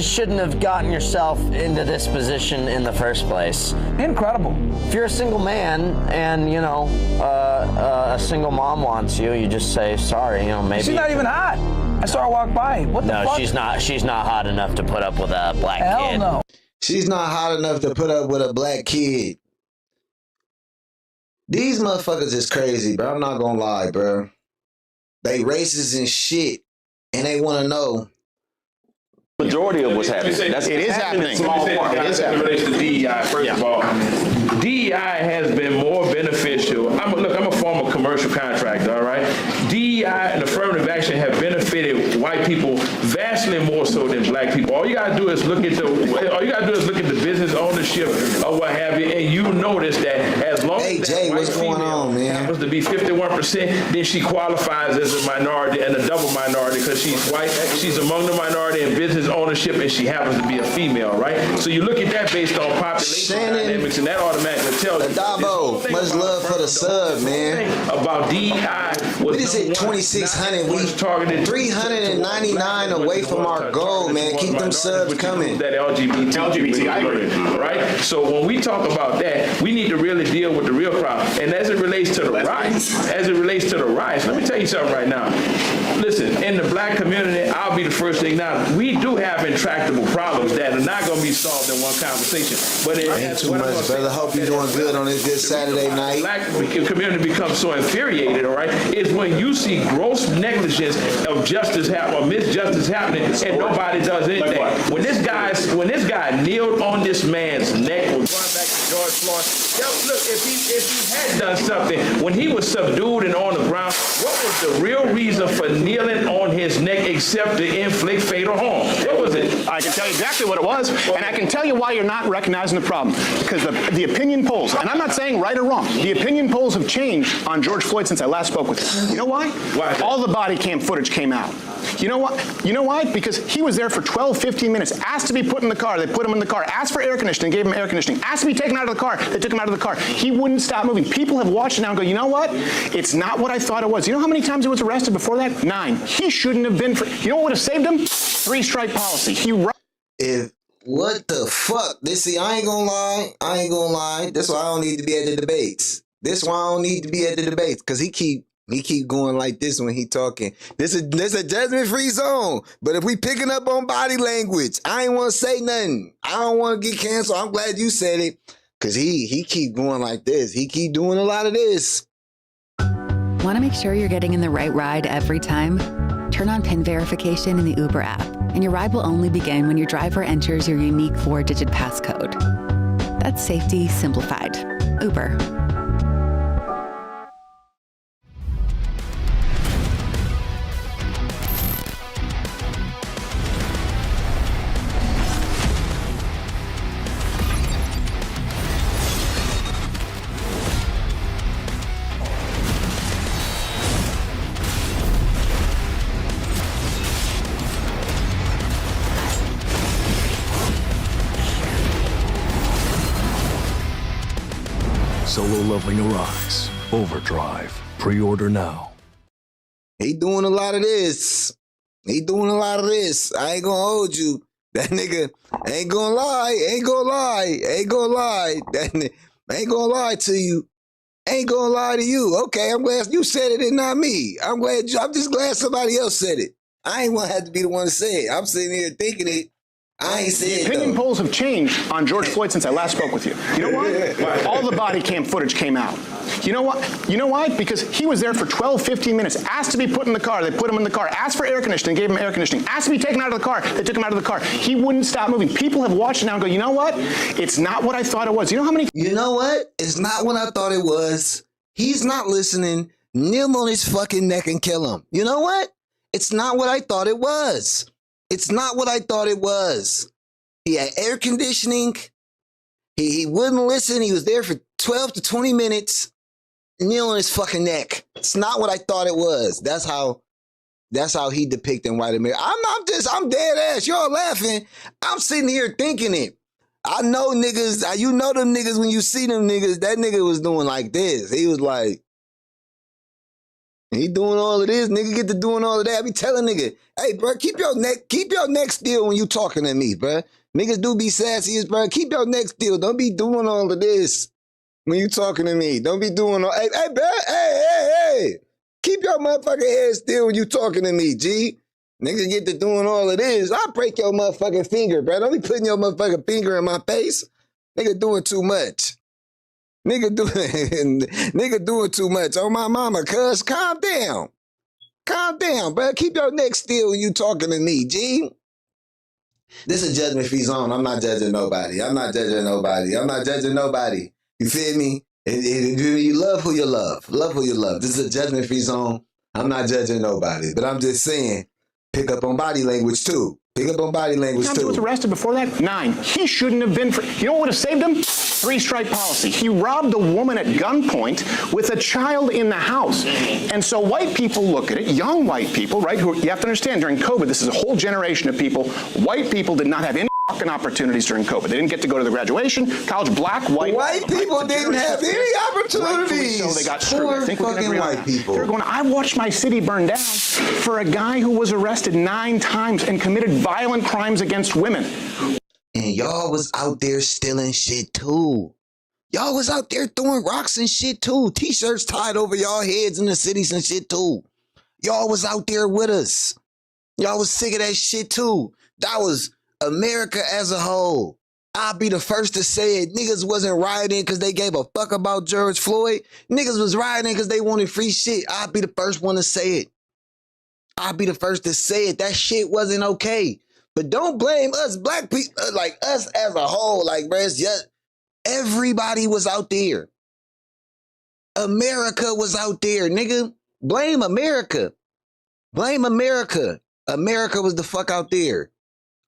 shouldn't have gotten yourself into this position in the first place. Incredible. If you're a single man and a single mom wants you, you just say sorry. Maybe she's not even hot. I saw her walk by. What the fuck? No, she's not. She's not hot enough to put up with a black kid. Hell no. She's not hot enough to put up with a black kid. These motherfuckers is crazy, bro. I'm not gonna lie, bro. They racist and shit, and they want to know. Majority of what's happening. It is happening. Small part. It is happening. Relates to DEI. First of all, DEI has been more beneficial. I'm a former commercial contractor. All right. DEI and affirmative action have benefited white people vastly more so than black people. All you gotta do is look at the business ownership or what have you, and you notice that as long as Jay, what's going on, man? Happens to be 51%, then she qualifies as a minority and a double minority because she's white. She's among the minority in business ownership, and she happens to be a female, right? So you look at that based on population dynamics, and that automatically tells you. Dabo, much love for the sub, man. About DEI was. We just hit 2,600. We targeted 399 away from our goal, man. Keep them subs coming. That LGBT, I agree. Right? So when we talk about that, we need to really deal with the real problem. And as it relates to the riots, let me tell you something right now. Listen, in the black community, I'll be the first thing now. We do have intractable problems that are not going to be solved in one conversation. But ain't too much, brother. Hope you're doing good on this good Saturday night. Black community becomes so infuriated, all right, is when you see gross negligence of justice or misjustice happening and nobody does anything. When this guy kneeled on this man's neck, was going back George Floyd. Yo, look, if he had done something, when he was subdued and on the ground, what was the real reason for kneeling on his neck except to inflict fatal harm? What was it? I can tell you exactly what it was, and I can tell you why you're not recognizing the problem. Because the opinion polls, and I'm not saying right or wrong, the opinion polls have changed on George Floyd since I last spoke with him. You know why? Why? All the body cam footage came out. You know what? You know why? Because he was there for 12, 15 minutes, asked to be put in the car, they put him in the car, asked for air conditioning, gave him air conditioning, asked to be taken out of the car, they took him out of the car. He wouldn't stop moving. People have watched it now and go, you know what? It's not what I thought it was. You know how many times he was arrested before that? 9. He shouldn't have been. You know what would have saved him? 3-strike policy. What the fuck? I ain't gonna lie. That's why I don't need to be at the debates. Because he keep going like this when he talking. This a judgment-free zone. But if we picking up on body language, I ain't want to say nothing. I don't want to get canceled. I'm glad you said it. Because he keep going like this. He keep doing a lot of this. Want to make sure you're getting in the right ride every time? Turn on PIN verification in the Uber app, and your ride will only begin when your driver enters your unique 4-digit passcode. That's safety simplified. Uber. Solo Leveling Arise. Overdrive. Pre-order now. He doing a lot of this. I ain't gonna hold you. That nigga ain't gonna lie. That nigga ain't gonna lie to you. Okay, I'm glad you said it and not me. I'm just glad somebody else said it. I ain't want to have to be the one to say it. I'm sitting here thinking it. I ain't said it. Opinion polls have changed on George Floyd since I last spoke with you. You know why? All the body cam footage came out. You know what? You know why? Because he was there for 12, 15 minutes, asked to be put in the car, they put him in the car, asked for air conditioning, gave him air conditioning, asked to be taken out of the car, they took him out of the car. He wouldn't stop moving. People have watched it now and go, you know what? It's not what I thought it was. You know how many... You know what? It's not what I thought it was. He's not listening. Kneel him on his fucking neck and kill him. You know what? It's not what I thought it was. He had air conditioning. He wouldn't listen. He was there for 12 to 20 minutes. Kneel on his fucking neck. It's not what I thought it was. That's how he depicting white America. I'm dead ass. Y'all laughing. I'm sitting here thinking it. I know niggas, you know them niggas when you see them niggas, that nigga was doing like this. He was like, he doing all of this, nigga get to doing all of that. I be telling nigga, hey bro, keep your neck still when you talking to me, bro. Niggas do be sassy, bro. Keep your neck still. Don't be doing all of this when you talking to me. Don't be doing all, hey, bro, hey. Keep your motherfucking head still when you talking to me, G. Niggas get to doing all of this. I'll break your motherfucking finger, bro. Don't be putting your motherfucking finger in my face. Nigga doing too much. Nigga doing too much. Oh, my mama, cuz, calm down. Calm down, bro. Keep your neck still when you talking to me, G. This is a judgment-free zone. I'm not judging nobody. You feel me? You love who you love. Love who you love. This is a judgment-free zone. I'm not judging nobody. But I'm just saying, pick up on body language, too. He was arrested before that? 9. He shouldn't have been. You know what would have saved him? 3-strike policy. He robbed a woman at gunpoint with a child in the house. And so white people look at it, young white people, right? Who, you have to understand, during COVID, this is a whole generation of people. White people did not have any fucking opportunities during COVID. They didn't get to go to the graduation, college, black, white. White people didn't have any opportunities. So they got screwed. I think fucking white people. They're going, I watched my city burn down for a guy who was arrested 9 times and committed violent crimes against women. And y'all was out there stealing shit too. Y'all was out there throwing rocks and shit too. T-shirts tied over y'all heads in the cities and shit too. Y'all was out there with us. Y'all was sick of that shit too. That was America as a whole. I'll be the first to say it. Niggas wasn't rioting because they gave a fuck about George Floyd. Niggas was rioting because they wanted free shit. I'll be the first one to say it. That shit wasn't okay. But don't blame us black people, like us as a whole. Like, bro, it's just Everybody was out there. America was out there, nigga. Blame America. Blame America. America was the fuck out there.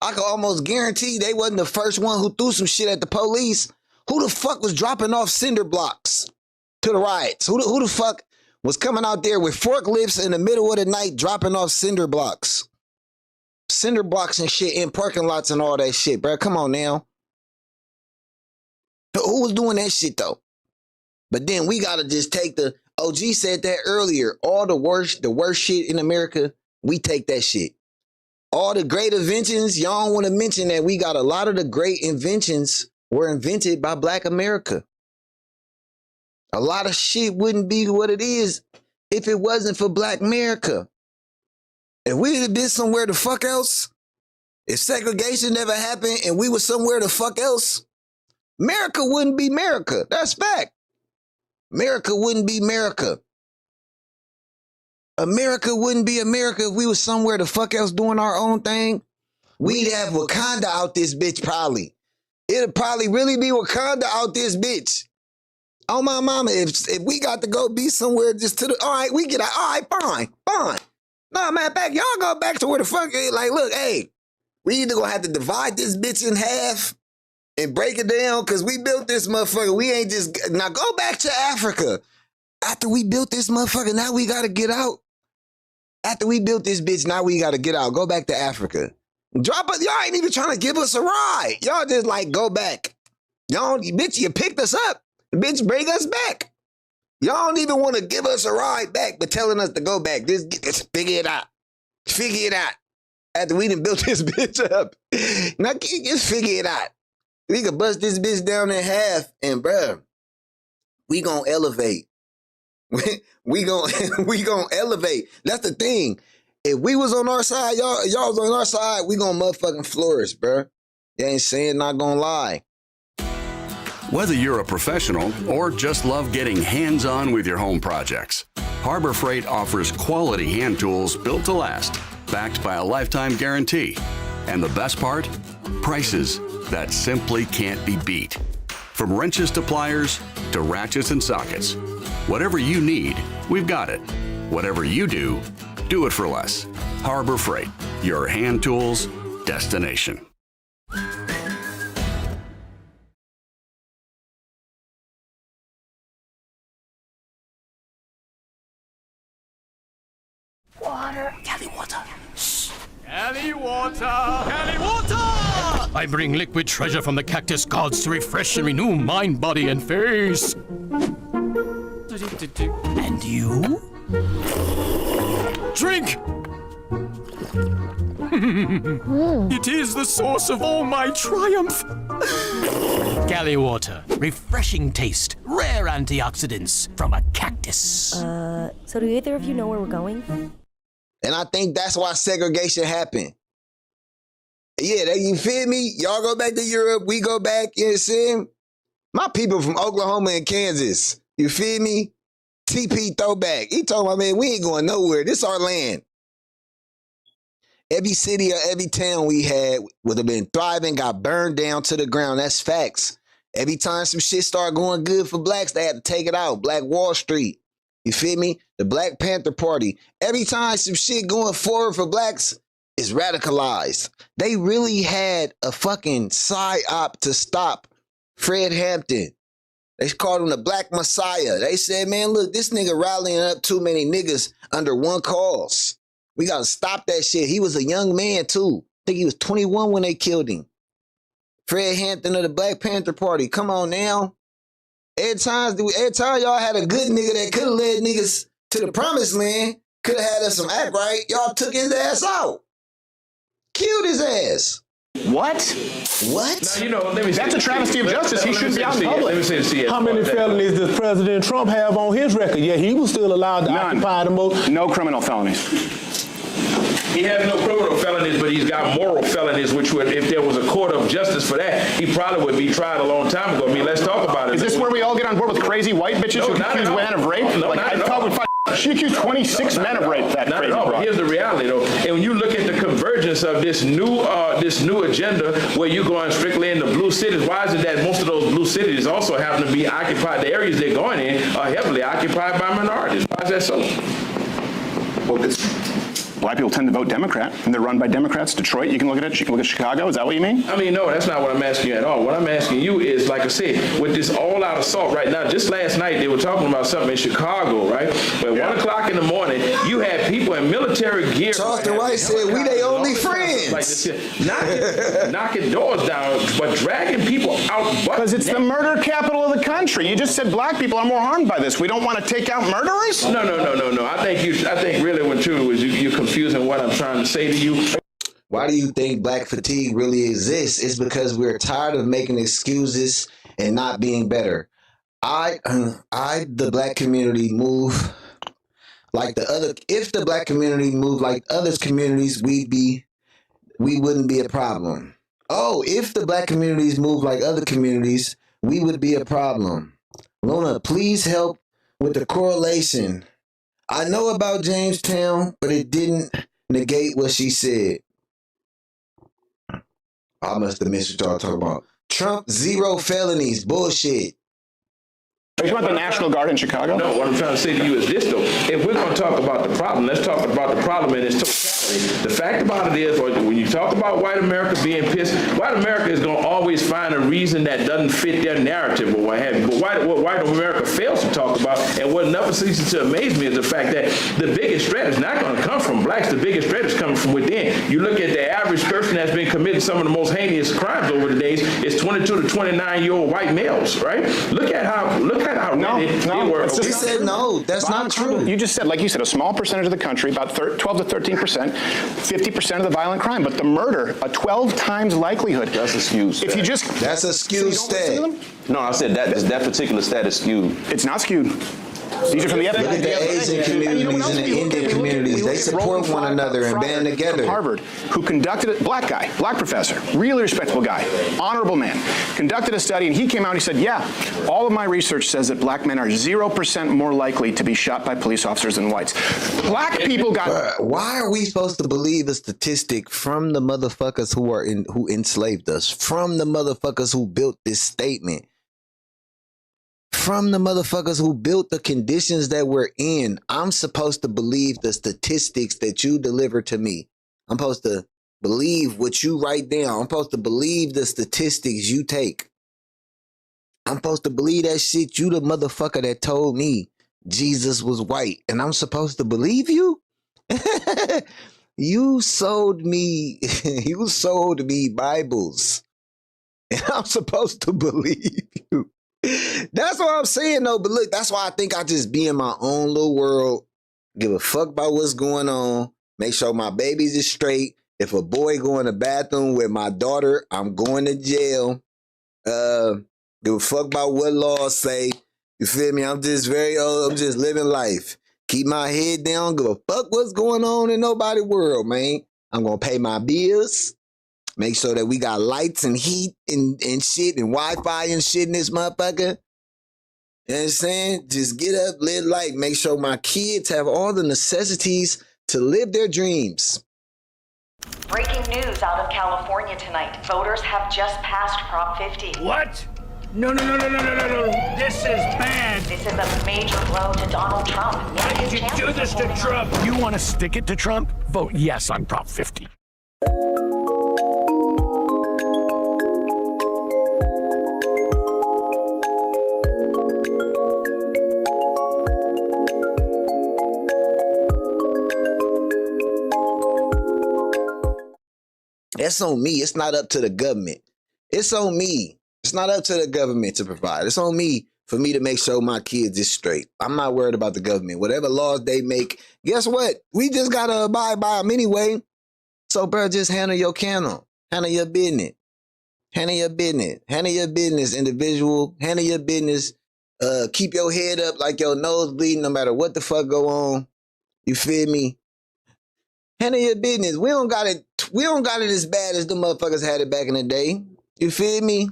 I can almost guarantee they wasn't the first one who threw some shit at the police. Who the fuck was dropping off cinder blocks to the riots? Who the fuck was coming out there with forklifts in the middle of the night dropping off cinder blocks? Cinder blocks and shit in parking lots and all that shit, bro. Come on now. Who was doing that shit though? But then we gotta just take the OG said that earlier. All the worst shit in America, we take that shit. All the great inventions, y'all don't want to mention that we got a lot of the great inventions were invented by Black America. A lot of shit wouldn't be what it is if it wasn't for Black America. If we had been somewhere the fuck else, if segregation never happened and we were somewhere the fuck else, America wouldn't be America. That's fact. America wouldn't be America. America wouldn't be America if we was somewhere the fuck else doing our own thing. We'd have Wakanda out this bitch probably. It'd probably really be Wakanda out this bitch. Oh my mama, if we got to go be somewhere just to the, all right, we get out, all right, fine. Nah, matter of fact, y'all go back to where the fuck, like, look, hey, we either gonna have to divide this bitch in half and break it down, because we built this motherfucker. We ain't just, now go back to Africa. After we built this motherfucker, now we gotta get out. After we built this bitch, now we gotta get out. Go back to Africa. Drop us, y'all ain't even trying to give us a ride. Y'all just like, go back. Y'all, bitch, you picked us up. Bitch, bring us back. Y'all don't even want to give us a ride back, but telling us to go back. Just figure it out. Figure it out. After we done built this bitch up. Now, just figure it out. We could bust this bitch down in half, and bruh, we gonna elevate. we gonna elevate. That's the thing. If we was on our side, y'all was on our side, we gonna motherfucking flourish, bruh. You ain't saying, not gonna lie. Whether you're a professional or just love getting hands-on with your home projects, Harbor Freight offers quality hand tools built to last, backed by a lifetime guarantee. And the best part? Prices that simply can't be beat. From wrenches to pliers to ratchets and sockets. Whatever you need, we've got it. Whatever you do it for less. Harbor Freight, your hand tools destination. Water. Cali water. Shh. Cali water. Cali water! I bring liquid treasure from the cactus gods to refresh and renew mind, body, and face. And you? Drink! It is the source of all my triumph. Cali water. Refreshing taste. Rare antioxidants from a cactus. So do either of you know where we're going? And I think that's why segregation happened. Yeah, you feel me? Y'all go back to Europe, we go back, you know what I'm saying? My people from Oklahoma and Kansas, you feel me? TP throwback. He told my man, we ain't going nowhere. This our land. Every city or every town we had would have been thriving, got burned down to the ground. That's facts. Every time some shit started going good for blacks, they had to take it out. Black Wall Street. You feel me? The Black Panther Party. Every time some shit going forward for blacks is radicalized. They really had a fucking psyop to stop Fred Hampton. They called him the Black Messiah. They said, man, look, this nigga rallying up too many niggas under one cause. We gotta stop that shit. He was a young man too. I think he was 21 when they killed him. Fred Hampton of the Black Panther Party. Come on now. Every time y'all had a good nigga that could have led niggas to the promised land, could have had us some act right, y'all took his ass out. Killed his ass. What? What? Now, you know, let me That's a travesty of justice. He shouldn't be out in public. How many felonies does President Trump have on his record? Yeah, he was still allowed to occupy the most. No criminal felonies. He has no criminal felonies, but he's got moral felonies, which would, if there was a court of justice for that, he probably would be tried a long time ago. I mean, let's talk about it. Is this where we all get on board with crazy white bitches who accuse men of rape? No, like, I thought she accused 26 men of rape, that crazy broad. Here's the reality, though. And when you look at the convergence emergence of this new agenda where you're going strictly into blue cities. Why is it that most of those blue cities also happen to be occupied? The areas they're going in are heavily occupied by minorities. Why is that so? Well, Black people tend to vote Democrat, and they're run by Democrats. Detroit, you can look at it. You can look at Chicago. Is that what you mean? I mean, no, that's not what I'm asking you at all. What I'm asking you is, like I said, with this all-out assault right now, just last night they were talking about something in Chicago, right? But 1 o'clock in the morning, you had people in military gear. Charleston White said, we they only friends. Like this, knocking doors down, but dragging people out. Because it's the murder capital of the country. You just said black people are more harmed by this. We don't want to take out murderers? No. I think really what true is you're confusing what I'm trying to say to you. Why do you think black fatigue really exists? It's because we're tired of making excuses and not being better. The black community move like the other. If the black community moved like other communities, we wouldn't be a problem. Oh, if the black communities move like other communities, we would be a problem. Luna, please help with the correlation. I know about Jamestown, but it didn't negate what she said. I must have missed what y'all talking about. Trump, 0 felonies. Bullshit. Are you talking about the National Guard in Chicago? No, what I'm trying to say to you is this, though. If we're going to talk about the problem, let's talk about the problem in its totality. The fact about it is, when you talk about white America being pissed, white America is going to always find a reason that doesn't fit their narrative or what have you. But what white America fails to talk about, and what never ceases to amaze me, is the fact that the biggest threat is not going to come from blacks. The biggest threat is coming from within. You look at the average person that's been committing some of the most heinous crimes over the days, it's 22 to 29-year-old white males, right? Look at how they were. He said no, that's not true. You just said, like you said, a small percentage of the country, about 12 to 13%, 50% of the violent crime, but the murder, a 12 times likelihood. That's a skewed stat. If you just that's a skewed stat. No, I said that particular stat is skewed. It's not skewed. These are from the Look at the Asian communities and the Indian communities. They support one another and band together. From Harvard, who conducted it, black professor, really respectable guy, honorable man, conducted a study, and he came out and he said, yeah, all of my research says that black men are 0% more likely to be shot by police officers than whites. Black people got... Why are we supposed to believe a statistic from the motherfuckers who enslaved us, from the motherfuckers who built this statement? From the motherfuckers who built the conditions that we're in? I'm supposed to believe the statistics that you deliver to me. I'm supposed to believe what you write down. I'm supposed to believe the statistics you take. I'm supposed to believe that shit. You the motherfucker that told me Jesus was white, and I'm supposed to believe you? You sold me Bibles, and I'm supposed to believe you. That's what I'm saying, though. But look, that's why I think I just be in my own little world, give a fuck about what's going on, make sure my babies is straight. If a boy go in the bathroom with my daughter, I'm going to jail. Give a fuck about what laws say. You feel me? I'm just very old. I'm just living life. Keep my head down. Give a fuck what's going on in nobody's world, man. I'm going to pay my bills. Make sure that we got lights and heat and shit and Wi-Fi and shit in this motherfucker. You know what I'm saying? Just get up, live life. Make sure my kids have all the necessities to live their dreams. Breaking news out of California tonight. Voters have just passed Prop 50. What? No. This is bad. This is a major blow to Donald Trump. Why did you do this to Trump? You want to stick it to Trump? Vote yes on Prop 50. That's on me. It's not up to the government. It's on me. It's not up to the government to provide. It's on me for me to make sure my kids is straight. I'm not worried about the government. Whatever laws they make, guess what? We just got to abide by them anyway. So, bro, just handle your candle. Handle your business. Handle your business. Handle your business, individual. Handle your business. Keep your head up like your nose bleeding no matter what the fuck go on. You feel me? Handle your business. We don't got it as bad as the motherfuckers had it back in the day. You feel me?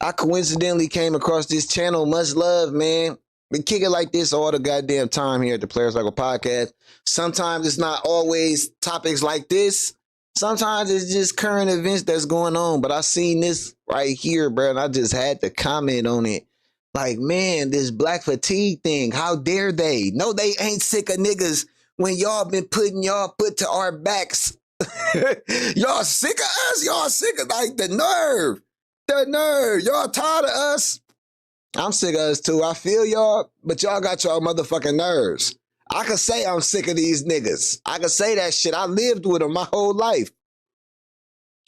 I coincidentally came across this channel, Much Love, man. We kick it like this all the goddamn time here at the Players Circle Podcast. Sometimes it's not always topics like this. Sometimes it's just current events that's going on. But I seen this right here, bro, and I just had to comment on it. Like, man, this black fatigue thing, how dare they? No, they ain't sick of niggas when y'all been putting y'all foot to our backs. Y'all sick of us? Y'all sick of, like, the nerve. The nerve. Y'all tired of us? I'm sick of us too. I feel y'all, but y'all got y'all motherfucking nerves. I can say I'm sick of these niggas. I can say that shit. I lived with them my whole life.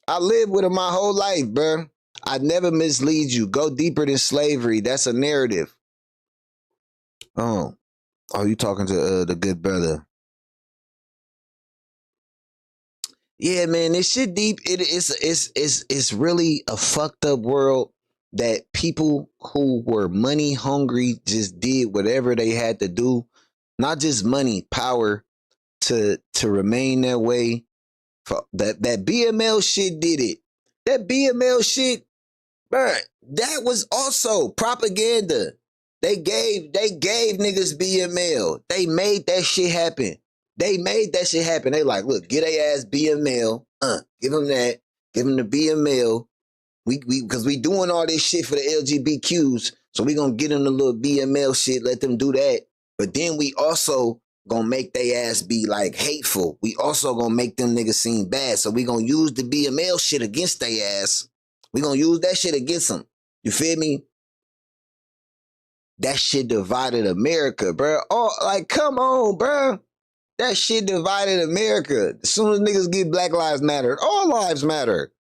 I lived with them my whole life, bro. I never mislead you. Go deeper than slavery. That's a narrative. Oh, you talking to the good brother? Yeah, man, this shit deep. It's really a fucked up world that people who were money hungry just did whatever they had to do. Not just money, power to remain that way. That BML shit did it. That BML shit, bruh, that was also propaganda. They gave niggas BML. They made that shit happen. They like, look, get a ass BML. Give them that. Give them the BML. Because we doing all this shit for the LGBTQs, so we gonna get them the little BML shit, let them do that. But then we also gonna make they ass be like hateful. We also gonna make them niggas seem bad. So we gonna use the BML shit against they ass. We gonna use that shit against them. You feel me? That shit divided America, bro. Oh, like, come on, bro. That shit divided America. As soon as niggas get Black Lives Matter, all lives matter.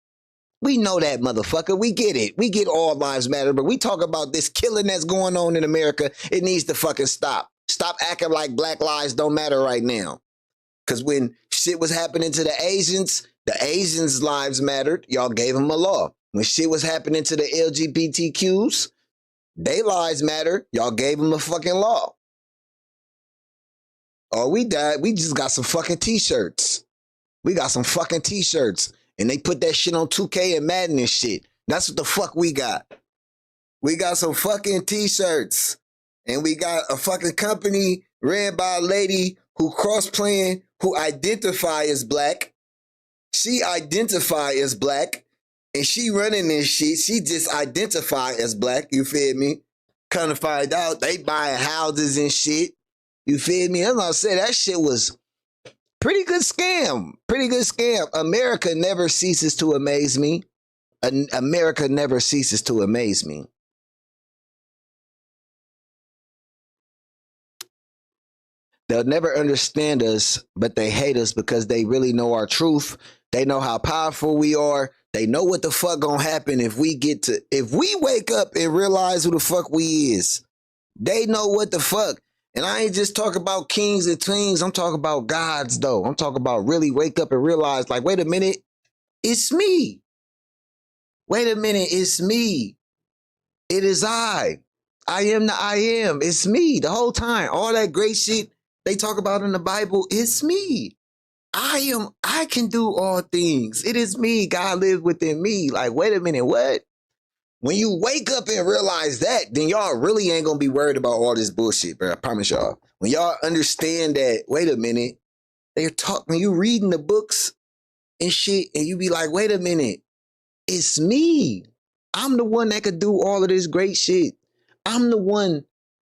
We know that, motherfucker. We get it. We get all lives matter, but we talk about this killing that's going on in America. It needs to fucking stop. Stop acting like black lives don't matter right now. Because when shit was happening to the Asians' lives mattered. Y'all gave them a law. When shit was happening to the LGBTQs, they lives matter. Y'all gave them a fucking law. Oh, we died. We just got some fucking t-shirts. We got some fucking t-shirts. And they put that shit on 2K and Madden and shit. That's what the fuck we got. We got some fucking t-shirts. And we got a fucking company ran by a lady who cross-playing, who identify as black. She identify as black. And she running this shit. She just identify as black. You feel me? Kind of find out they buying houses and shit. You feel me? As I said, that shit was pretty good scam. Pretty good scam. America never ceases to amaze me. America never ceases to amaze me. They'll never understand us, but they hate us because they really know our truth. They know how powerful we are. They know what the fuck gonna happen if we wake up and realize who the fuck we is. They know what the fuck. And I ain't just talking about kings and queens. I'm talking about gods, though. I'm talking about really wake up and realize, like, wait a minute, it's me. Wait a minute, it's me. It is I. I am the I am. It's me the whole time. All that great shit they talk about in the Bible, it's me. I can do all things. It is me. God lives within me. Like, wait a minute, what? When you wake up and realize that, then y'all really ain't gonna be worried about all this bullshit, bro. I promise y'all. When y'all understand that, wait a minute, when you reading the books and shit, and you be like, wait a minute, it's me. I'm the one that could do all of this great shit. I'm the one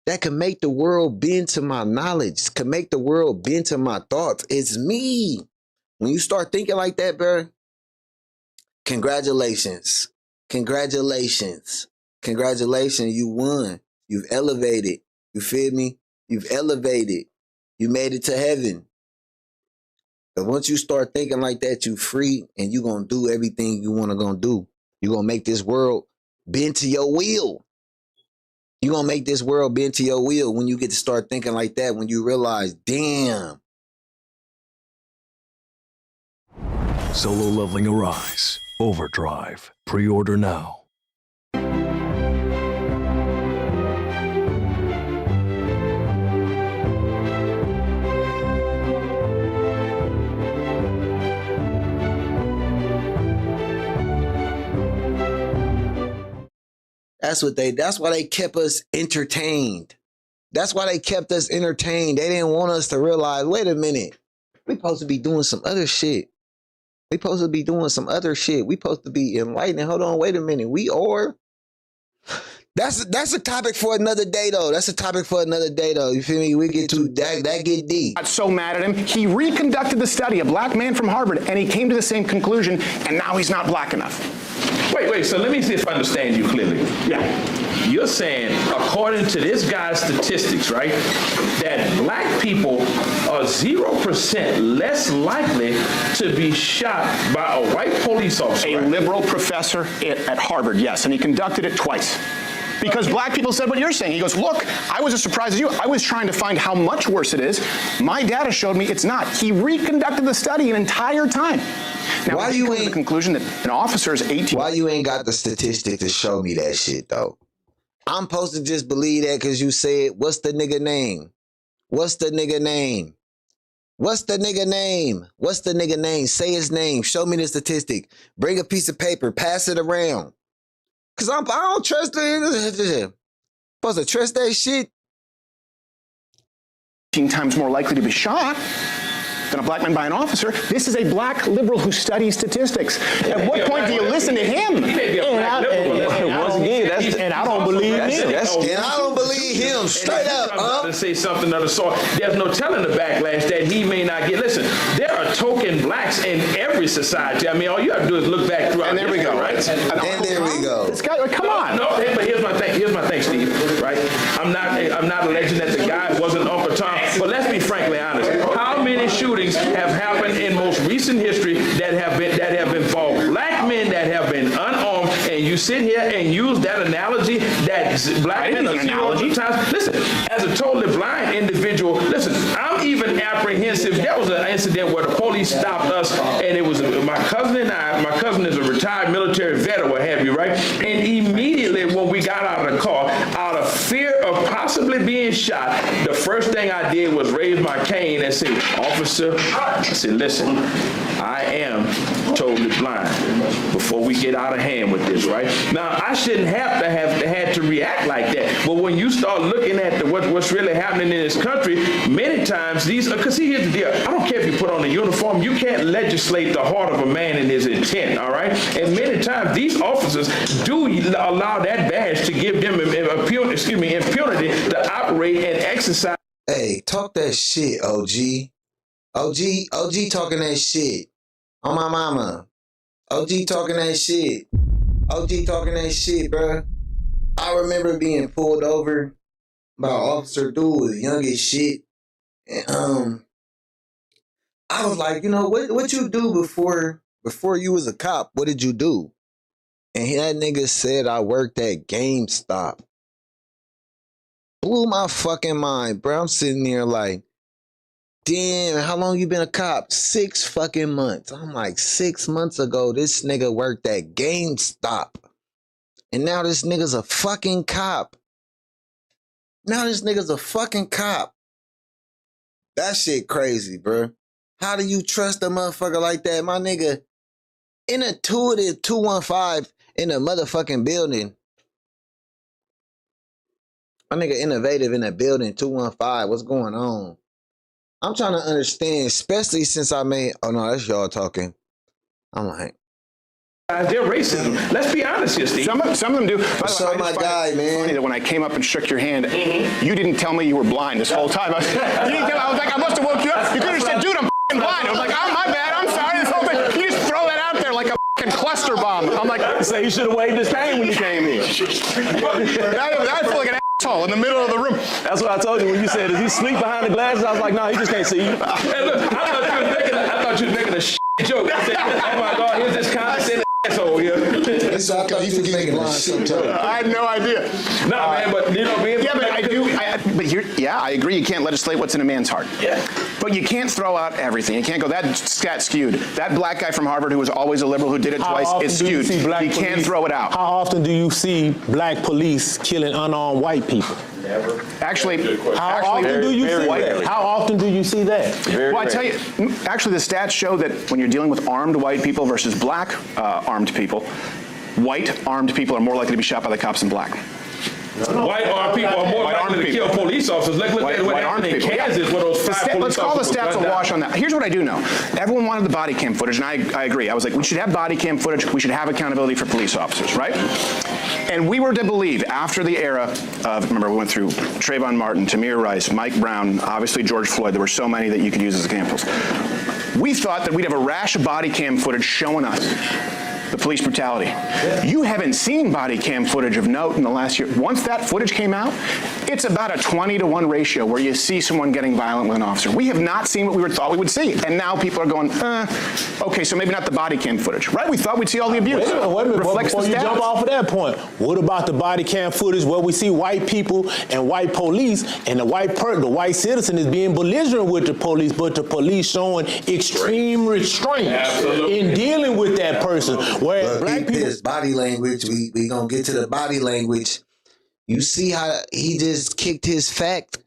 that can make the world bend to my knowledge, can make the world bend to my thoughts. It's me. When you start thinking like that, bro, congratulations. Congratulations. Congratulations. You won. You've elevated. You feel me? You've elevated. You made it to heaven. But once you start thinking like that, you free and you going to do everything you want to go do. You're going to make this world bend to your will. You're going to make this world bend to your will when you get to start thinking like that, when you realize, damn. Solo Leveling Arise. Overdrive. Pre-order now. That's why they kept us entertained. That's why they kept us entertained. They didn't want us to realize, wait a minute, we supposed to be doing some other shit. We supposed to be doing some other shit. We supposed to be enlightening. Hold on, wait a minute. We are. That's a topic for another day, though. That's a topic for another day, though. You feel me? We get too that get deep. Got so mad at him, he reconducted the study, a black man from Harvard, and he came to the same conclusion, and now he's not black enough. Wait, so let me see if I understand you clearly. Yeah. You're saying, according to this guy's statistics, right, that black people are 0% less likely to be shot by a white police officer. A liberal professor at Harvard, yes, and he conducted it twice. Because black people said what you're saying. He goes, look, I was as surprised as you. I was trying to find how much worse it is. My data showed me it's not. He reconducted the study an entire time. Now, why you ain't the conclusion that an officer is 18? Why you ain't got the statistic to show me that shit, though? I'm supposed to just believe that because you said, what's the nigga name? What's the nigga name? What's the nigga name? What's the nigga name? Say his name. Show me the statistic. Bring a piece of paper. Pass it around. Because I don't trust the... Supposed to trust that shit? 18 times more likely to be shot than a black man by an officer. This is a black liberal who studies statistics. At what point do you listen to him? And I don't believe him. And I don't believe him. Straight up, to say something of the sort. There's no telling the backlash that he may not get. Listen, there are token blacks in every society. I mean, all you have to do is look back throughout. And there we go. Right? And there we go. This guy, come on. No, but here's my thing, Steve. Right? I'm not alleging that the guy wasn't Uncle Tom, but let's be frankly honest. How many shootings have happened in most recent history that have involved black men that have been unarmed, and you sit here and use that analogy that black men are 0 times. Listen, as a totally blind individual, listen, I'm even apprehensive. There was an incident where the police stopped us, and it was my cousin and I. My cousin is a retired military vet or what have you, right? And immediately when we got out of the car, out of fear of possibly being shot, the first thing I did was raise my cane and say, officer, I said, listen, I am totally blind before we get out of hand with this, right? Now, I shouldn't have to react like that. But when you start looking at what's really happening in this country, many times because see, here's the deal. I don't care if you put on a uniform. You can't legislate the heart of a man and his intent, all right? And many times these officers do allow that badge to give them impunity to operate and exercise. Hey, talk that shit, OG. OG talking that shit. On my mama. OG talking that shit. OG talking that shit, bro. I remember being pulled over by Officer Dude, was young as shit. And I was like, you know, what you do before you was a cop? What did you do? And that nigga said I worked at GameStop. Blew my fucking mind, bro. I'm sitting there like, damn, how long you been a cop? 6 fucking months. I'm like, 6 months ago, this nigga worked at GameStop. And now this nigga's a fucking cop. Now this nigga's a fucking cop. That shit crazy, bro. How do you trust a motherfucker like that? My nigga, intuitive 215 in a motherfucking building. My nigga innovative in a building 215. What's going on? I'm trying to understand, especially since I made, oh no, that's y'all talking. I'm like, they're racism. Let's be honest here, Steve. Some of them do. What's up, my guy, man? Funny that when I came up and shook your hand, you didn't tell me you were blind this whole time. I was like, I must have woke you up. You could have said, dude, I'm f***ing blind. I was like, oh, my bad. I'm sorry. This whole thing. You just throw that out there like a f***ing cluster bomb. I'm like, say you should have waved his cane when you came in. I feel like an asshole in the middle of the room. That's what I told you when you said, does he sleep behind the glasses? I was like, no, he just can't see you. Hey, look, I thought you was making a shit joke. I said, oh my God, here's this condescending asshole here. I thought you was making a shit joke. I had no idea. No, man, but you know, being I agree. You can't legislate what's in a man's heart. Yeah. But you can't throw out everything. You can't go, that scat skewed. That black guy from Harvard who was always a liberal who did it twice is skewed. You can't throw it out. How often do you see black police killing unarmed white people? Never. Actually, how often do you see that? How often do you see that? Well, I tell you, actually the stats show that when you're dealing with armed white people versus black armed people, white armed people are more likely to be shot by the cops than black. White armed people are more likely to kill police officers. Look at what happened in Kansas where those 5 police officers. Let's call the stats a wash on that. Here's what I do know. Everyone wanted the body cam footage, and I agree. I was like, we should have body cam footage. We should have accountability for police officers, right? And we were to believe after the era of, remember, we went through Trayvon Martin, Tamir Rice, Mike Brown, obviously George Floyd. There were so many that you could use as examples. We thought that we'd have a rash of body cam footage showing us the police brutality. You haven't seen body cam footage of note in the last year. Once that footage came out, it's about a 20-to-1 ratio where you see someone getting violent with an officer. We have not seen what we thought we would see. And now people are going, okay, so maybe not the body cam footage, right? We thought we'd see all the abuse. Wait a minute. Before you jump off of that point, what about the body cam footage where we see white people and white police and the white citizen is being belligerent with the police, but the police showing extreme restraint in dealing with that person? Whereas black people, his body language, we gonna get to the body language. You see how he just kicked his fact?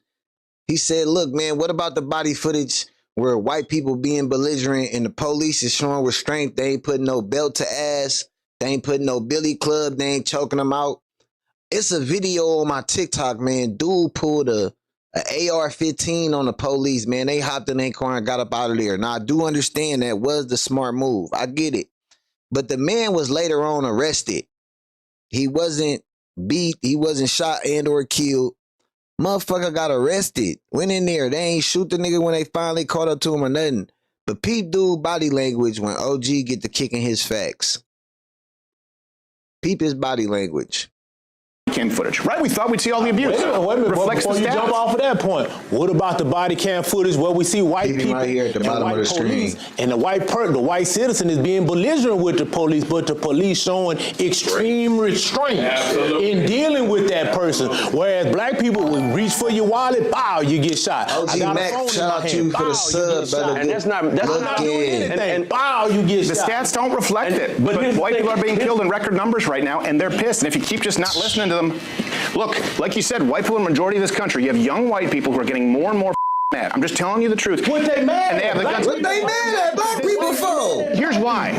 He said, look, man, what about the body footage where white people being belligerent and the police is showing restraint? They ain't putting no belt to ass. They ain't putting no billy club. They ain't choking them out. It's a video on my TikTok, man. Dude pulled a AR-15 on the police, man. They hopped in their car and got up out of there. Now, I do understand that was the smart move. I get it. But the man was later on arrested. He wasn't beat. He wasn't shot and or killed. Motherfucker got arrested. Went in there. They ain't shoot the nigga when they finally caught up to him or nothing. But peep dude body language when OG get to kicking his facts. Peep his body language. Cam footage, right? We thought we'd see all the abuse. Wait a minute. Before you jump off of that point, what about the body cam footage where we see white people right here at the bottom of the screen, and the white citizen is being belligerent with the police, but the police showing extreme restraint in dealing with that person? Whereas black people would reach for your wallet, bow, you get shot. OG Mac, shout out you for the sub, brother. And that's not doing anything. And bow, you get shot. The stats don't reflect it. But white people are being killed in record numbers right now, and they're pissed. And if you keep just not listening to them, look, like you said, white people in the majority of this country, you have young white people who are getting more and more mad. I'm just telling you the truth. What they mad and they have the guns. What they mad at black people for? Here's why.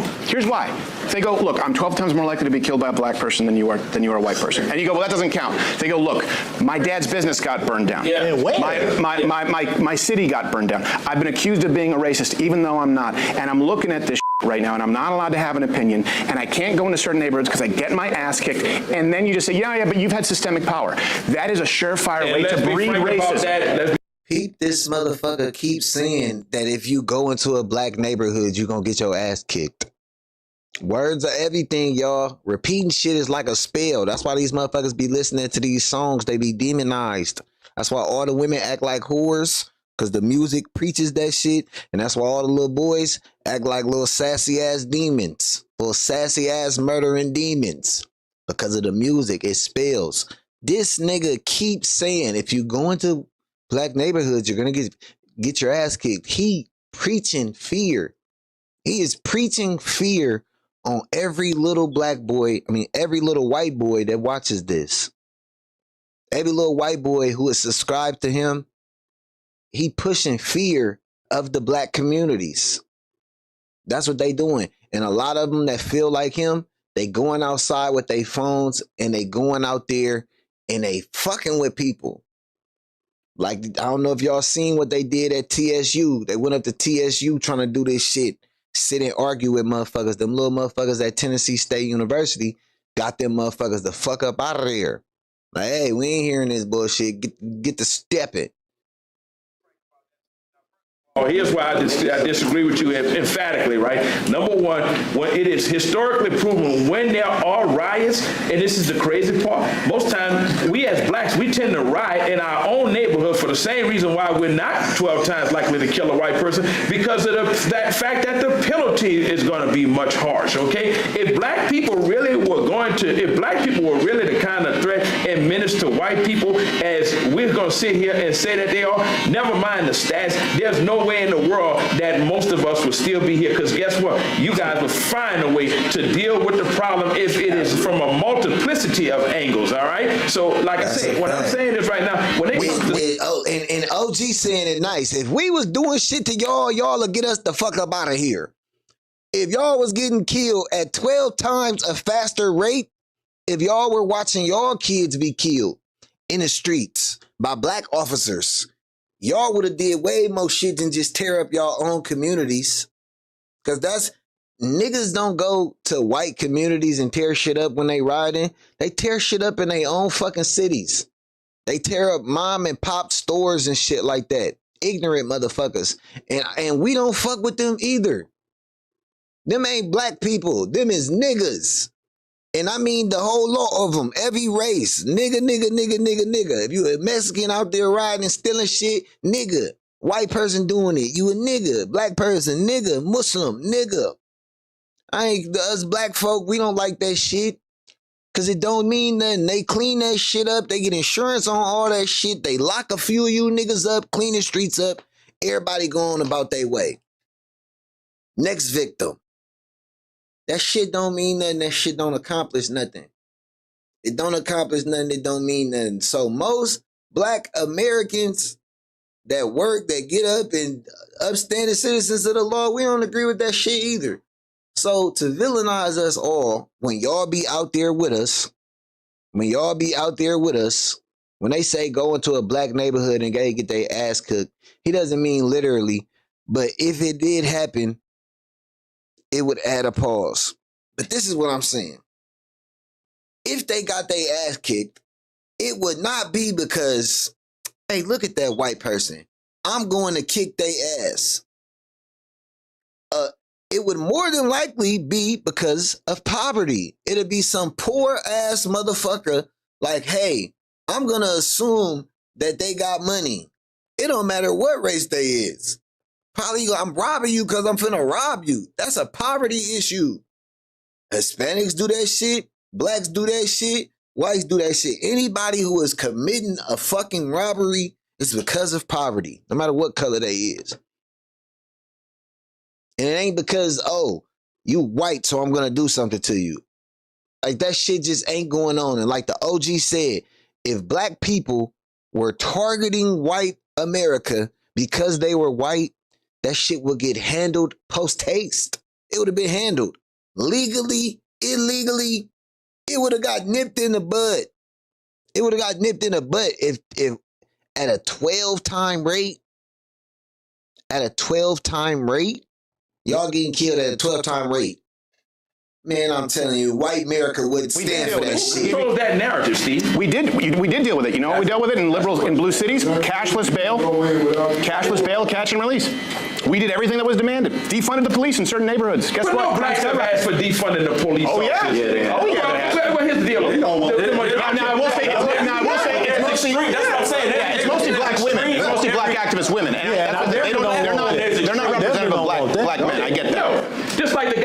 They go, look, I'm 12 times more likely to be killed by a black person than you are a white person. And you go, well, that doesn't count. They go, look, my dad's business got burned down. Yeah. My city got burned down. I've been accused of being a racist, even though I'm not. And I'm looking at this right now, and I'm not allowed to have an opinion, and I can't go into certain neighborhoods because I get my ass kicked. And then you just say, yeah, but you've had systemic power. That is a surefire way to breed racism. Peep, this motherfucker keeps saying that if you go into a black neighborhood, you're gonna get your ass kicked. Words are everything, y'all. Repeating shit is like a spell. That's why these motherfuckers be listening to these songs. They be demonized. That's why all the women act like whores, because the music preaches that shit. And that's why all the little boys act like little sassy ass demons. Little sassy ass murdering demons. Because of the music, it spells. This nigga keeps saying if you go into black neighborhoods, you're gonna get your ass kicked. He preaching fear. He is preaching fear on every little black boy, every little white boy that watches this. Every little white boy who is subscribed to him, he pushing fear of the black communities. That's what they doing. And a lot of them that feel like him, they going outside with their phones and they going out there and they fucking with people. Like, I don't know if y'all seen what they did at TSU. They went up to TSU trying to do this shit. Sit and argue with motherfuckers. Them little motherfuckers at Tennessee State University got them motherfuckers the fuck up out of there. Like, hey, we ain't hearing this bullshit. Get to stepping. Oh, here's why I disagree with you emphatically, right? Number one, when it is historically proven when there are riots, and this is the crazy part, most times we as blacks, we tend to riot in our own neighborhood for the same reason why we're not 12 times likely to kill a white person, because of that fact that the penalty is going to be much harsh, okay? If black people really were the kind of threat and menace to white people as we're going to sit here and say that they are, never mind the stats, there's no way in the world that most of us would still be here, because guess what? You guys will find a way to deal with the problem if it is from a multiplicity of angles, all right? So, like I said, what I'm saying is right now, when they and OG saying it nice. If we was doing shit to y'all would get us the fuck up out of here. If y'all was getting killed at 12 times a faster rate, if y'all were watching y'all kids be killed, in the streets by black officers, y'all would have did way more shit than just tear up y'all own communities. Cause that's, niggas don't go to white communities and tear shit up when they riding. They tear shit up in their own fucking cities. They tear up mom and pop stores and shit like that. Ignorant motherfuckers. And we don't fuck with them either. Them ain't black people. Them is niggas. And I mean the whole lot of them. Every race. Nigga, nigga, nigga, nigga, nigga. If you a Mexican out there riding and stealing shit, nigga. White person doing it, you a nigga. Black person, nigga. Muslim, nigga. Us black folk, we don't like that shit. Cause it don't mean nothing. They clean that shit up. They get insurance on all that shit. They lock a few of you niggas up, clean the streets up. Everybody going about their way. Next victim. That shit don't mean nothing. That shit don't accomplish nothing. It don't accomplish nothing. It don't mean nothing. So most black Americans that work, that get up and upstanding citizens of the law, we don't agree with that shit either. So to villainize us all, when y'all be out there with us, when they say go into a black neighborhood and get their ass cooked, he doesn't mean literally, but if it did happen, it would add a pause. But this is what I'm saying. If they got their ass kicked, it would not be because, hey, look at that white person, I'm going to kick their ass. It would more than likely be because of poverty. It'd be some poor ass motherfucker like, hey, I'm going to assume that they got money. It don't matter what race they is. Probably I'm robbing you because I'm finna rob you. That's a poverty issue. Hispanics do that shit. Blacks do that shit. Whites do that shit. Anybody who is committing a fucking robbery is because of poverty, no matter what color they is. And it ain't because, oh, you white, so I'm going to do something to you. Like, that shit just ain't going on. And like the OG said, if black people were targeting white America because they were white, that shit would get handled post-haste. It would have been handled. Legally, illegally, it would have got nipped in the bud. It would have got nipped in the butt if at a 12-time rate, y'all getting killed at a 12-time rate. Man, I'm telling you, white America wouldn't stand for that shit. Who controls that narrative, Steve? We did deal with it. You know, we dealt with it in liberals in blue cities. Cashless bail, catch and release. We did everything that was demanded. Defunded the police in certain neighborhoods. Guess what? what? No blacks ever asked for defunding the police. Oh yeah. Well, here's the deal. Now I will say it's mostly. That's what I'm saying. Yeah, it's mostly black women. It's mostly black activist women. And they're not representative of black men. I get that. Just like the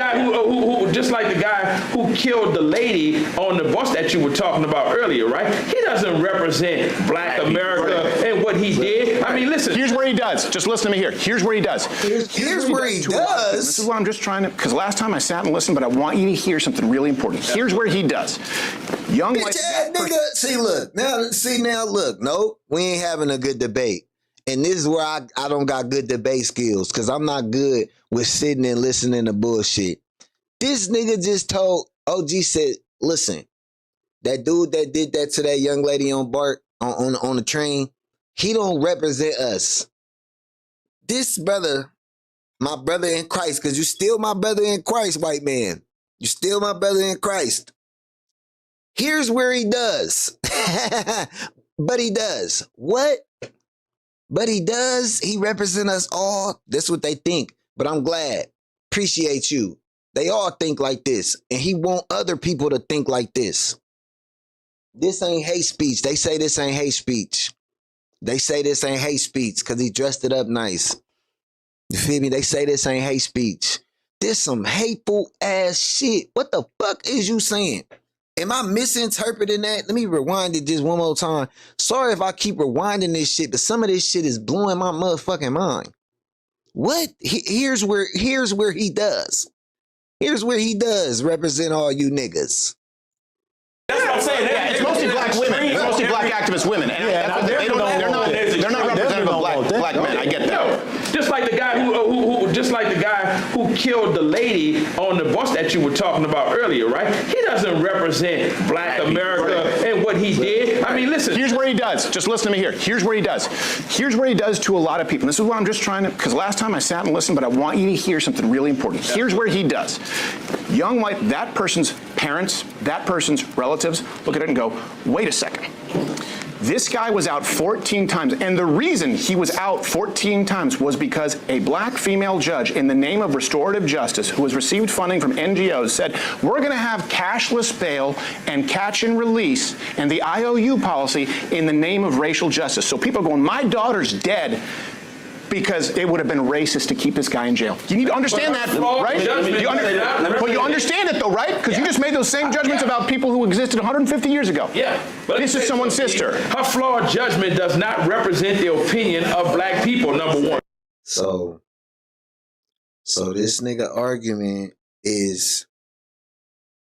guy who killed the lady on the bus that you were talking about earlier, right? He doesn't represent black America and what he did. I mean, listen. Here's where he does. Just listen to me here. Here's where he does. Here's where he does. This is what I'm just trying to, because last time I sat and listened, but I want you to hear something really important. Here's where he does. Young bitch ass nigga. Look. No, we ain't having a good debate. And this is where I don't got good debate skills, because I'm not good with sitting and listening to bullshit. This nigga just told, OG said, listen, that dude that did that to that young lady on BART on the train, he don't represent us. This brother, my brother in Christ, because you still my brother in Christ, white man. You still my brother in Christ. Here's where he does. But he does. What? But he does. He represents us all. That's what they think. But I'm glad. Appreciate you. They all think like this. And he want other people to think like this. This ain't hate speech. They say this ain't hate speech. They say this ain't hate speech because he dressed it up nice. You feel me? They say this ain't hate speech. This some hateful ass shit. What the fuck is you saying? Am I misinterpreting that? Let me rewind it just one more time. Sorry if I keep rewinding this shit, but some of this shit is blowing my motherfucking mind. What? Here's where he does. Here's where he does represent all you niggas. That's what I'm saying. It's mostly black women. It's mostly black activist women. And they're not representative of black men. I get that. Just like the guy who killed the lady on the bus that you were talking about earlier, right? He doesn't represent black America and what what he did. I mean, listen. Here's where he does. Just listen to me here. Here's where he does. Here's where he does to a lot of people. This is what I'm just trying to, because last time I sat and listened, but I want you to hear something really important. Here's where he does. Young white, that person's parents, that person's relatives, look at it and go, wait a second. This guy was out 14 times, and the reason he was out 14 times was because a black female judge, in the name of restorative justice, who has received funding from NGOs, said, we're going to have cashless bail and catch and release and the IOU policy in the name of racial justice. So people are going, my daughter's dead because it would have been racist to keep this guy in jail. You need to understand that, right? But you understand it, though, right? Because you just made those same judgments about people who existed 150 years ago. Yeah. But this is someone's sister. Her flawed judgment does not represent the opinion of black people, number one. So this nigga argument is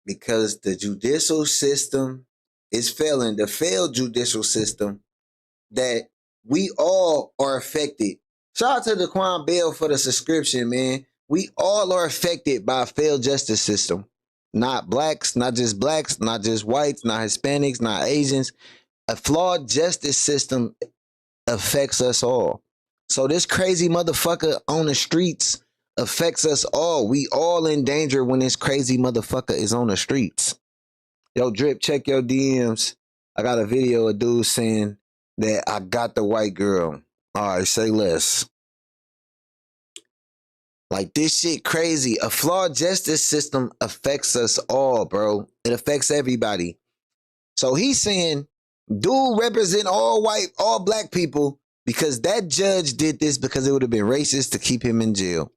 because the judicial system is failing, the failed judicial system, that we all are affected. Shout out to Daquan Bell for the subscription, man. We all are affected by a failed justice system. Not blacks, not just whites, not Hispanics, not Asians. A flawed justice system affects us all. So this crazy motherfucker on the streets affects us all. We all in danger when this crazy motherfucker is on the streets. Yo, Drip, check your DMs. I got a video of dude saying that I got the white girl. All right, say less. Like, this shit crazy. A flawed justice system affects us all, bro. It affects everybody. So he's saying, dude represent all white, all black people because that judge did this because it would have been racist to keep him in jail.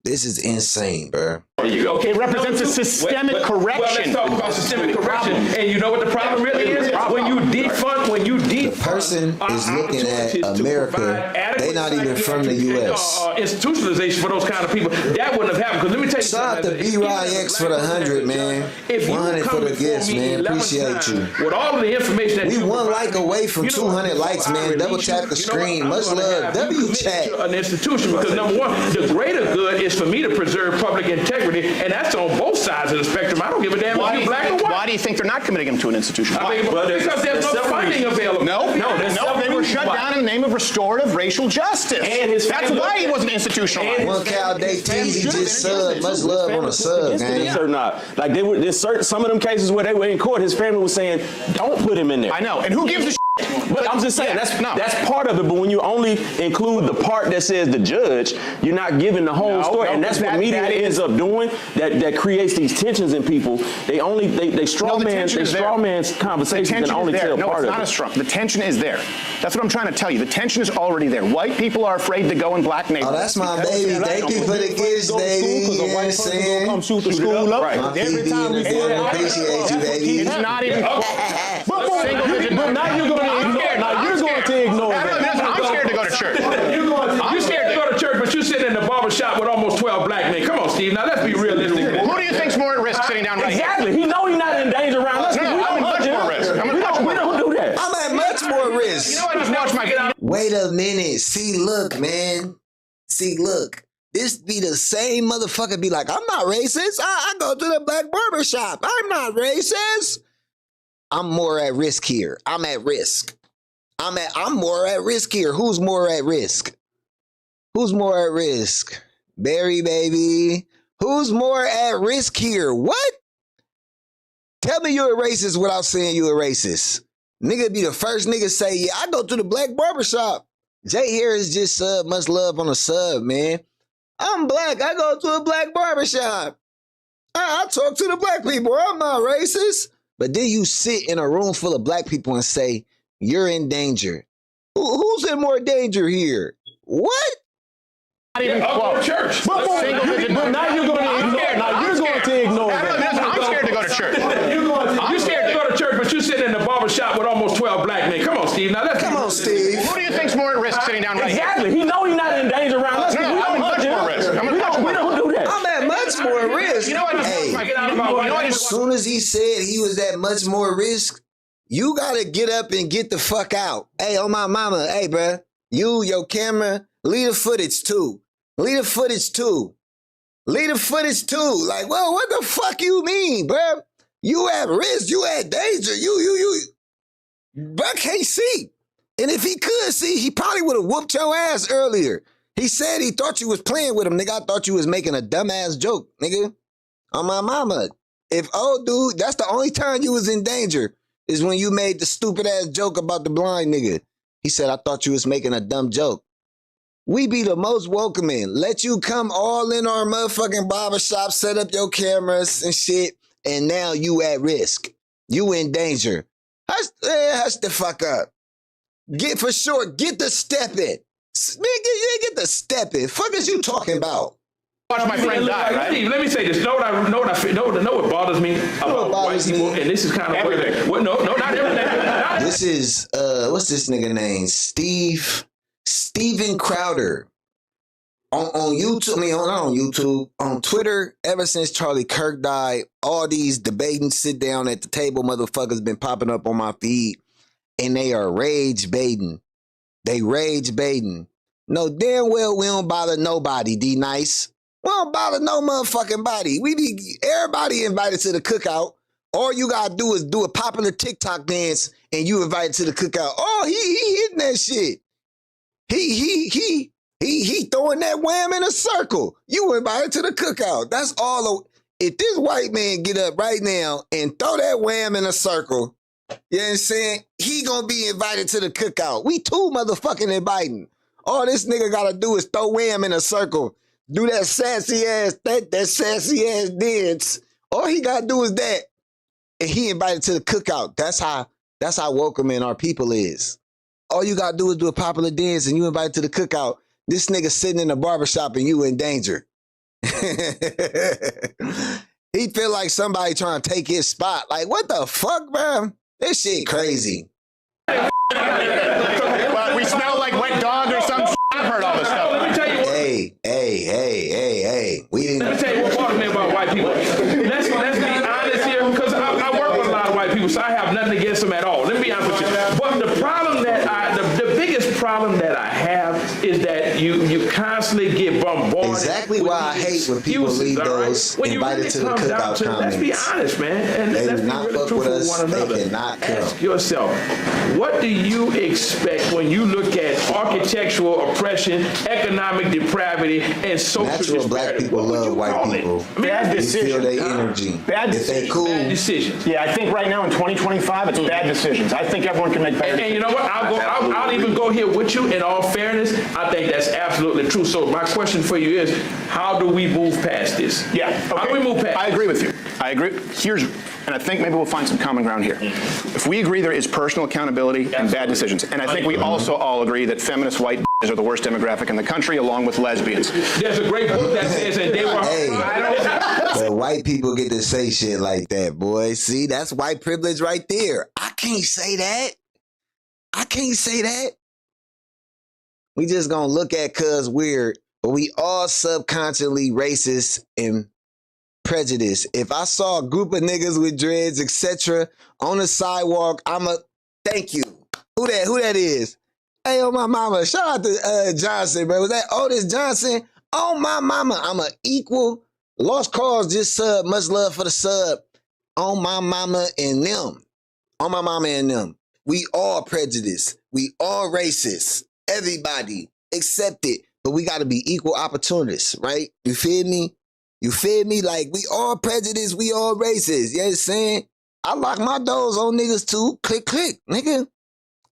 This is insane, bro. Okay, it represents a systemic correction. Well, let's talk about systemic correction. And you know what the problem really is? When you defund, the person is looking at America, they not even from the U.S. Institutionalization for those kind of people, that wouldn't have happened. Because let me tell you something. Shout out to B-Ryan-X for the 100, man. 100 for the gifts, man. Appreciate you. With all of the information that we one like away from 200 likes, man. Double tap the screen. Much love. W-chat. An institution, because number one, the greater good is for me to preserve public integrity, and that's on both sides of the spectrum. I don't give a damn if you're black or white. Why do you think they're not committing him to an institution? Because there's no funding available. No, they were shut down in the name of restorative racial justice. And that's why he wasn't institutionalized. One Cal Day Teasy just subbed. Much love on the sub, man. Or not. Like, there's some of them cases where they were in court, his family was saying, don't put him in there. I know. And who gives a shit? But I'm just saying, that's part of it. But when you only include the part that says the judge, you're not giving the whole story. And that's what media ends up doing. That creates these tensions in people. They straw man conversations and only tell part of it. No, it's not as strong. The tension is there. That's what I'm trying to tell you. The tension is already there. White people are afraid to go in black neighborhoods. Oh, that's my baby. Thank you for the gifts, baby. Because a white person gonna come shoot the school up. Right. Every time we say that, appreciate you, baby. It's not even But now you're going to ignore it. Now you're going to ignore it. I'm scared to go to church. You're scared to go to church, but you sit in the barber shop with almost 12 black men. Come on, Steve. Now let's be realistic. Who do you think's more at risk sitting down right here? Exactly. He know he's not in danger around us. I'm much more risk. We don't do that. I'm at much more risk. You know what? Just watch my. Wait a minute. See, look, man. See, look. This be the same motherfucker be like, I'm not racist. I go to the black barber shop. I'm not racist. I'm more at risk here. I'm at risk. I'm more at risk here. Who's more at risk? Who's more at risk? Barry, baby. Who's more at risk here? What? Tell me you're a racist without saying you're a racist. Nigga be the first nigga say, yeah, I go to the black barbershop. Jay Harris just sub, much love on the sub, man. I'm black. I go to a black barbershop. I talk to the black people. I'm not racist. But then you sit in a room full of black people and say, you're in danger. Who's in more danger here? What? Not even close. Church. But now you're going to ignore it. Now you're going to ignore it. I'm scared to go to church. You're scared to go to church, but you sit in the barber shop with almost 12 black men. Come on, Steve. Now let's come on, Steve. Who do you think's more at risk sitting down right here? Exactly. He know he's not in danger around us. I'm much more risk. We don't do that. I'm at much more risk. You know what? As soon as he said he was at much more risk, you gotta get up and get the fuck out. Hey, on my mama. Hey, bruh. Your camera, leave the footage too. Leave the footage too. Leave the footage too. Like, well, what the fuck you mean, bruh? You at risk. You at danger. You. Buck can't see. And if he could see, he probably would have whooped your ass earlier. He said he thought you was playing with him, nigga. I thought you was making a dumbass joke, nigga. On my mama. If old dude, that's the only time you was in danger is when you made the stupid ass joke about the blind nigga. He said, I thought you was making a dumb joke. We be the most welcoming. Let you come all in our motherfucking barbershop, set up your cameras and shit, and now you at risk. You in danger. Hush the fuck up. Get for sure. Get the step in. Man, get the step in. Fuck is you talking about? Watch my friend die, right? Steve, let me say this. Know what bothers me about white people, and this is kind of what, no, not everything. This is what's this nigga name? Steven Crowder. On YouTube, not on YouTube, on Twitter, ever since Charlie Kirk died, all these debating, sit down at the table motherfuckers been popping up on my feed, and they are rage baiting. They rage baiting. No, damn well we don't bother nobody, D-Nice. We don't bother no motherfucking body. We be everybody invited to the cookout. All you gotta do is do a popular TikTok dance, and you invited to the cookout. Oh, he hitting that shit. He throwing that wham in a circle. You invited to the cookout. That's all. If this white man get up right now and throw that wham in a circle, you know what I'm saying? He gonna be invited to the cookout. We too motherfucking inviting. All this nigga gotta do is throw wham in a circle. Do that sassy ass dance. All he gotta do is that. And he invited to the cookout. That's how welcoming our people is. All you gotta do is do a popular dance and you invited to the cookout. This nigga sitting in a barbershop and you in danger. He feel like somebody trying to take his spot. Like, what the fuck, bro? This shit crazy. Well, we smell like wet dog or some shit. I've heard all this stuff. Let me tell you what. Hey. Let me tell you what bothers me about white people. Let's be honest here, because I work with a lot of white people, so I have nothing against them at all. Let me be honest with you. But the problem the biggest problem that I have is that you constantly get bombarded. Exactly why I hate when people leave those invited to the cookout comments. Let's be honest, man. And they let's do not be really fuck with truthful us. with one another. They cannot come. Ask yourself, what do you expect when you look at architectural oppression, economic depravity, and social Natural black disparity? people love white people. Bad You decisions. feel their energy. Bad if they decisions. cool. Bad decisions. Yeah, I think right now in 2025, it's bad decisions. I think everyone can make bad decisions. And you know what? I'll even go here with you. In all fairness, I think that's absolutely true. So my question for you is, how do we move past this? Yeah. Okay. How do we move past I agree with you. I agree. And I think maybe we'll find some common ground here. If we agree there is personal accountability and bad decisions, and I think we also all agree that feminist white are the worst demographic in the country, along with lesbians. There's a great book that says that they were. But white people get to say shit like that, boy. See, that's white privilege right there. I can't say that. We just gonna look at cuz weird, but we all subconsciously racist and prejudiced. If I saw a group of niggas with dreads, etc., on the sidewalk, thank you. Who that is? Hey, oh my mama, shout out to Johnson, bro. Was that Otis Johnson? Oh my mama, I'm a equal. Lost Cause just sub, much love for the sub. On my mama and them. On my mama and them. We all prejudiced. We all racist. Everybody accept it. But we gotta be equal opportunists, right? You feel me? Like, we all prejudiced, we all racist. You know what I'm saying? I lock my doors on niggas too. Click, click, nigga.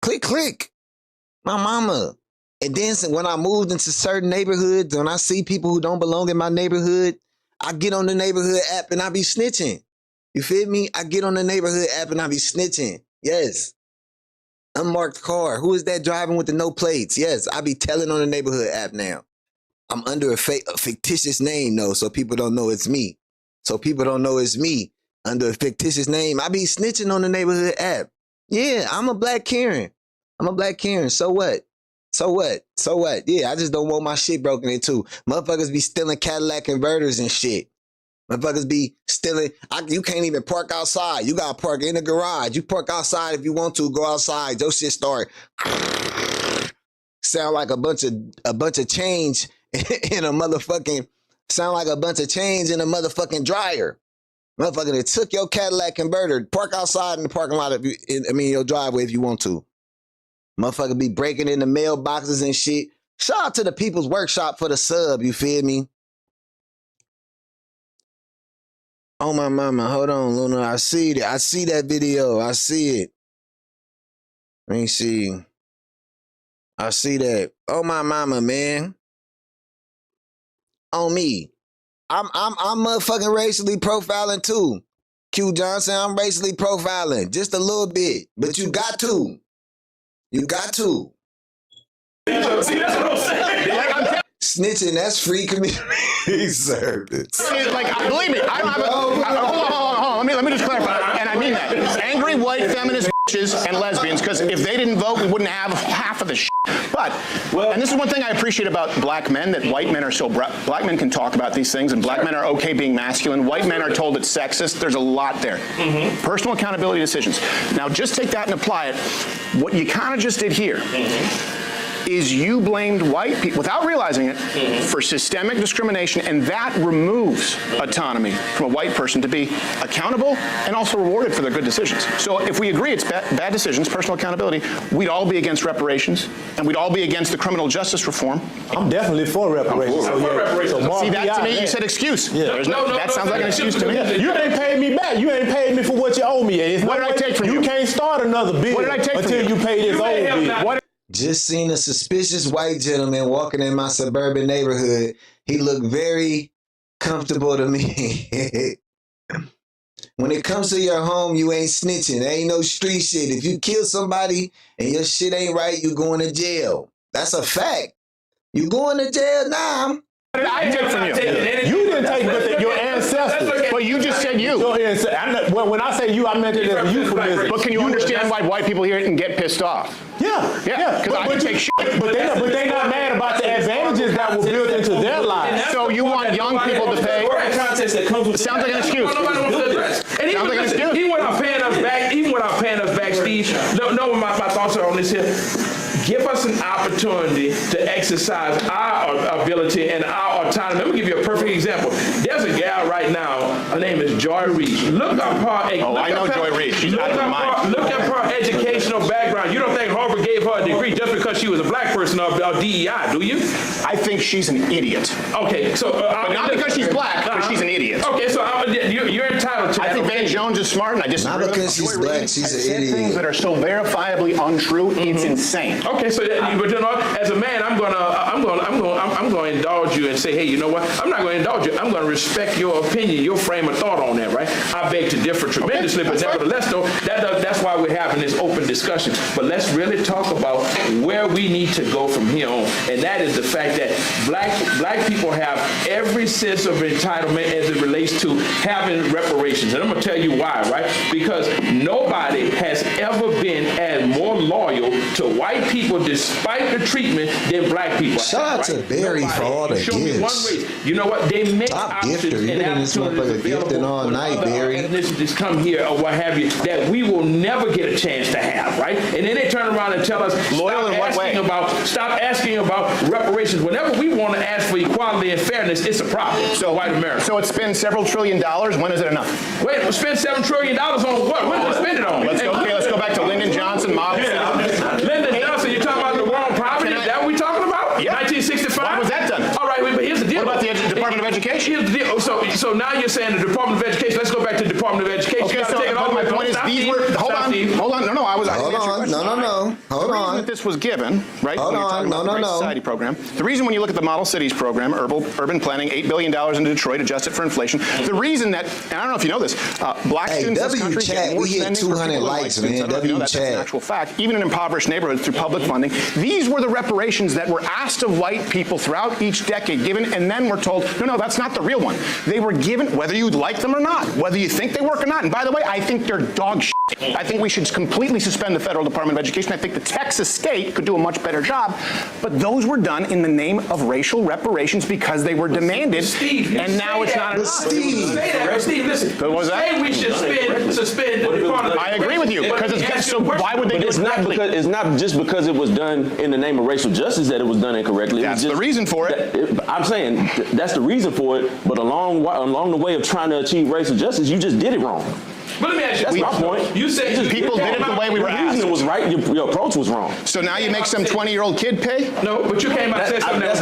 Click, click. My mama. And then when I moved into certain neighborhoods, when I see people who don't belong in my neighborhood, I get on the neighborhood app and I be snitching. You feel me? I get on the neighborhood app and I be snitching. Yes. Unmarked car. Who is that driving with the no plates? Yes, I be telling on the neighborhood app now. I'm under a fictitious name though, so people don't know it's me. Under a fictitious name, I be snitching on the neighborhood app. Yeah, I'm a black Karen. So what? Yeah, I just don't want my shit broken into. Motherfuckers be stealing Cadillac converters and shit. Motherfuckers be stealing. You can't even park outside. You gotta park in the garage. You park outside if you want to. Go outside. Your shit start sound like a bunch of change in a motherfucking dryer. Motherfucker that took your Cadillac converter, park outside in the parking lot, your driveway if you want to. Motherfucker be breaking in the mailboxes and shit. Shout out to the People's Workshop for the sub, you feel me? Oh my mama, hold on, Luna. I see that. I see that video. I see it. Let me see. I see that. Oh my mama, man. On me. I'm motherfucking racially profiling too. Q Johnson, I'm racially profiling. Just a little bit. But you got to. You got to. See, that's what I'm saying. Snitching, that's free community service. Like, believe me, I don't have a. Hold on. Let me just clarify, and I mean that. Angry white feminist bitches and lesbians, because if they didn't vote, we wouldn't have half of the shit. But, and this is one thing I appreciate about black men, that white men are so, black men can talk about these things, and black men are okay being masculine. White men are told it's sexist. There's a lot there. Personal accountability decisions. Now, just take that and apply it. What you kind of just did here is you blamed white people, without realizing it, for systemic discrimination, and that removes autonomy from a white person to be accountable and also rewarded for their good decisions. So if we agree it's bad decisions, personal accountability, we'd all be against reparations, and we'd all be against the criminal justice reform. I'm definitely for reparations. See, that to me, you said excuse. Yeah. That sounds like an excuse to me. You ain't paid me back. You ain't paid me for what you owe me. What did I take from you? You can't start another bill What did I take from you? until you pay this old bill. Just seen a suspicious white gentleman walking in my suburban neighborhood. He looked very comfortable to me. When it comes to your home, you ain't snitching. There ain't no street shit. If you kill somebody and your shit ain't right, you going to jail. That's a fact. You going to jail now. What did I take from you? You didn't take but your ancestors. But you just said you. When I say you, I meant it as a euphemism. But can you understand why white people hear it and get pissed off? Yeah. Because I can take shit. But they're not mad about the advantages that were built into their lives. So you want young people to pay? Sounds like an excuse. And even without paying us back, Steve, know what my thoughts are on this here. Give us an opportunity to exercise our ability and our autonomy. Let me give you a perfect example. There's a gal right now, her name is Joy Reid. Look up her. I know Joy Reid. She's out of her mind. Look up her educational background. You don't think Harvard gave her a degree just because she was a black person of DEI, do you? I think she's an idiot. Okay, so but not because she's black, but she's an idiot. Okay, so you're entitled to that. I think Van Jones is smart, and I disagree. Not because she's black, she's an idiot. Things that are so verifiably untrue, it's insane. Okay, so but you know, as a man, I'm gonna indulge you and say, hey, you know what? I'm not gonna indulge you. I'm gonna respect your opinion, your frame of thought on that, right? I beg to differ tremendously, but nevertheless, though, that's why we're having this open discussion. But let's really talk about where we need to go from here on, and that is the fact that black people have every sense of entitlement as it relates to having reparations, and I'm gonna tell you why, right? Because nobody has ever been as more loyal to white people despite the treatment than black people. Shout out to Barry for all the gifts. Me one race. You know what? They make top options gifter. and opportunities Gifting all night, Barry. Ethnicities come here or what have you that we will never get a chance to have, right? And then they turn around and tell us stop asking about reparations. Whenever we want to ask for equality and fairness, it's a problem. So white America. So it spends several $1 trillion. When is it enough? Wait, we'll spend $7 trillion on what? What did we spend it on? Let's go back to Lyndon Johnson model. Lyndon Johnson, you're talking about the wrong property? Is that what we're talking about? Yeah. 1965? Why was that done? All right, but here's the deal. What about the Department of Education? Here's the deal. So now you're saying the Department of Education. Let's go back to the Department of Education. Okay, so my point is these were. Hold on. No, I was. Hold on. No. Hold on. That this was given, right? Hold on. No. Society program. The reason when you look at the Model Cities program, urban planning, $8 billion into Detroit, adjusted for inflation. The reason that, and I don't know if you know this, black students in this country get more we hit 200 likes, man. That's an actual fact. Even in impoverished neighborhoods through public funding, these were the reparations that were asked of white people throughout each decade, given, and then we're told, no, that's not the real one. They were given, whether you like them or not, whether you think they work or not. And by the way, I think they're dog shit. I think we should completely suspend the federal Department of Education. I think the Texas state could do a much better job. But those were done in the name of racial reparations because they were demanded. Steve, and now it's not enough. Steve, listen. What was that? Say we should suspend the Department of I agree with you because it's so. Why would they do it correctly? It's not just because it was done in the name of racial justice that it was done incorrectly. That's the reason for it. I'm saying that's the reason for it. But along the way of trying to achieve racial justice, you just did it wrong. But let me ask you, that's my point. You said people did it the way we were asked. It was right. Your approach was wrong. So now you make some 20-year-old kid pay? No, but you came out and said something that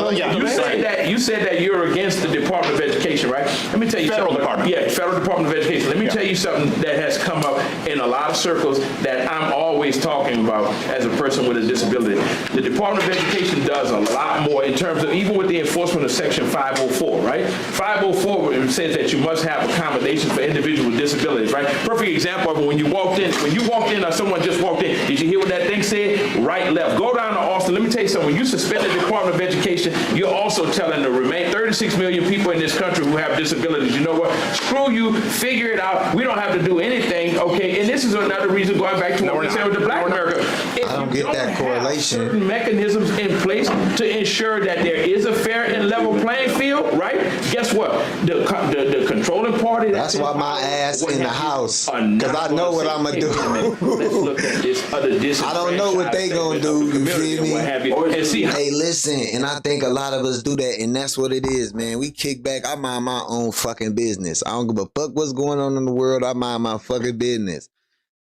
was You said that you're against the Department of Education, right? Let me tell you Federal something. Department. Yeah, Federal Department of Education. Let me tell you something that has come up in a lot of circles that I'm always talking about as a person with a disability. The Department of Education does a lot more in terms of, even with the enforcement of Section 504, right? 504 says that you must have accommodations for individuals with disabilities, right? Perfect example of it, when you walked in or someone just walked in, did you hear what that thing said? Right, left. Go down to Austin. Let me tell you something. When you suspend the Department of Education, you're also telling the remaining 36 million people in this country who have disabilities, you know what? Screw you. Figure it out. We don't have to do anything, okay? And this is another reason, going back to what we said with the Black America. I don't get that correlation. Certain mechanisms in place to ensure that there is a fair and level playing field, right? Guess what? The controlling party. That's why my ass in the house, because I know what I'm gonna do. Let's look at this. I don't know what they gonna do. You feel me? And see, hey, listen, and I think a lot of us do that, and that's what it is, man. We kick back. I mind my own fucking business. I don't give a fuck what's going on in the world. I mind my fucking business.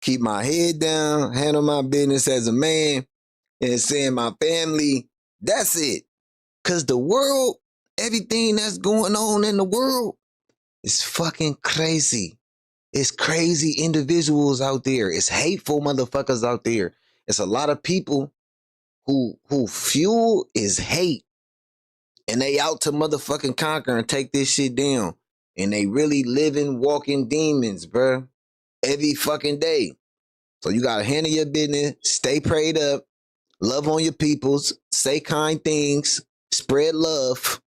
Keep my head down, handle my business as a man, and saying my family. That's it. Cause the world, everything that's going on in the world is fucking crazy. It's crazy individuals out there. It's hateful motherfuckers out there. It's a lot of people who fuel is hate. And they out to motherfucking conquer and take this shit down. And they really living, walking demons, bruh. Every fucking day. So you gotta handle your business, stay prayed up, love on your peoples, say kind things, spread love,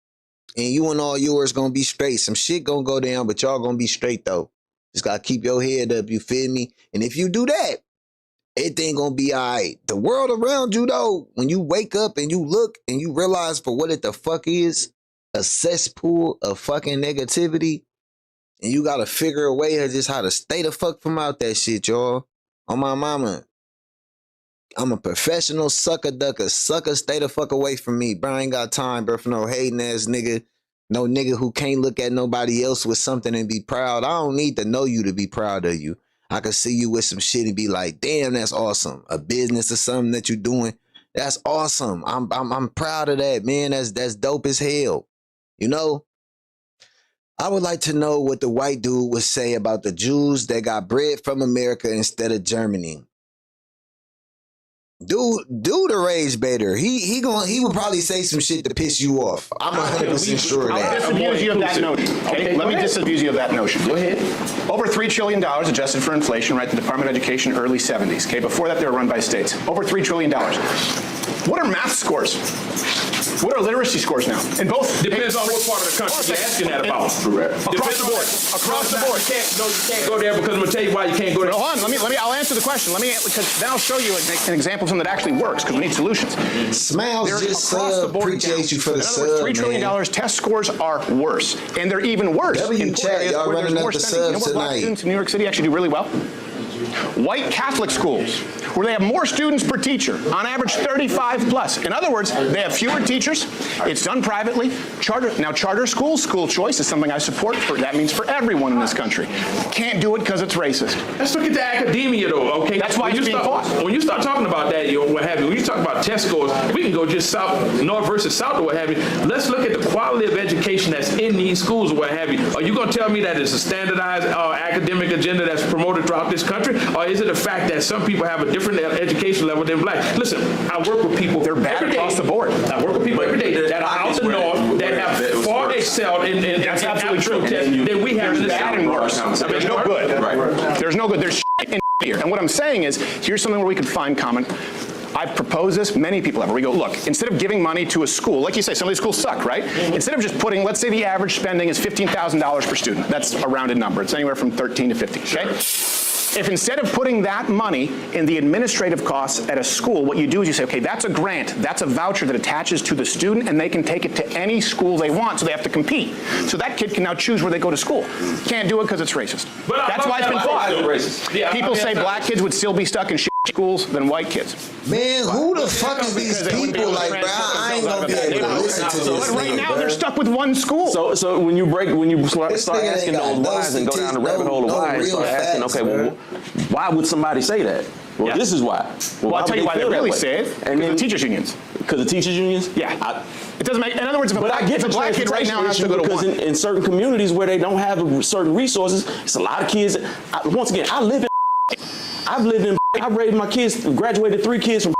and you and all yours gonna be straight. Some shit gonna go down, but y'all gonna be straight though. Just gotta keep your head up, you feel me? And if you do that, everything gonna be all right. The world around you though, when you wake up and you look and you realize for what it the fuck is, a cesspool of fucking negativity, and you gotta figure a way of just how to stay the fuck from out that shit, y'all. On my mama. I'm a professional sucker ducker. Sucker, stay the fuck away from me. Bro, I ain't got time, bro, for no hating ass nigga. No nigga who can't look at nobody else with something and be proud. I don't need to know you to be proud of you. I could see you with some shit and be like, damn, that's awesome. A business or something that you're doing, that's awesome. I'm proud of that, man. That's dope as hell. You know? I would like to know what the white dude would say about the Jews that got bread from America instead of Germany. Do the rage baiter. He would probably say some shit to piss you off. I'm 100% sure of that. I'll disabuse you of that notion. Okay, let me disabuse you of that notion. Go ahead. Over $3 trillion adjusted for inflation, right? The Department of Education, early 70s. Okay, before that they were run by states. Over $3 trillion. What are math scores? What are literacy scores now? In both depends on what part of the country you're asking that about. Across the board. Across the board. You can't go there because I'm gonna tell you why you can't go there. Hold on. I'll answer the question. Because then I'll show you an example of something that actually works. Because we need solutions. Smiles just appreciate you for the sub, $3 trillion test scores are worse, and they're even worse in chat, y'all running up the subs you know what black students in New York City actually do really well? White Catholic schools, where they have more students per teacher, on average 35 plus. In other words, they have fewer teachers. It's done privately. Charter schools, school choice is something I support. That means for everyone in this country. Can't do it because it's racist. Let's look at the academia though, okay? That's why it's being fought. When you start talking about that, what have you, when you talk about test scores, we can go just south, north versus south or what have you. Let's look at the quality of education that's in these schools or what have you. Are you going to tell me that it's a standardized academic agenda that's promoted throughout this country? Or is it a fact that some people have a different education level than black? Listen, I work with people. They're bad across the board. I work with people every day that are out the north that have far excelled in that's absolutely true. Than we have in the bad and worse. There's no good. Right. There's no good. There's shit in here. And what I'm saying is, here's something where we can find common. I've proposed this, many people have. We go, look, instead of giving money to a school, like you say, some of these schools suck, right? Instead of just putting, let's say the average spending is $15,000 per student. That's a rounded number. It's anywhere from 13 to 50, okay? If instead of putting that money in the administrative costs at a school, what you do is you say, okay, that's a grant, that's a voucher that attaches to the student, and they can take it to any school they want, so they have to compete. So that kid can now choose where they go to school. Can't do it because it's racist. That's why it's been fought. People say black kids would still be stuck in shit schools than white kids. Man, who the fuck is these people? Like, bro, I ain't gonna be able to listen to this. But right now, they're stuck with one school. So when you start asking those whys and go down the rabbit hole of why, and start asking, okay, well, why would somebody say that? Well, this is why. Well, I'll tell you why they really say it. And then the teachers' unions. Because the teachers' unions? Yeah. It doesn't make. In other words, if a black kid right now has to go to because in certain communities where they don't have certain resources, it's a lot of kids. Once again, I've raised my kids, graduated 3 kids from.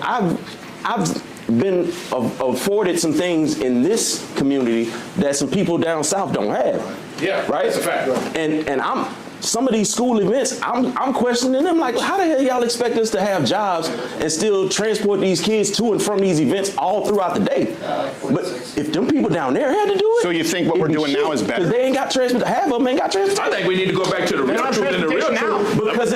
I've been afforded some things in this community that some people down south don't have. Yeah, right. That's a fact. And some of these school events, I'm questioning them, like, how the hell y'all expect us to have jobs and still transport these kids to and from these events all throughout the day? But if them people down there had to do it. So you think what we're doing now is better? Because they ain't got transport. Half of them ain't got transport. I think we need to go back to the real truth and the real truth. Because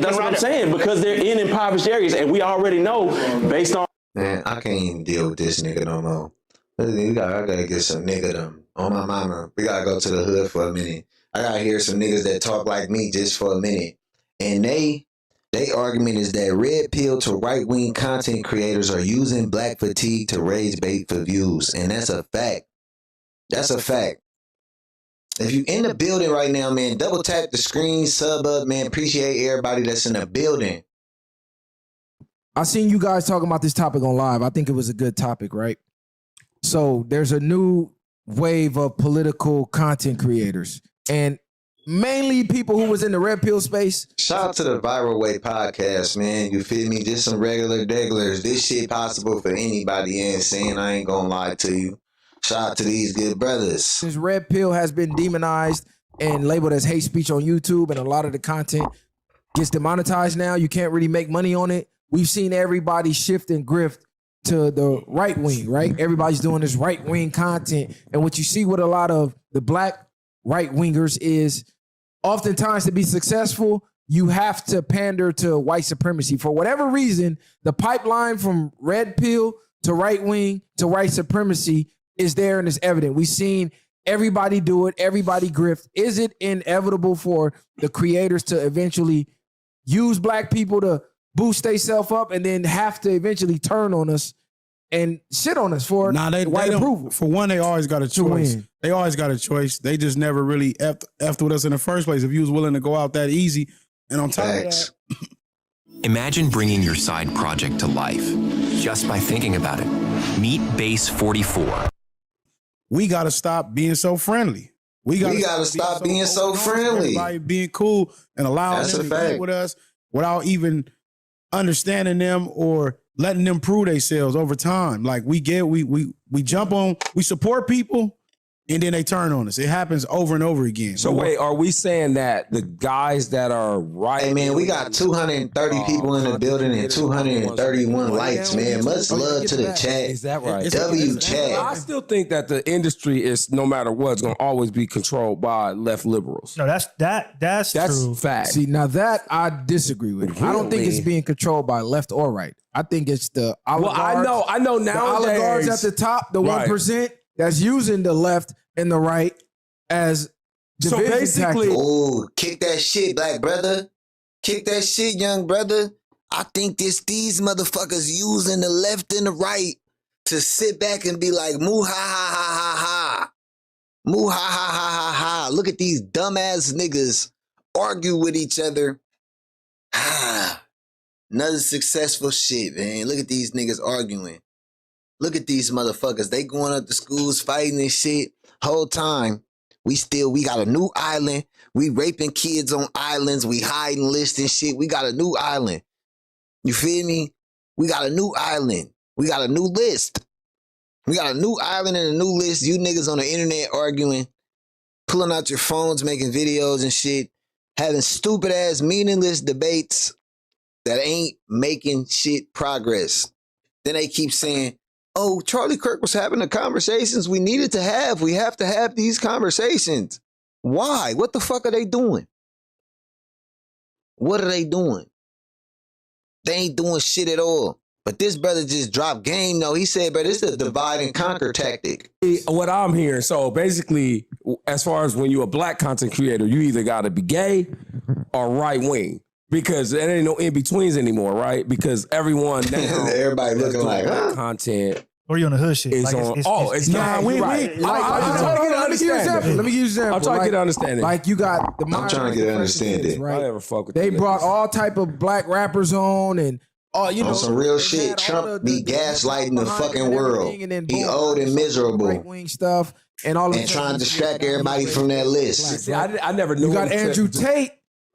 that's what I'm saying. Because they're in impoverished areas, and we already know based on. Man, I can't even deal with this nigga no more. I gotta get some nigga on my mama. We gotta go to the hood for a minute. I gotta hear some niggas that talk like me just for a minute. And they argument is that red pill to right wing content creators are using black fatigue to raise bait for views. And that's a fact. That's a fact. If you in the building right now, man, double tap the screen, sub up, man. Appreciate everybody that's in the building. I seen you guys talking about this topic on live. I think it was a good topic, right? So there's a new wave of political content creators. And mainly people who was in the red pill space. Shout out to the Viral Way podcast, man. You feel me? Just some regular degglers. This shit possible for anybody and saying I ain't gonna lie to you. Shout out to these good brothers. Since red pill has been demonized and labeled as hate speech on YouTube, and a lot of the content gets demonetized now, you can't really make money on it. We've seen everybody shift and grift to the right wing, right? Everybody's doing this right wing content. And what you see with a lot of the black right wingers is oftentimes to be successful, you have to pander to white supremacy. For whatever reason, the pipeline from red pill to right wing to white supremacy is there and it's evident. We've seen everybody do it, everybody grift. Is it inevitable for the creators to eventually use black people to boost themselves up and then have to eventually turn on us and shit on us for white approval? For one, they always got a choice. They always got a choice. They just never really effed with us in the first place. If you was willing to go out that easy, and on top of that. Imagine bringing your side project to life just by thinking about it. Meet Base 44. We got to stop being so friendly. We got to stop being so friendly. Everybody being cool and allowing them to be with us without even understanding them or letting them prove themselves over time. Like we jump on, we support people, and then they turn on us. It happens over and over again. So wait, are we saying that the guys that are right? Hey man, we got 230 people in the building and 231 likes, man. Much love to the chat. Is that right? Chat. I still think that the industry is, no matter what, it's going to always be controlled by left liberals. No, that's true. Fact. See, now that I disagree with. Really? I don't think it's being controlled by left or right. I think it's the oligarchs. Well, I know the nowadays. oligarchs at the top, the 1%. That's using the left and the right as division basically, tactics. oh, kick that shit, black brother. Kick that shit, young brother. I think these motherfuckers using the left and the right to sit back and be like, moo ha ha ha ha ha. Moo ha ha ha ha ha. Look at these dumbass niggas argue with each other. Another successful shit, man. Look at these niggas arguing. Look at these motherfuckers. They going up to schools fighting and shit. Whole time, we got a new island. We raping kids on islands. We hiding lists and shit. We got a new island. You feel me? We got a new island. We got a new list. We got a new island and a new list. You niggas on the internet arguing, pulling out your phones, making videos and shit, having stupid ass meaningless debates that ain't making shit progress. Then they keep saying, oh, Charlie Kirk was having the conversations we needed to have. We have to have these conversations. Why? What the fuck are they doing? What are they doing? They ain't doing shit at all. But this brother just dropped game, though. He said, but it's a divide and conquer tactic. What I'm hearing, so basically, as far as when you're a black content creator, you either got to be gay or right wing. Because there ain't no in-betweens anymore, right? Because everyone now... Everybody looking like, huh? Content... Or you on the hood shit. It's like on. It's not. Right. Let me give you an example. I'm trying to get an understanding. Like you got the. I'm trying to get an understanding. Right. I never fuck with they them brought niggas. all type of black rappers on and you know on some real shit. Trump be gaslighting the fucking world. He old and miserable. Right wing stuff and all. And trying to distract everybody from that list. See, I never knew. You got Andrew Tate.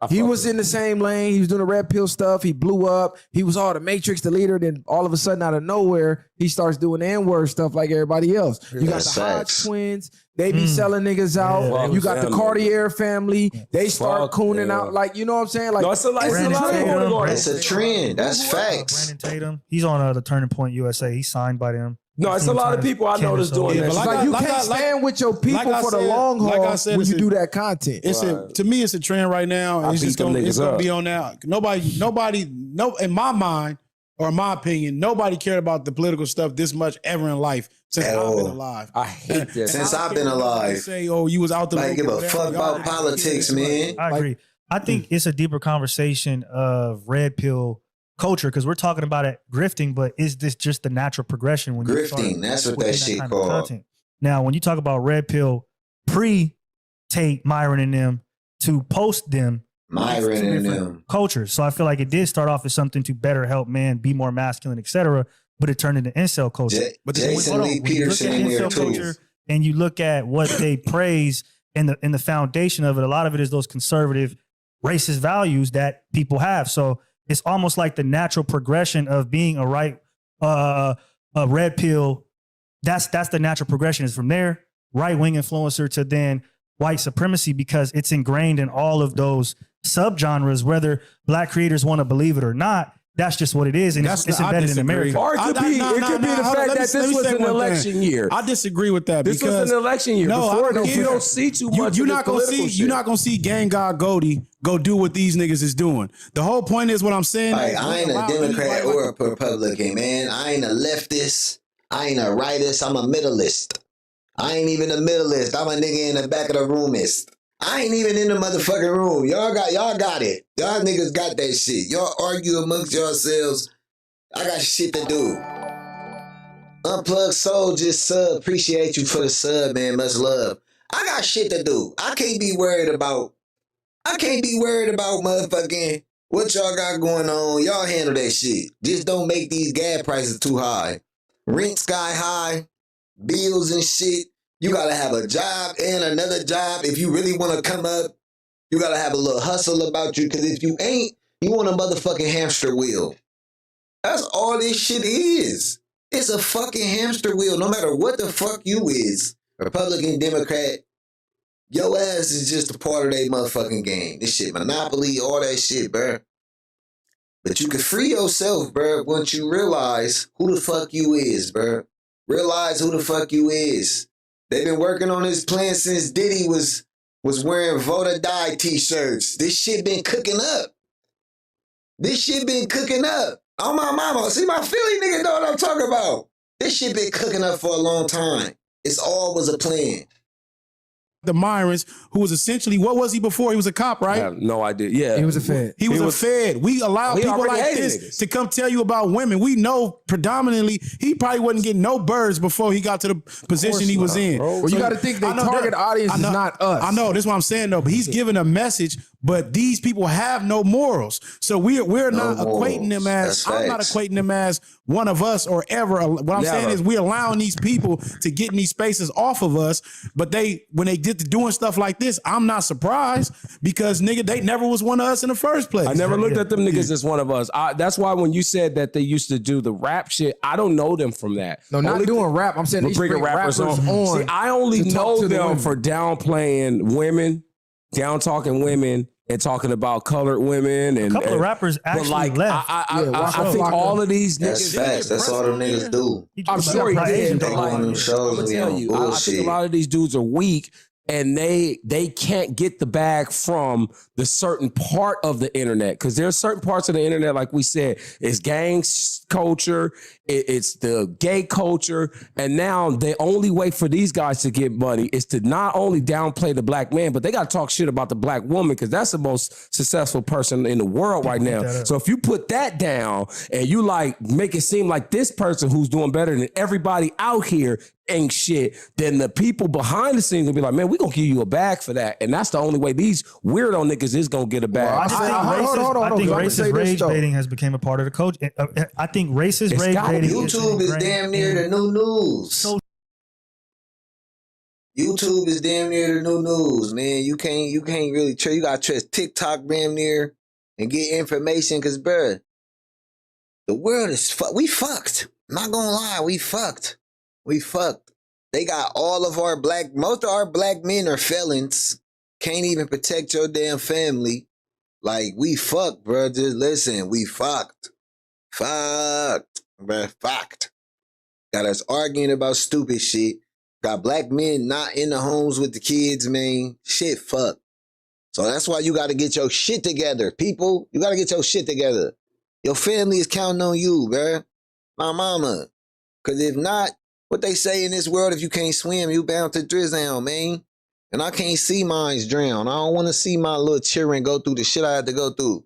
He was in the same lane. He was doing the red pill stuff. He blew up. He was all the Matrix, the leader. Then all of a sudden, out of nowhere, he starts doing the N-word stuff like everybody else. You got the Hodge twins. They be selling niggas out. Yeah, you got the Cartier family. They start cooning out. Like, you know what I'm saying? Like, no, it's a lot of It's a trend. That's facts. Brandon Tatum. He's on the Turning Point USA. He's signed by them. No, it's a lot of people I know that's doing that. Like you can't stand with your people for the long haul when you do that content. To me, it's a trend right now. And it's just gonna be on now. Nobody, in my mind or in my opinion, nobody cared about the political stuff this much ever in life since I've been alive. I hate that. Since I've been alive. Say, oh, you was out there. Like, give a fuck about politics, man. I agree. I think it's a deeper conversation of red pill culture because we're talking about it grifting, but is this just the natural progression when grifting? That's what that shit called. Now, when you talk about red pill pre-Tate, Myron, and them to post them, Myron and them cultures. So I feel like it did start off as something to better help man be more masculine, etc. But it turned into incel culture. But Jason Lee Peterson in there too. And you look at what they praise and the foundation of it. A lot of it is those conservative, racist values that people have. So it's almost like the natural progression of being a red pill. That's the natural progression is from there, right wing influencer to then white supremacy because it's ingrained in all of those subgenres, whether black creators want to believe it or not. That's just what it is, and it's embedded in America. Or it could be the fact that this was an election year. I disagree with that. This was an election year. No, you don't see too much. You're not gonna see Gang God Goldie go do what these niggas is doing. The whole point is what I'm saying. Like, I ain't a Democrat or a Republican, man. I ain't a leftist. I ain't a rightist. I'm a middleist. I ain't even a middleist. I'm a nigga in the back of the roomist. I ain't even in the motherfucking room. Y'all got it. Y'all niggas got that shit. Y'all argue amongst yourselves. I got shit to do. Unplugged Soul just sub. Appreciate you for the sub, man. Much love. I got shit to do. I can't be worried about motherfucking what y'all got going on. Y'all handle that shit. Just don't make these gas prices too high. Rent sky high. Bills and shit. You gotta have a job and another job. If you really wanna come up, you gotta have a little hustle about you. Cause if you ain't, you want a motherfucking hamster wheel. That's all this shit is. It's a fucking hamster wheel. No matter what the fuck you is, Republican, Democrat, your ass is just a part of that motherfucking game. This shit, Monopoly, all that shit, bruh. But you can free yourself, bruh, once you realize who the fuck you is, bruh. Realize who the fuck you is. They've been working on this plan since Diddy was wearing Vote or Die t-shirts. This shit been cooking up. Oh my mama, see my Philly nigga know what I'm talking about. This shit been cooking up for a long time. It's all was a plan. The Myrons, who was essentially, what was he before? He was a cop, right? I have no idea. Yeah. He was a Fed. He was a Fed. We allow He people already like hated this niggas. to come tell you about women. We know predominantly he probably wasn't getting no birds before he got to the position he was in. Well, you got to think their target audience is not us. I know, that's what I'm saying though, but he's giving a message, but these people have no morals. So we're not equating them as, I'm not equating them as one of us or ever. What I'm saying is we're allowing these people to get in these spaces off of us, but when they get to doing stuff like this, I'm not surprised because nigga, they never was one of us in the first place. I never looked at them niggas as one of us. That's why when you said that they used to do the rap shit, I don't know them from that. No, not doing rap. I'm saying they bring rappers on. See, I only know them for downplaying women, down talking women, and talking about colored women. And a couple of rappers actually left. I think all of these niggas. That's facts. That's all them niggas do. I'm sure he did. They go on them shows and be on I think bullshit. a lot of these dudes are weak. and they can't get the bag from the certain part of the internet, because there's certain parts of the internet, like we said, it's gang culture, it's the gay culture, and now the only way for these guys to get money is to not only downplay the black man, but they got to talk shit about the black woman, because that's the most successful person in the world right now. So if you put that down and you like make it seem like this person who's doing better than everybody out here ain't shit, then the people behind the scenes will be like, man, we gonna give you a bag for that. And that's the only way these weirdo niggas is gonna get a bag. I think racist rage baiting has become a part of the coach. I think racist rage baiting. YouTube is damn near the new news. YouTube is damn near the new news, man. You can't really trust. You gotta trust TikTok damn near and get information, because bruh, the world is we fucked. I'm not gonna lie, we fucked. We fucked. They got most of our black men are felons. Can't even protect your damn family. Like, we fucked, bro. Just listen, we fucked. Fucked, bruh, fucked. Got us arguing about stupid shit. Got black men not in the homes with the kids, man. Shit fucked. So that's why you gotta get your shit together, people. You gotta get your shit together. Your family is counting on you, bruh. My mama. Because if not, what they say in this world, if you can't swim, you bound to drizzle, man. And I can't see mines drown. I don't want to see my little children go through the shit I had to go through.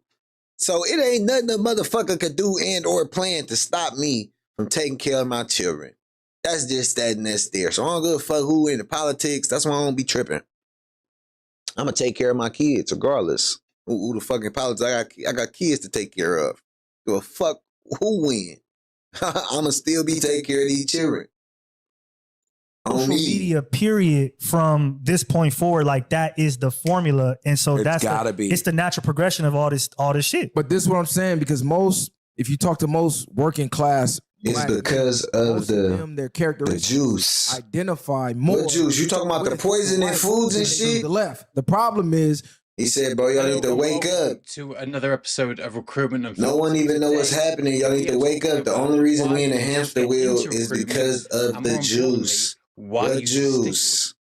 So it ain't nothing a motherfucker could do and or plan to stop me from taking care of my children. That's just that and that's there. So I don't give a fuck who in the politics. That's why I don't be tripping. I'm going to take care of my kids regardless. Who the fucking politics? I got kids to take care of. Give a fuck who win. I'm going to still be taking care of these children. Social media, period, from this point forward, like that is the formula, and so it's the natural progression of all this shit. But this is what I'm saying, because if you talk to most working class, it's because of their characteristics, the juice. Identify more. What juice? You talking about the poison in foods and shit? The left. The problem is, he said, bro, y'all need to wake up. To another episode of Recruitment and No one even know what's happening. Y'all need to wake up. The only reason we in the hamster wheel is because of the juice. What juice?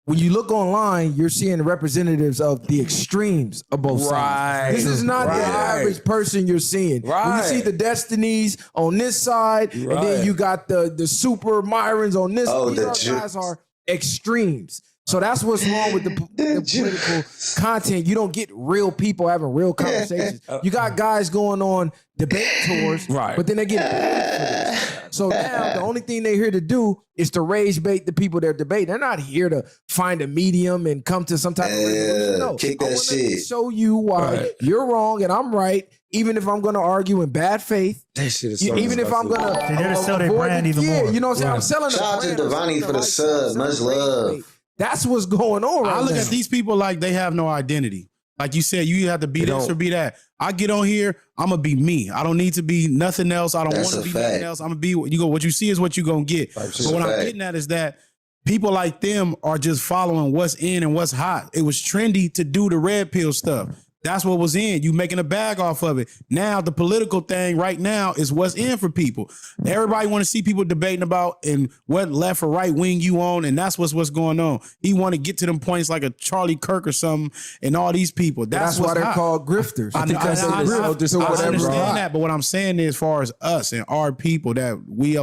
When you look online, you're seeing representatives of the extremes of both sides. This is not the average person you're seeing. When you see the Destinies on this side, and then you got the Super Myrons on this. These guys are extremes. So that's what's wrong with the political content. You don't get real people having real conversations. You got guys going on debate tours, but then they get paid for this. So now the only thing they're here to do is to rage bait the people they're debating. They're not here to find a medium and come to some type of resolution. No, kick that shit. Show you why you're wrong and I'm right. Even if I'm going to argue in bad faith, that shit is so even if I'm going to, they're to sell their brand even more. You know what I'm saying? I'm selling. Shout out to Devani for the sub. Much love. That's what's going on right now. I look at these people like they have no identity. Like you said, you have to be this or be that. I get on here, I'm gonna be me. I don't need to be nothing else. I don't want to be nothing else. I'm gonna be what you go. What you see is what you're gonna get. But what I'm getting at is that people like them are just following what's in and what's hot. It was trendy to do the red pill stuff. That's what was in. You making a bag off of it. Now the political thing right now is what's in for people. Everybody want to see people debating about and what left or right wing you on, and that's what's going on. He want to get to them points like a Charlie Kirk or something, and all these people. That's why they're called grifters. I understand that, but what I'm saying is, as far as us and our people that we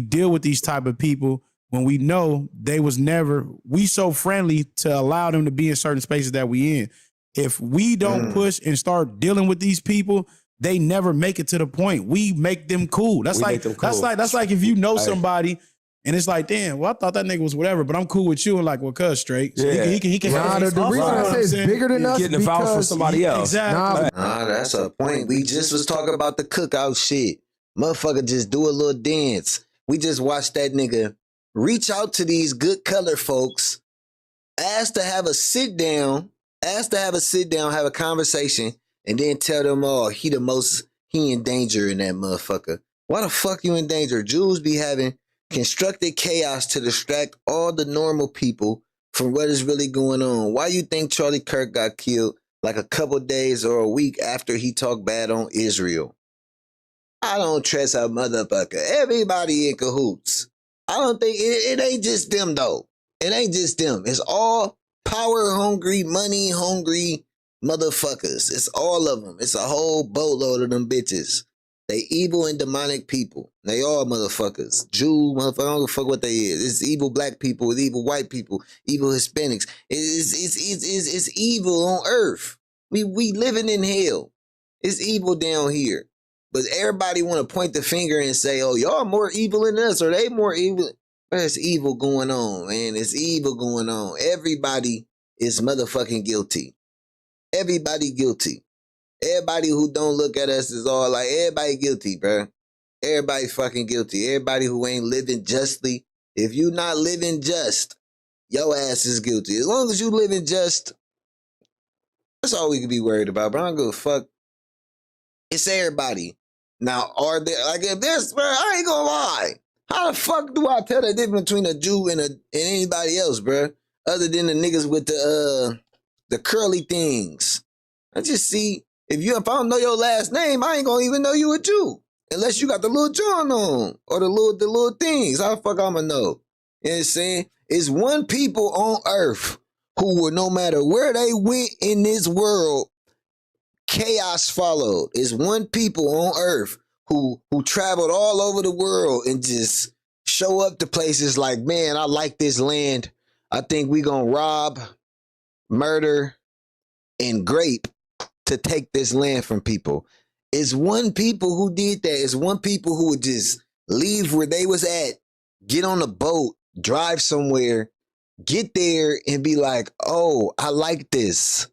deal with these type of people when we know we so friendly to allow them to be in certain spaces that we in. If we don't push and start dealing with these people, they never make it to the point. We make them cool. That's like if you know somebody and it's like, damn, well, I thought that nigga was whatever, but I'm cool with you. And like, well, cuz straight. So he can the reason I say it's bigger than us getting the vouch for somebody else. Exactly. That's a point. We just was talking about the cookout shit. Motherfucker just do a little dance. We just watched that nigga reach out to these good color folks, ask to have a sit down, have a conversation, and then tell them all he in danger in that motherfucker. Why the fuck you in danger? Jews be having constructed chaos to distract all the normal people from what is really going on. Why you think Charlie Kirk got killed like a couple days or a week after he talked bad on Israel? I don't trust a motherfucker. Everybody in cahoots. I don't think it ain't just them though. It ain't just them. It's all power hungry, money hungry motherfuckers. It's all of them. It's a whole boatload of them bitches. They evil and demonic people. They all motherfuckers. Jew, motherfucker, I don't give a fuck what they is. It's evil black people, it's evil white people, evil Hispanics. It's evil on earth. We living in hell. It's evil down here. But everybody want to point the finger and say, oh, y'all more evil than us, or they more evil. There's evil going on, man. It's evil going on. Everybody is motherfucking guilty. Everybody guilty. Everybody who don't look at us is all like, everybody guilty, bro. Everybody fucking guilty. Everybody who ain't living justly. If you not living just, your ass is guilty. As long as you living just, that's all we can be worried about, bro. I don't give a fuck. It's everybody. Now, are there, like, if there's, bro, I ain't gonna lie. How the fuck do I tell the difference between a Jew and anybody else, bro? Other than the niggas with the curly things. I just see, if I don't know your last name, I ain't gonna even know you a Jew. Unless you got the little John on. Or the little things. How the fuck I'ma know? You know what I'm saying? It's one people on earth who will, no matter where they went in this world, chaos followed. It's one people on earth who traveled all over the world and just show up to places like, man, I like this land. I think we gonna rob, murder, and grape to take this land from people. It's one people who did that. It's one people who would just leave where they was at, get on a boat, drive somewhere, get there and be like, oh, I like this.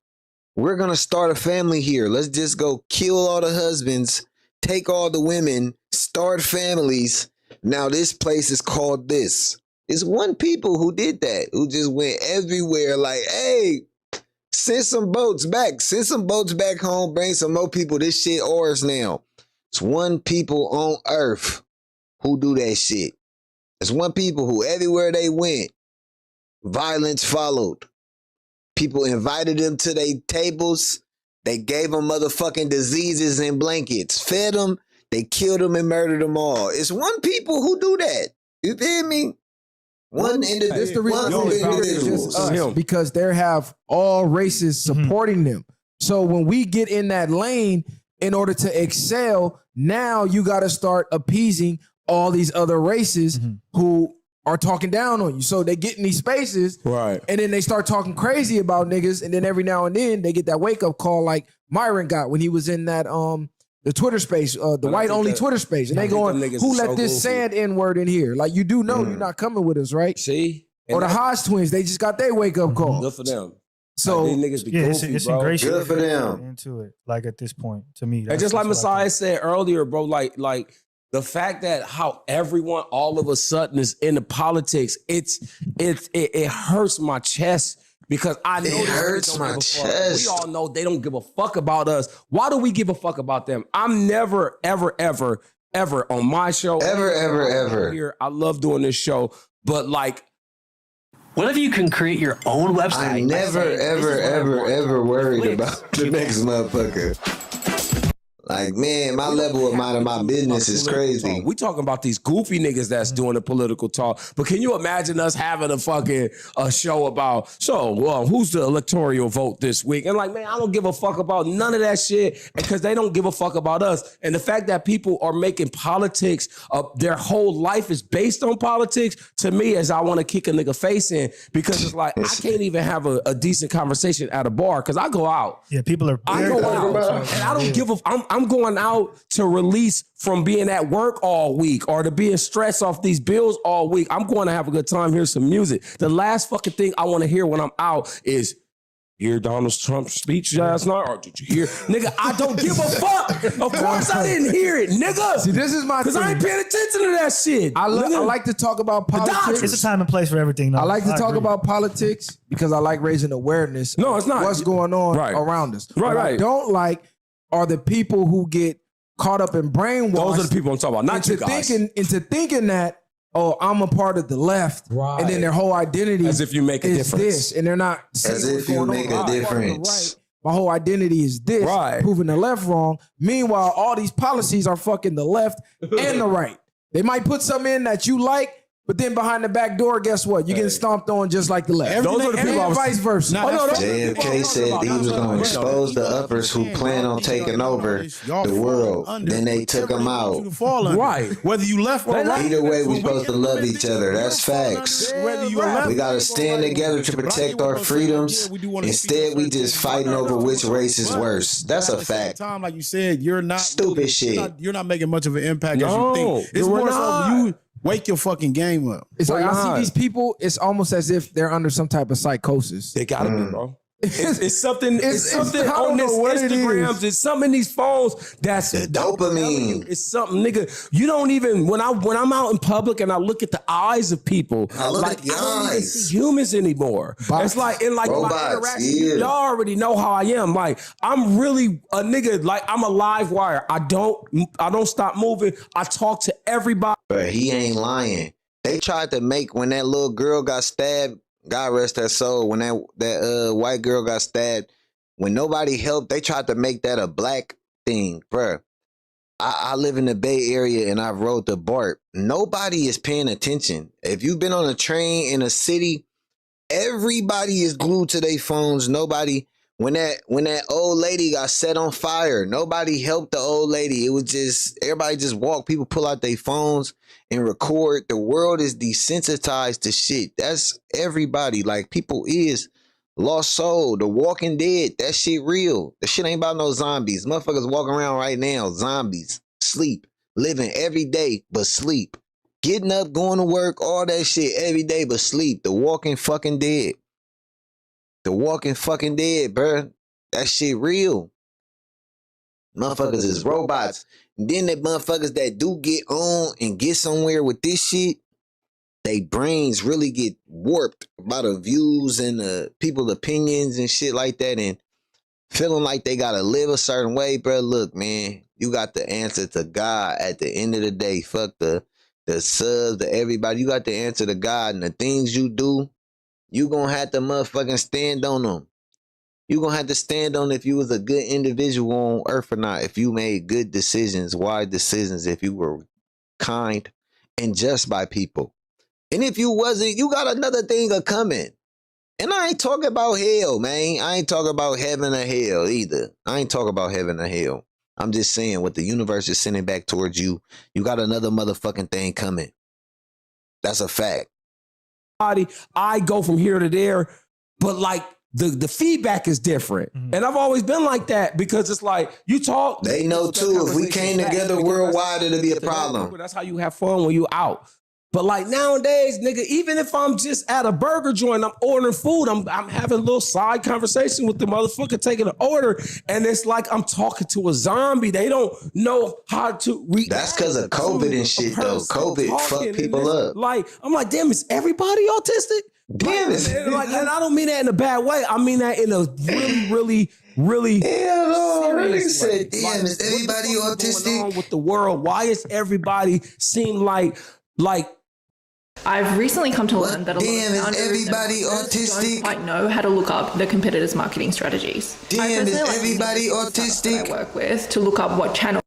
We're going to start a family here. Let's just go kill all the husbands, take all the women, start families. Now this place is called this. It's one people who did that, who just went everywhere like, hey, send some boats back. Send some boats back home. Bring some more people. This shit ours now. It's one people on earth who do that shit. It's one people who everywhere they went, violence followed. People invited them to their tables. They gave them motherfucking diseases and blankets. Fed them. They killed them and murdered them all. It's one people who do that. You feel me? One individual. That's the reason it's just us, because they have all races supporting them. So when we get in that lane, in order to excel, now you got to start appeasing all these other races who are talking down on you. So they get in these spaces, right? And then they start talking crazy about niggas, and then every now and then they get that wake up call like Myron got when he was in that the Twitter space, the white only Twitter space, and they going, who let this sand N-word in here? Like, you do know you're not coming with us, right? See, or the Hodge twins, they just got their wake up call. Good for them. So like, niggas be goofy, it's bro. ingratiating Good for them. into it. Like at this point, to me, And just like Messiah said earlier, bro, like the fact that how everyone all of a sudden is into politics, it hurts my chest because I know it hurts my chest. We all know they don't give a fuck about us. Why do we give a fuck about them? I'm never, ever on my show. Ever. Here, I love doing this show, but like, what if you can create your own website? I never, ever worried about the next motherfucker. Like, man, my level of minding my business is crazy. We talking about these goofy niggas that's doing the political talk. But can you imagine us having a fucking show about, who's the electoral vote this week? And like, man, I don't give a fuck about none of that shit because they don't give a fuck about us. And the fact that people are making politics, their whole life is based on politics, to me, is I want to kick a nigga face in because it's like, I can't even have a decent conversation at a bar because I go out. Yeah, people are. I go out and I don't give a. I'm going out to release from being at work all week or to being stressed off these bills all week. I'm going to have a good time, hear some music. The last fucking thing I want to hear when I'm out is, hear Donald Trump's speech last night? Or did you hear? Nigga, I don't give a fuck. Of course I didn't hear it, nigga. See, this is my thing. Because I ain't paying attention to that shit. I like to talk about politics. It's a time and place for everything. I like to talk about politics because I like raising awareness. No, it's not. What's going on around us. What I don't like are the people who get caught up in brainwashed. Those are the people I'm talking about, not you guys. Into thinking that, oh, I'm a part of the left, and then their whole identity as if you make a is difference. This, and they're not as if you make a difference. My whole identity is this, proving the left wrong. Meanwhile, all these policies are fucking the left and the right. They might put something in that you like, But then behind the back door, guess what? You're getting stomped on just like the left. Those are the people I was- vice versa. JFK said he was going to expose the uppers who plan on taking over the world. Then they took them out. Right. Whether you left or right. Either way, we're supposed to love each other. That's facts. Whether you left, We got to stand together to protect our freedoms. Instead, we just fighting over which race is worse. That's a fact. Time, like you said, you're not stupid shit. You're not making much of an impact as you think. It's more so you wake your fucking game up. It's like I see these people, it's almost as if they're under some type of psychosis. They gotta be, bro. It's something. It's something I don't on know this what it Instagrams. is. It's something in these phones that's The dopamine. It's something, nigga. You don't even when I'm out in public and I look at the eyes of people. I look like at the I don't even eyes. see humans anymore. It's like in like Robots, my interaction. yeah. Y'all already know how I am. Like I'm really a nigga. Like I'm a live wire. I don't stop moving. I talk to everybody. But he ain't lying. They tried to make when that little girl got stabbed. God rest her soul. When that white girl got stabbed, when nobody helped, they tried to make that a black thing, bruh. I live in the Bay Area and I rode the BART. Nobody is paying attention. If you've been on a train in a city, everybody is glued to their phones. Nobody. When that old lady got set on fire, nobody helped the old lady. It was just everybody just walked. People pull out their phones and record. The world is desensitized to shit. That's everybody. Like people is lost soul. The Walking Dead. That shit real. The shit ain't about no zombies. Motherfuckers walking around right now. Zombies. Sleep. Living every day but sleep. Getting up, going to work, all that shit every day but sleep. The Walking fucking Dead. The Walking fucking Dead, bruh. That shit real. Motherfuckers is robots. And then the motherfuckers that do get on and get somewhere with this shit, they brains really get warped by the views and the people's opinions and shit like that, and feeling like they gotta live a certain way, bruh. Look, man, you got the answer to God at the end of the day. Fuck the subs, the everybody. You got the answer to God, and the things you do, you gonna have to motherfucking stand on them. You gonna have to stand on if you was a good individual on earth or not. If you made good decisions, wise decisions, if you were kind and just by people. And if you wasn't, you got another thing a coming. And I ain't talking about hell, man. I ain't talking about heaven or hell either. I ain't talking about heaven or hell. I'm just saying what the universe is sending back towards you. You got another motherfucking thing coming. That's a fact. I go from here to there, but like the feedback is different. And I've always been like that because it's like you talk. They know too. If we came together worldwide, it'll be a problem. That's how you have fun when you out. But like nowadays, nigga, even if I'm just at a burger joint, I'm ordering food, I'm having a little side conversation with the motherfucker taking an order, and it's like I'm talking to a zombie. They don't know how to react. That's because of COVID and shit, though. COVID fucked people up. Like, I'm like, damn, is everybody autistic? Damn it. Like, and I don't mean that in a bad way. I mean that in a really hell no, really serious said, way. damn, is everybody autistic? Going on with the world? Why is everybody seem like I've recently come to learn that a lot of founders everybody and autistic? don't quite know how to look up the competitors' marketing strategies. Damn, is everybody autistic? I work with to look up what channel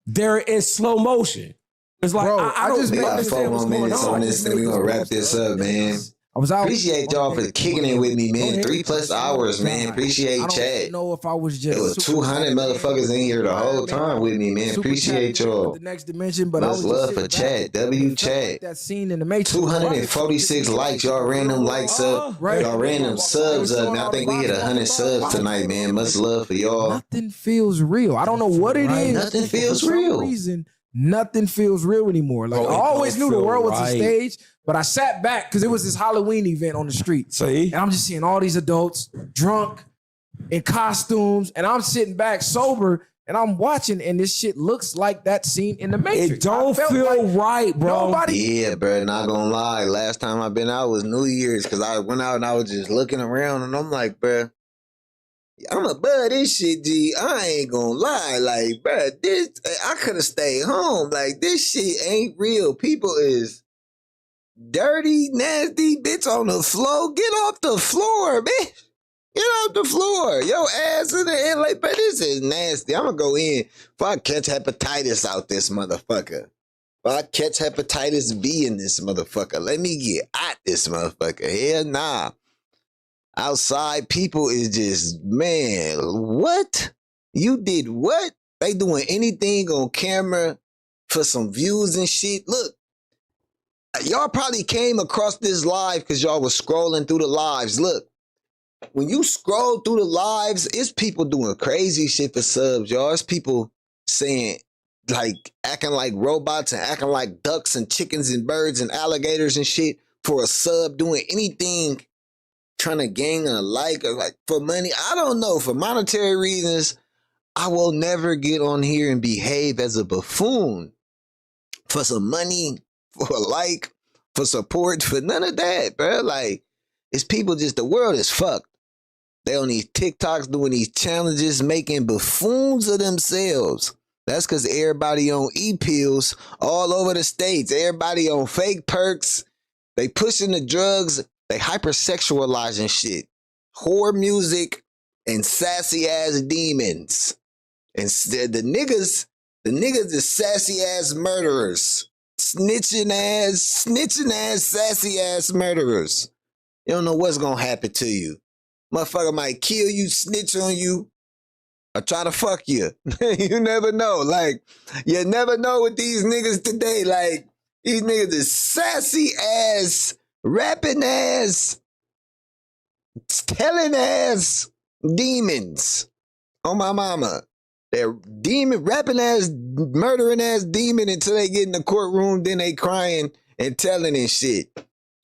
they're in slow motion. It's like, bro, I don't We got understand 4 what's more going minutes on on. this, and we're gonna wrap this up, man. I was out. Appreciate y'all for kicking it with me, man. 3+ hours, man. Appreciate I chat. don't know if I was just. There was 200 motherfuckers in here the whole time with me, man. Appreciate y'all. The next dimension, but Much I was love just for chat. W chat. that scene in the Matrix. 246 likes. Y'all ran them likes up. Y'all ran them subs up. Man, I think we hit 100 subs tonight, man. Much love for y'all. Nothing feels real. I don't know what it is. Nothing feels For some real. reason, nothing feels real anymore. Like, I always knew the world was a stage, but I sat back because it was this Halloween event on the street. See? And I'm just seeing all these adults drunk in costumes, and I'm sitting back sober, and I'm watching, and this shit looks like that scene in the Matrix. It don't feel right, bro. Yeah, bro, not gonna lie. Last time I've been out was New Year's because I went out and I was just looking around, and I'm like, bro, I'm above this shit, G. I ain't gonna lie. Like, bro, this, I could have stayed home. Like, this shit ain't real. People is dirty, nasty, bitch on the floor. Get off the floor, bitch. Get off the floor. Your ass in the air. Like, but this is nasty. I'm gonna go in if I catch hepatitis out this motherfucker. If I catch hepatitis B in this motherfucker, let me get at this motherfucker. Hell nah. Outside people is just, man, what? You did what? They doing anything on camera for some views and shit. Look, y'all probably came across this live because y'all was scrolling through the lives. Look, when you scroll through the lives, it's people doing crazy shit for subs, y'all. It's people saying, like, acting like robots and acting like ducks and chickens and birds and alligators and shit for a sub, doing anything, trying to gain a like or like for money. I don't know. For monetary reasons, I will never get on here and behave as a buffoon for some money, for a like, for support, for none of that, bro. Like, it's people just, the world is fucked. They on these TikToks doing these challenges, making buffoons of themselves. That's because everybody on e-pills all over the states. Everybody on fake perks. They pushing the drugs. They hypersexualizing shit. Whore music and sassy ass demons. And the niggas is sassy ass murderers. Snitching ass, sassy ass murderers. You don't know what's gonna happen to you. Motherfucker might kill you, snitch on you, or try to fuck you. You never know. Like, you never know with these niggas today. Like, these niggas is sassy ass, rapping ass, telling ass demons. On my mama. They're demon, rapping ass, murdering ass demon until they get in the courtroom. Then they crying and telling and shit.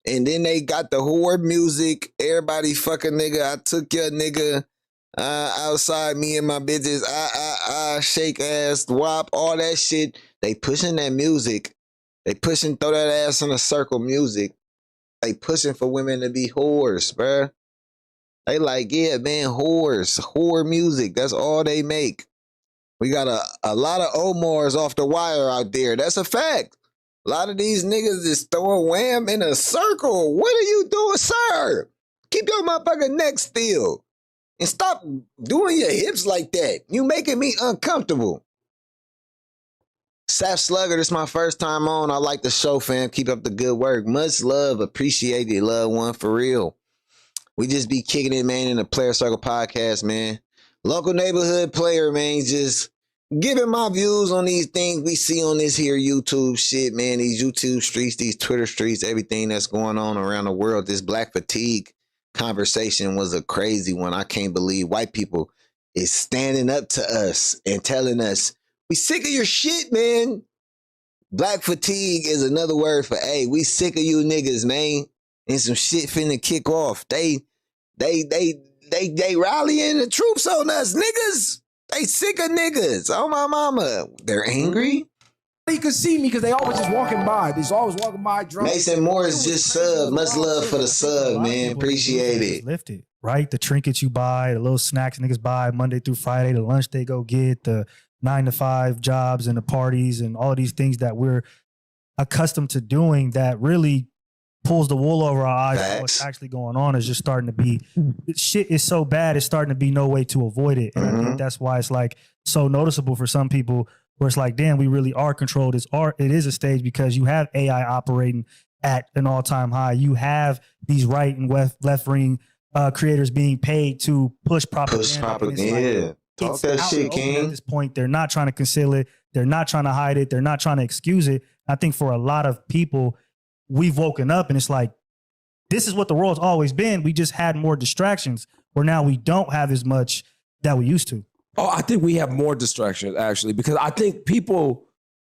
And then they got the whore music. Everybody fucking nigga. I took your nigga outside, me and my bitches. Shake ass, wop, all that shit. They pushing that music. They pushing, throw that ass in a circle music. They pushing for women to be whores, bruh. They like, yeah, man, whore music. That's all they make. We got a lot of Omars off the wire out there. That's a fact. A lot of these niggas is throwing wham in a circle. What are you doing, sir? Keep your motherfucking neck still. And stop doing your hips like that. You making me uncomfortable. Saf Slugger, this is my first time on. I like the show, fam. Keep up the good work. Much love. Appreciate it, loved one, for real. We just be kicking it, man, in the Player Circle podcast, man. Local neighborhood player, man, just giving my views on these things we see on this here YouTube shit, man. These YouTube streets, these Twitter streets, everything that's going on around the world. This black fatigue conversation was a crazy one. I can't believe white people is standing up to us and telling us, we sick of your shit, man. Black fatigue is another word for, hey, we sick of you niggas, man. And some shit finna kick off. They rallying the troops on us, niggas. They sick of niggas. Oh, my mama. They're angry. You could see me because they always just walking by. They's always walking by drunk. Mason Morris just sub. Much love for the sub, man. Appreciate it. Lifted, right? The trinkets you buy, the little snacks niggas buy Monday through Friday, the lunch they go get, the 9-to-5 jobs and the parties and all of these things that we're accustomed to doing that really pulls the wool over our eyes. What's actually going on is just starting to be, shit is so bad, it's starting to be no way to avoid it. And I think that's why it's like so noticeable for some people where it's like, damn, we really are controlled. It is a stage because you have AI operating at an all-time high. You have these right and left-wing creators being paid to push propaganda. Talk that shit, King. At this point, they're not trying to conceal it. They're not trying to hide it. They're not trying to excuse it. I think for a lot of people, we've woken up and it's like, this is what the world's always been. We just had more distractions where now we don't have as much that we used to. Oh, I think we have more distractions actually, because I think people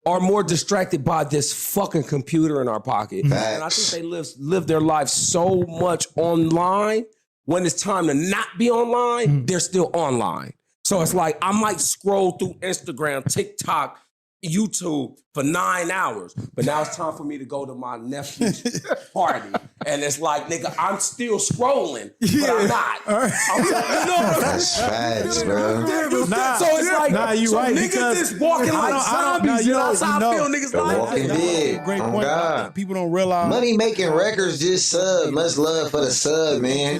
are more distracted by this fucking computer in our pocket. Facts. And I think they live their lives so much online. When it's time to not be online, they're still online. So it's like, I might scroll through Instagram, TikTok, YouTube for 9 hours, but now it's time for me to go to my nephew's party. And it's like, nigga, I'm still scrolling, but I'm not. That's facts, bro. So it's like, you so right, niggas because just walking like zombies. That's how I feel niggas like. Walking dead. Great Oh, point. God. People don't realize. Money making records just sub. Much love for the sub, man.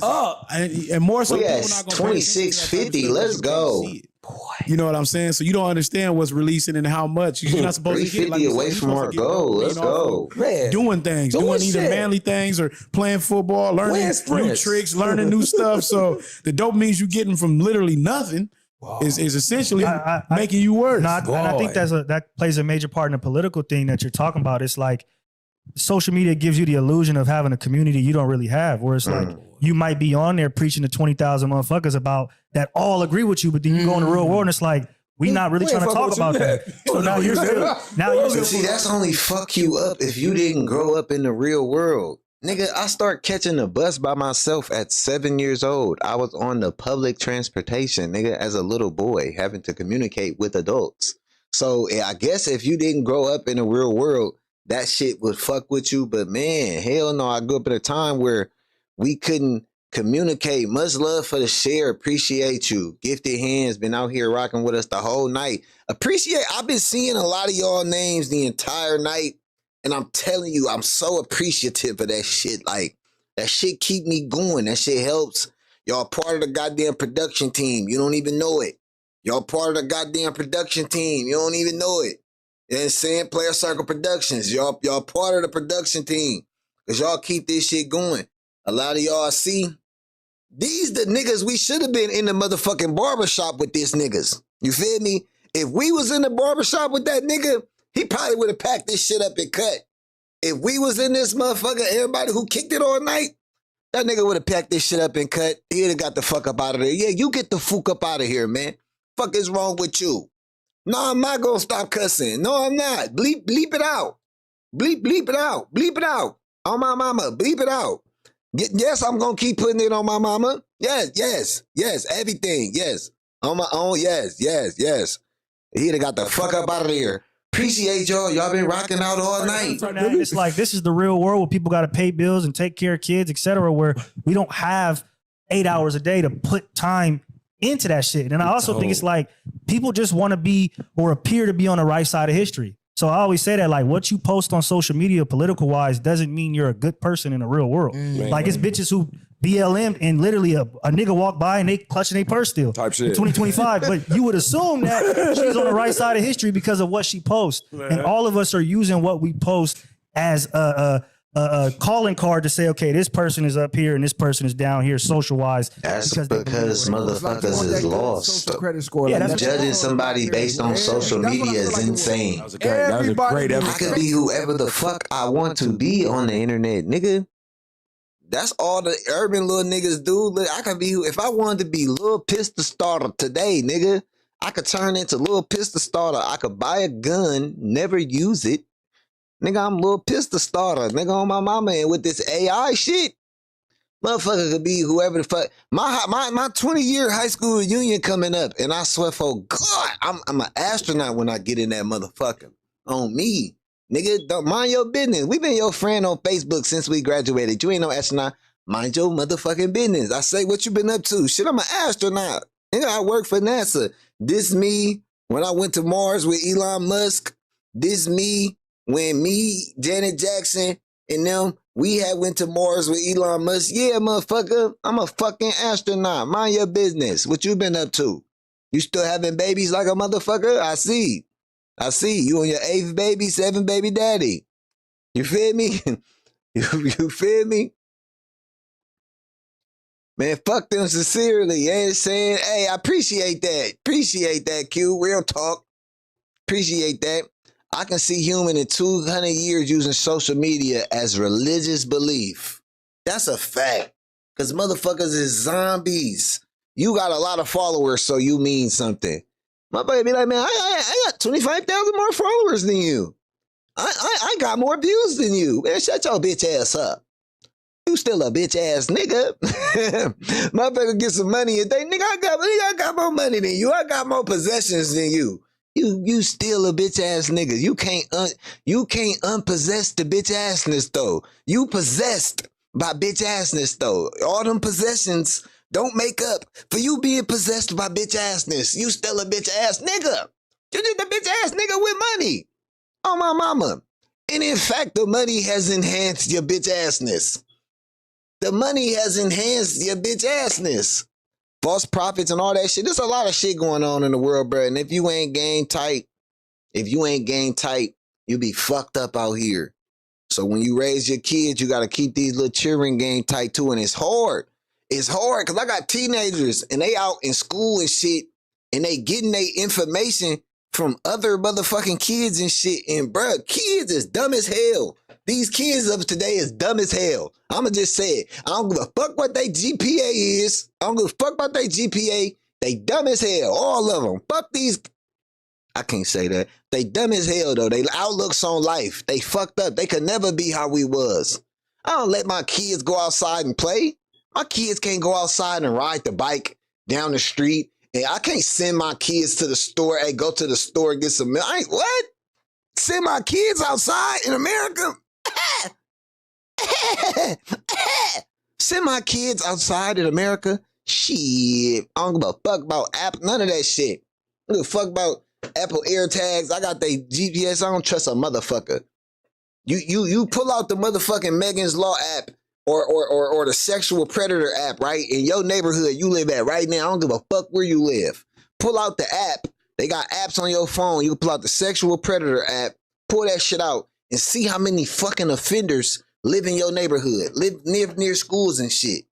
And more so, We people at not gonna pay attention to that type of 2650. stuff Let's because you can't go. see it. You know what I'm saying? So you don't understand what's releasing and how much. You're not supposed to get 350 away from our goal. Let's go. Man. Doing things, doing either manly things or playing football, learning new tricks, learning new stuff. So the dopamine you getting from literally nothing is essentially making you worse. And I think that plays a major part in the political thing that you're talking about. It's like social media gives you the illusion of having a community you don't really have, where it's like you might be on there preaching to 20,000 motherfuckers about that all agree with you, but then you go in the real world and it's like, we not really trying to talk about that. So now you're still, see, that's only fuck you up if you didn't grow up in the real world. Nigga, I start catching the bus by myself at 7 years old. I was on the public transportation, nigga, as a little boy, having to communicate with adults. So I guess if you didn't grow up in the real world, that shit would fuck with you. But man, hell no, I grew up at a time where we couldn't communicate. Much love for the share. Appreciate you. Gifted Hands been out here rocking with us the whole night. I've been seeing a lot of y'all names the entire night. And I'm telling you, I'm so appreciative of that shit. Like, that shit keep me going. That shit helps. Y'all part of the goddamn production team. You don't even know it. Y'all part of the goddamn production team. You don't even know it. You know what I'm saying? Player Circle Productions. Y'all part of the production team. Because y'all keep this shit going. A lot of y'all see, these the niggas we should have been in the motherfucking barbershop with these niggas. You feel me? If we was in the barbershop with that nigga, he probably would have packed this shit up and cut. If we was in this motherfucker, everybody who kicked it all night, that nigga would have packed this shit up and cut. He'd have got the fuck up out of there. Yeah, you get the fuck up out of here, man. Fuck is wrong with you? No, I'm not gonna stop cussing. No, I'm not. Bleep it out. Bleep it out. Bleep it out. On my mama, bleep it out. Yes, I'm gonna keep putting it on my mama. Yes, everything. Yes. On my own, yes. He'd have got the fuck up out of there. Appreciate y'all. Y'all been rocking out all night. It's like, this is the real world where people got to pay bills and take care of kids, etc., where we don't have 8 hours a day to put time into that shit. And I also think it's like people just want to be or appear to be on the right side of history. So I always say that, like, what you post on social media political wise doesn't mean you're a good person in the real world. Like, it's bitches who BLM and literally a nigga walk by and they clutching their purse still. Type shit. 2025. But you would assume that she's on the right side of history because of what she posts. And all of us are using what we post as a calling card to say, okay, this person is up here and this person is down here social wise. That's because motherfuckers is lost. Credit score. Judging somebody based on social media is insane. That was a great episode. I can be whoever the fuck I want to be on the internet, nigga. That's all the urban little niggas do. Look, I can be if I wanted to be Lil Pistol Starter today, nigga. I could turn into Lil Pistol Starter. I could buy a gun, never use it. Nigga, I'm Lil Pistol Starter. Nigga, on my mama, and with this AI shit, motherfucker could be whoever the fuck. My 20-year high school reunion coming up, and I swear for God, I'm an astronaut when I get in that motherfucker. On me. Nigga, don't mind your business. We been your friend on Facebook since we graduated. You ain't no astronaut. Mind your motherfucking business. I say, what you been up to? Shit, I'm an astronaut. Nigga, I work for NASA. This me when I went to Mars with Elon Musk. This me when me, Janet Jackson, and them, we had went to Mars with Elon Musk. Yeah, motherfucker, I'm a fucking astronaut. Mind your business. What you been up to? You still having babies like a motherfucker? I see. You on your 8th baby, 7th baby daddy. You feel me? you feel me? Man, fuck them sincerely. You ain't saying, hey, I appreciate that. Appreciate that, Q. Real talk. Appreciate that. I can see human in 200 years using social media as religious belief. That's a fact. Because motherfuckers is zombies. You got a lot of followers, so you mean something. Motherfucker be like, man, I got 25,000 more followers than you. I got more views than you. Man, shut your bitch ass up. You still a bitch ass nigga. Motherfucker get some money and think, nigga, I got more money than you. I got more possessions than you. You still a bitch ass nigga. You can't unpossess the bitch assness though. You possessed by bitch assness though. All them possessions don't make up for you being possessed by bitch assness. You still a bitch ass nigga. You just a bitch ass nigga with money. Oh my mama. And in fact, the money has enhanced your bitch assness. The money has enhanced your bitch assness. false prophets and all that shit. There's a lot of shit going on in the world, bro. And if you ain't game tight, you be fucked up out here. So when you raise your kids, you got to keep these little children game tight too. And it's hard. It's hard because I got teenagers and they out in school and shit and they getting their information from other motherfucking kids and shit. And bruh, kids is dumb as hell. These kids of today is dumb as hell. I'ma just say it. I don't give a fuck what they GPA is. I don't give a fuck about their GPA. They dumb as hell. All of them. Fuck these. I can't say that. They dumb as hell though. They outlooks on life. They fucked up. They could never be how we was. I don't let my kids go outside and play. My kids can't go outside and ride the bike down the street. And I can't send my kids to the store. Hey, go to the store and get some milk. What? Send my kids outside in America? Send my kids outside in America? Shit. I don't give a fuck about Apple. None of that shit. I don't give a fuck about Apple AirTags. I got their GPS. I don't trust a motherfucker. You pull out the motherfucking Megan's Law app or the sexual predator app, right? In your neighborhood you live at right now. I don't give a fuck where you live. Pull out the app. They got apps on your phone. You can pull out the sexual predator app, pull that shit out, and see how many fucking offenders live in your neighborhood, live near schools and shit.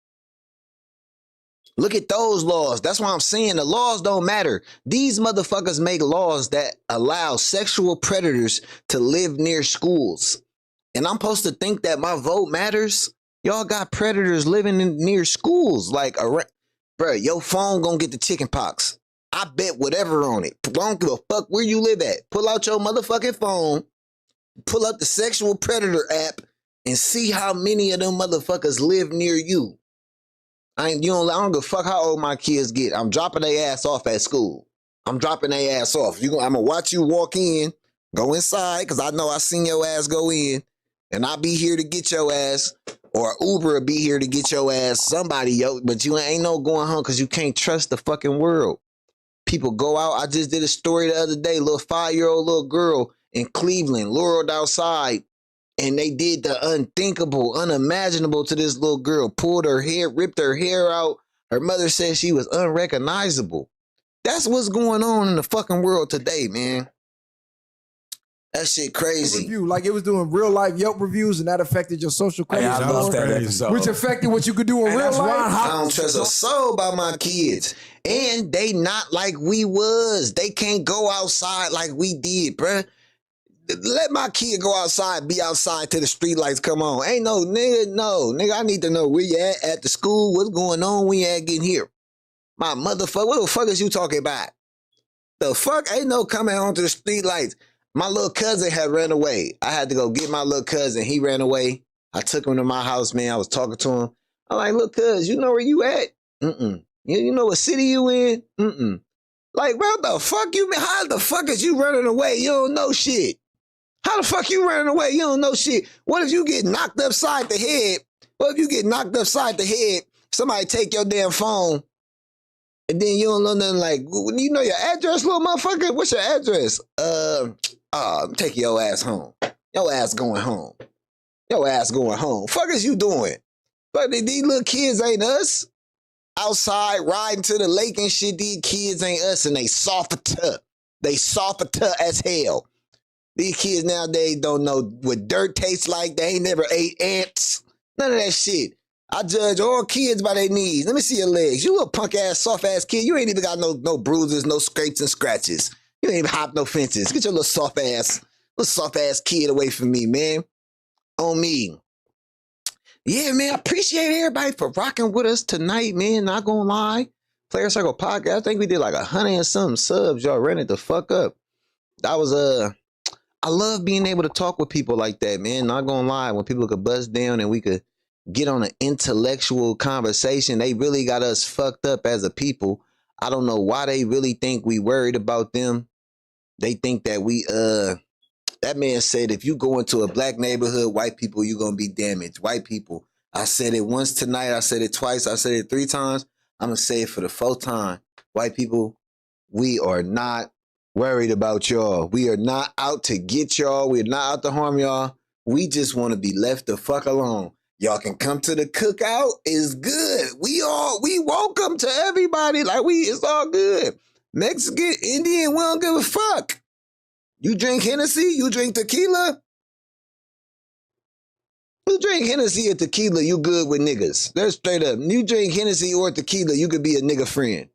Look at those laws. That's why I'm saying the laws don't matter. These motherfuckers make laws that allow sexual predators to live near schools. And I'm supposed to think that my vote matters? Y'all got predators living near schools. Like, bro, your phone gonna get the chicken pox. I bet whatever on it. I don't give a fuck where you live at. Pull out your motherfucking phone, pull up the sexual predator app, and see how many of them motherfuckers live near you. I don't give a fuck how old my kids get. I'm dropping their ass off at school. I'm dropping their ass off. I'm gonna watch you walk in, go inside, because I know I seen your ass go in, and I'll be here to get your ass. Or Uber will be here to get your ass, somebody, yo. But you ain't no going home because you can't trust the fucking world. People go out. I just did a story the other day. Little 5-year-old little girl in Cleveland lured outside. And they did the unthinkable, unimaginable to this little girl. Pulled her hair, ripped her hair out. Her mother said she was unrecognizable. That's what's going on in the fucking world today, man. That shit crazy. Review, like it was doing real life Yelp reviews, and that affected your social credit I score, love that episode. which affected what you could do in real life. I don't trust a soul about my kids, and they not like we was. They can't go outside like we did, bruh. Let my kid go outside, be outside till the street lights come on. Ain't no nigga. I need to know where you at the school. What's going on? When you at getting here? My motherfucker. What the fuck is you talking about? The fuck ain't no coming on to the street lights. My little cousin had ran away. I had to go get my little cousin. He ran away. I took him to my house, man. I was talking to him. I'm like, look, cuz, you know where you at? You know what city you in? Like, what the fuck you mean? How the fuck is you running away? You don't know shit. How the fuck you running away? You don't know shit. What if you get knocked upside the head? What if you get knocked upside the head? Somebody take your damn phone, and then you don't know nothing. Like, you know your address, little motherfucker? What's your address? Take your ass home. Your ass going home. Your ass going home. Fuck is you doing? But these little kids ain't us. Outside riding to the lake and shit, these kids ain't us, and they softer. They softer as hell. These kids nowadays don't know what dirt tastes like. They ain't never ate ants. None of that shit. I judge all kids by their knees. Let me see your legs. You little punk ass, soft ass kid. You ain't even got no bruises, no scrapes and scratches. You ain't even hop no fences. Get your little soft ass kid away from me, man. On me. Yeah, man, I appreciate everybody for rocking with us tonight, man. Not gonna lie. Player Circle Podcast. I think we did like 100 and something subs. Y'all ran it the fuck up. That was I love being able to talk with people like that, man. Not gonna lie. When people could bust down and we could get on an intellectual conversation, they really got us fucked up as a people. I don't know why they really think we worried about them. They think that we that man said if you go into a black neighborhood, white people, you're gonna be damaged. White people. I said it once tonight, I said it twice, I said it 3 times. I'm gonna say it for the 4th time. White people, we are not worried about y'all. We are not out to get y'all. We're not out to harm y'all. We just want to be left the fuck alone. Y'all can come to the cookout. It's good. We welcome to everybody. Like it's all good. Mexican, Indian, we don't give a fuck. You drink Hennessy, you drink tequila. You drink Hennessy or tequila, you good with niggas. That's straight up. You drink Hennessy or tequila, you could be a nigga friend.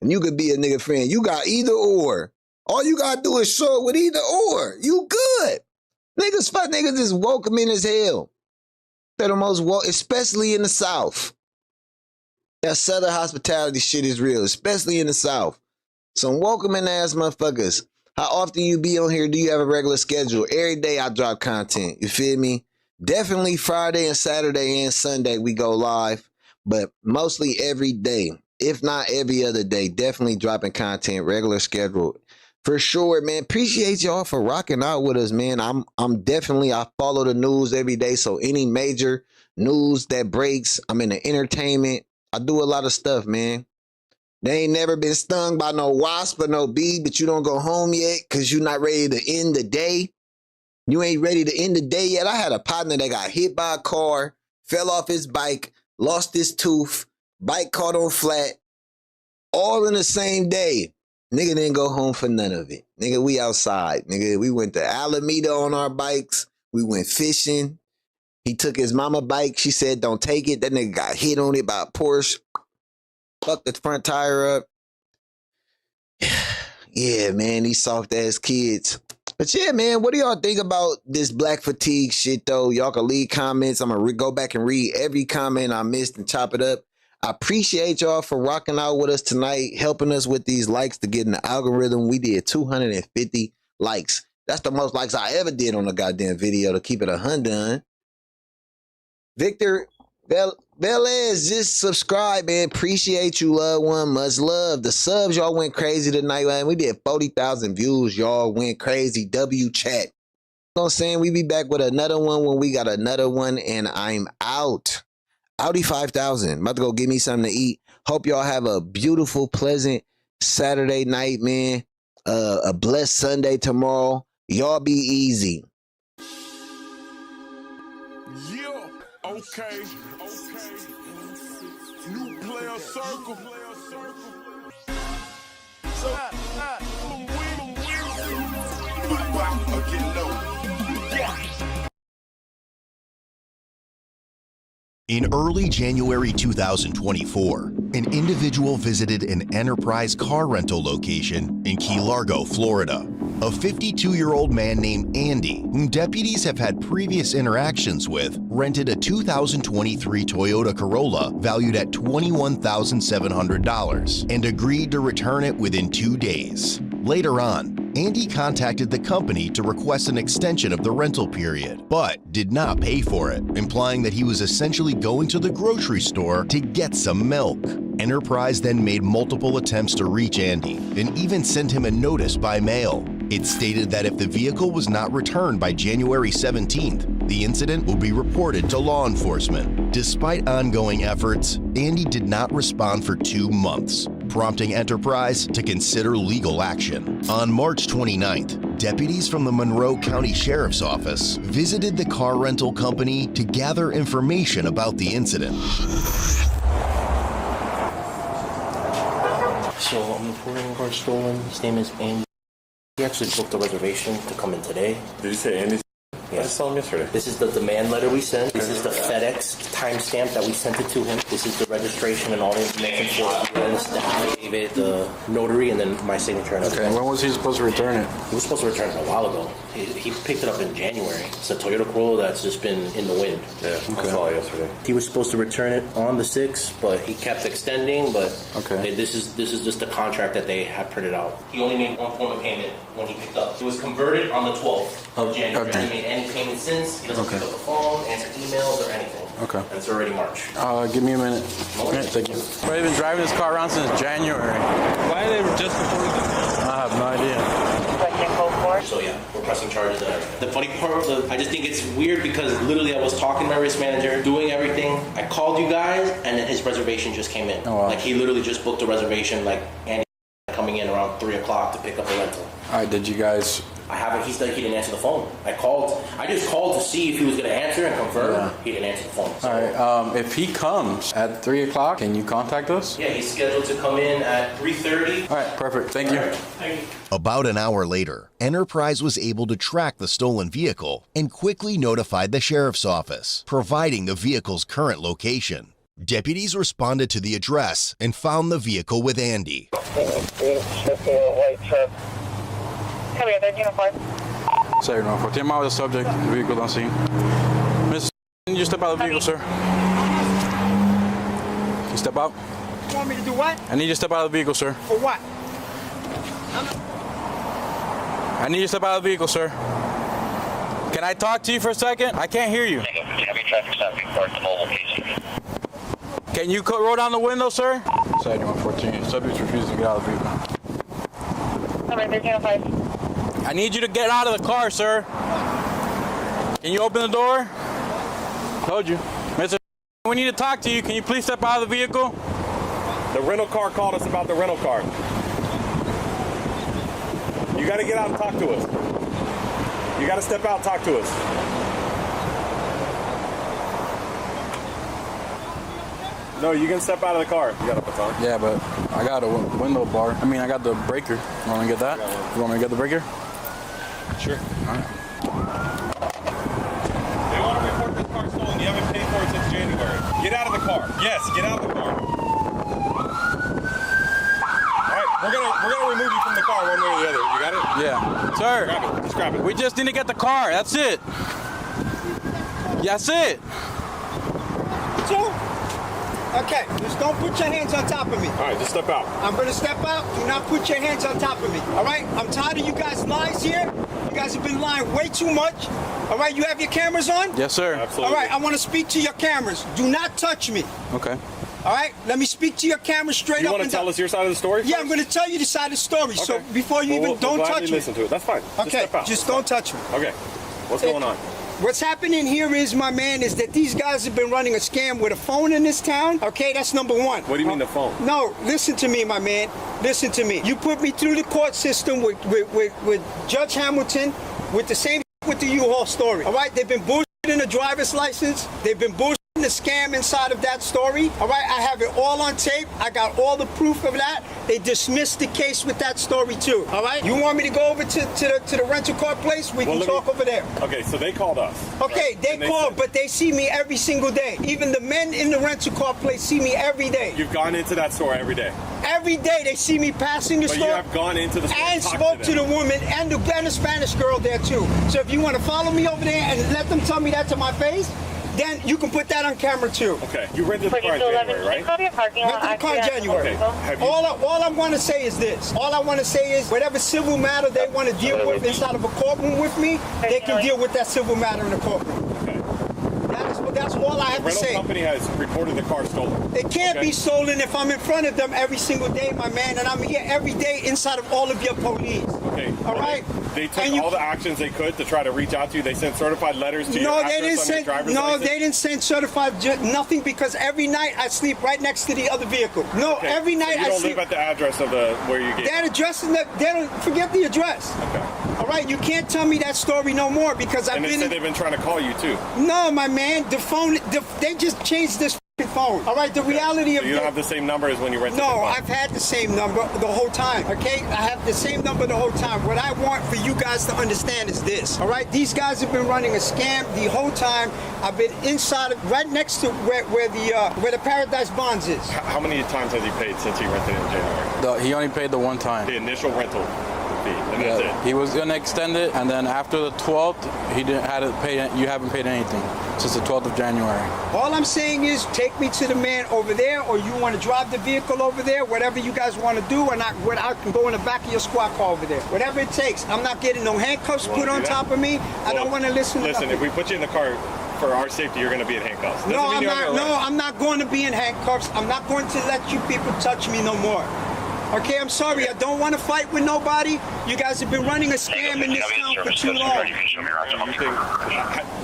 And you could be a nigga friend. You got either or. All you gotta do is show it with either or. You good. Niggas, fuck niggas is welcoming as hell. They're the most welcome, especially in the South. That Southern hospitality shit is real, especially in the South. Some welcoming ass motherfuckers. How often you be on here? Do you have a regular schedule? Every day I drop content. You feel me? Definitely Friday and Saturday and Sunday we go live, but mostly every day, if not every other day. Definitely dropping content, regular schedule. For sure, man. Appreciate y'all for rocking out with us, man. I'm definitely, I follow the news every day, so any major news that breaks, I'm in the entertainment. I do a lot of stuff, man. They ain't never been stung by no wasp or no bee, but you don't go home yet because you're not ready to end the day. You ain't ready to end the day yet. I had a partner that got hit by a car, fell off his bike, lost his tooth, bike caught on flat, all in the same day. Nigga didn't go home for none of it. Nigga, we outside. Nigga, we went to Alameda on our bikes. We went fishing. He took his mama bike. She said, don't take it. That nigga got hit on it by a Porsche. Fucked the front tire up. Yeah, man, these soft ass kids. But yeah, man, what do y'all think about this black fatigue shit, though? Y'all can leave comments. I'm going to go back and read every comment I missed and chop it up. I appreciate y'all for rocking out with us tonight, helping us with these likes to get in the algorithm. We did 250 likes. That's the most likes I ever did on a goddamn video, to keep it 100. Victor Velez, just subscribe, man. Appreciate you, loved one. Much love. The subs, y'all went crazy tonight, man. We did 40,000 views. Y'all went crazy. W chat. You know what I'm saying? We be back with another one when we got another one, and I'm out. Audi 5000. About to go get me something to eat. Hope y'all have a beautiful, pleasant Saturday night, man. A blessed Sunday tomorrow. Y'all be easy. Yeah, okay. New player circle. So, in early January 2024, an individual visited an Enterprise car rental location in Key Largo, Florida. A 52-year-old man named Andy, whom deputies have had previous interactions with, rented a 2023 Toyota Corolla valued at $21,700 and agreed to return it within 2 days. Later on, Andy contacted the company to request an extension of the rental period, but did not pay for it, implying that he was essentially going to the grocery store to get some milk. Enterprise then made multiple attempts to reach Andy and even sent him a notice by mail. It stated that if the vehicle was not returned by January 17th, the incident will be reported to law enforcement. Despite ongoing efforts, Andy did not respond for 2 months, prompting Enterprise to consider legal action. On March 29th, deputies from the Monroe County Sheriff's Office visited the car rental company to gather information about the incident. So I'm reporting a car stolen. His name is Andy. He actually booked a reservation to come in today. Did you say Andy? Yeah. I just saw him yesterday. This is the demand letter we sent. This is the FedEx timestamp that we sent it to him. This is the registration and all the information for it. And this is the affidavit, the notary, and then my signature. Okay, when was he supposed to return it? He was supposed to return it a while ago. He picked it up in January. It's a Toyota Corolla that's just been in the wind. Yeah, I saw it yesterday. He was supposed to return it on the 6th, but he kept extending. But this is just the contract that they had printed out. He only made one form of payment when he picked up. It was converted on the 12th of January. He hasn't made any payment since. He doesn't pick up the phone, answer emails, or anything. Okay. And it's already March. Give me a minute. Okay, thank you. But they've been driving this car around since January. Why are they just reporting them? I have no idea. So yeah, we're pressing charges and everything. The funny part, I just think it's weird because literally I was talking to my risk manager, doing everything. I called you guys, and then his reservation just came in. Oh, wow. Like he literally just booked a reservation, like Andy coming in around 3 o'clock to pick up a rental. All right, did you guys I haven't. He didn't answer the phone. I just called to see if he was going to answer and confirm. Yeah. He didn't answer the phone. So. All right. If he comes at 3 o'clock, can you contact us? Yeah, he's scheduled to come in at 3:30. All right, perfect. Thank you. Thank you. About an hour later, Enterprise was able to track the stolen vehicle and quickly notified the sheriff's office, providing the vehicle's current location. Deputies responded to the address and found the vehicle with Andy. Come here, 1305. Sorry, no. 14 miles the subject. Vehicle on scene. Mr. Can you step out of the vehicle, sir? Can you step out? You want me to do what? I need you to step out of the vehicle, sir. For what? I need you to step out of the vehicle, sir. Can I talk to you for a second? I can't hear you. Can you roll down the window, sir? Side 114. Subject's refusing to get out of the vehicle. Number 1305. I need you to get out of the car, sir. Can you open the door? Told you. Mr. We need to talk to you. Can you please step out of the vehicle? The rental car called us about the rental car. You got to get out and talk to us. You got to step out and talk to us. No, you can step out of the car. You got a baton. Yeah, but I got a window bar. I mean, I got the breaker. You want me to get that? You want me to get the breaker? Sure. All right. They want to report this car stolen. You haven't paid for it since January. Get out of the car. Yes, get out of the car. All right, we're gonna remove you from the car one way or the other. You got it? Yeah. Sir. Grab it. Just grab it. We just need to get the car. That's it. That's it. So, okay, just don't put your hands on top of me. All right, just step out. I'm going to step out. Do not put your hands on top of me. All right? I'm tired of you guys' lies here. You guys have been lying way too much. All right? You have your cameras on? Yes, sir. Absolutely. All right, I want to speak to your cameras. Do not touch me. Okay. All right? Let me speak to your cameras straight You up want and to tell down. us your side of the story? Yeah, I'm going to tell you the side of the story. Okay. So before you Well, don't we'll touch gladly me. listen to it. That's fine. Just Okay, step out. just don't touch me. Okay. What's going on? What's happening here is, my man, is that these guys have been running a scam with a phone in this town. Okay, that's number one. What do you mean the phone? No, listen to me, my man. Listen to me. You put me through the court system with Judge Hamilton with the same with the U-Haul story. All right, they've been bullshitting the driver's license. They've been bullshitting the scam inside of that story. All right, I have it all on tape. I got all the proof of that. They dismissed the case with that story too. All right, you want me to go over to the rental car place? We can talk over there. Okay, so they called us. Okay, right? they called, but they see me every single day. Even the men in the rental car place see me every day. You've gone into that store every day. Every day they see me passing the But store. you have gone into the store and talked spoke to them. the woman and the Spanish girl there too. So if you want to follow me over there and let them tell me that to my face, then you can put that on camera too. Okay, you rented the car in January, right? Rented the car in January. Okay. All I want to say is this. All I want to say is whatever civil matter they want to deal with inside of a courtroom with me, they can deal with that civil matter in the courtroom. Okay. That's all I have The to say. rental company has reported the car stolen. It can't be stolen if I'm in front of them every single day, my man, and I'm here every day inside of all of your police. Okay. All right? They took all the actions they could to try to reach out to you. They sent certified letters to you. No, they didn't send. No, they didn't send certified nothing because every night I sleep right next to the other vehicle. No, Okay, every night so you I don't sleep. live at the address of where you gave. That address is not. They don't forget the address. Okay. All right, you can't tell me that story no more because I've And they been. said they've been trying to call you too. No, my man, the phone. They just changed this phone. All right, the reality So of you don't have the same number as when you rented the No, car. I've had the same number the whole time, okay? I have the same number the whole time. What I want for you guys to understand is this, all right? These guys have been running a scam the whole time. I've been inside of, right next to where the Paradise Bonds is. How many times has he paid since he rented in January? He only paid the one time. The initial rental fee, and that's it. He was gonna extend it, and then after the 12th, he didn't had to pay. You haven't paid anything since the 12th of January. All I'm saying is take me to the man over there, or you want to drive the vehicle over there, whatever you guys want to do, and I can go in the back of your squad car over there. Whatever it takes. I'm not getting no handcuffs put on top of me. I don't want to listen to Listen, if we put you in the car for our safety, you're going to be in handcuffs. Doesn't No, mean I'm you have not. your No, rights. I'm not going to be in handcuffs. I'm not going to let you people touch me no more. Okay, I'm sorry. I don't want to fight with nobody. You guys have been running a scam in this town for too long.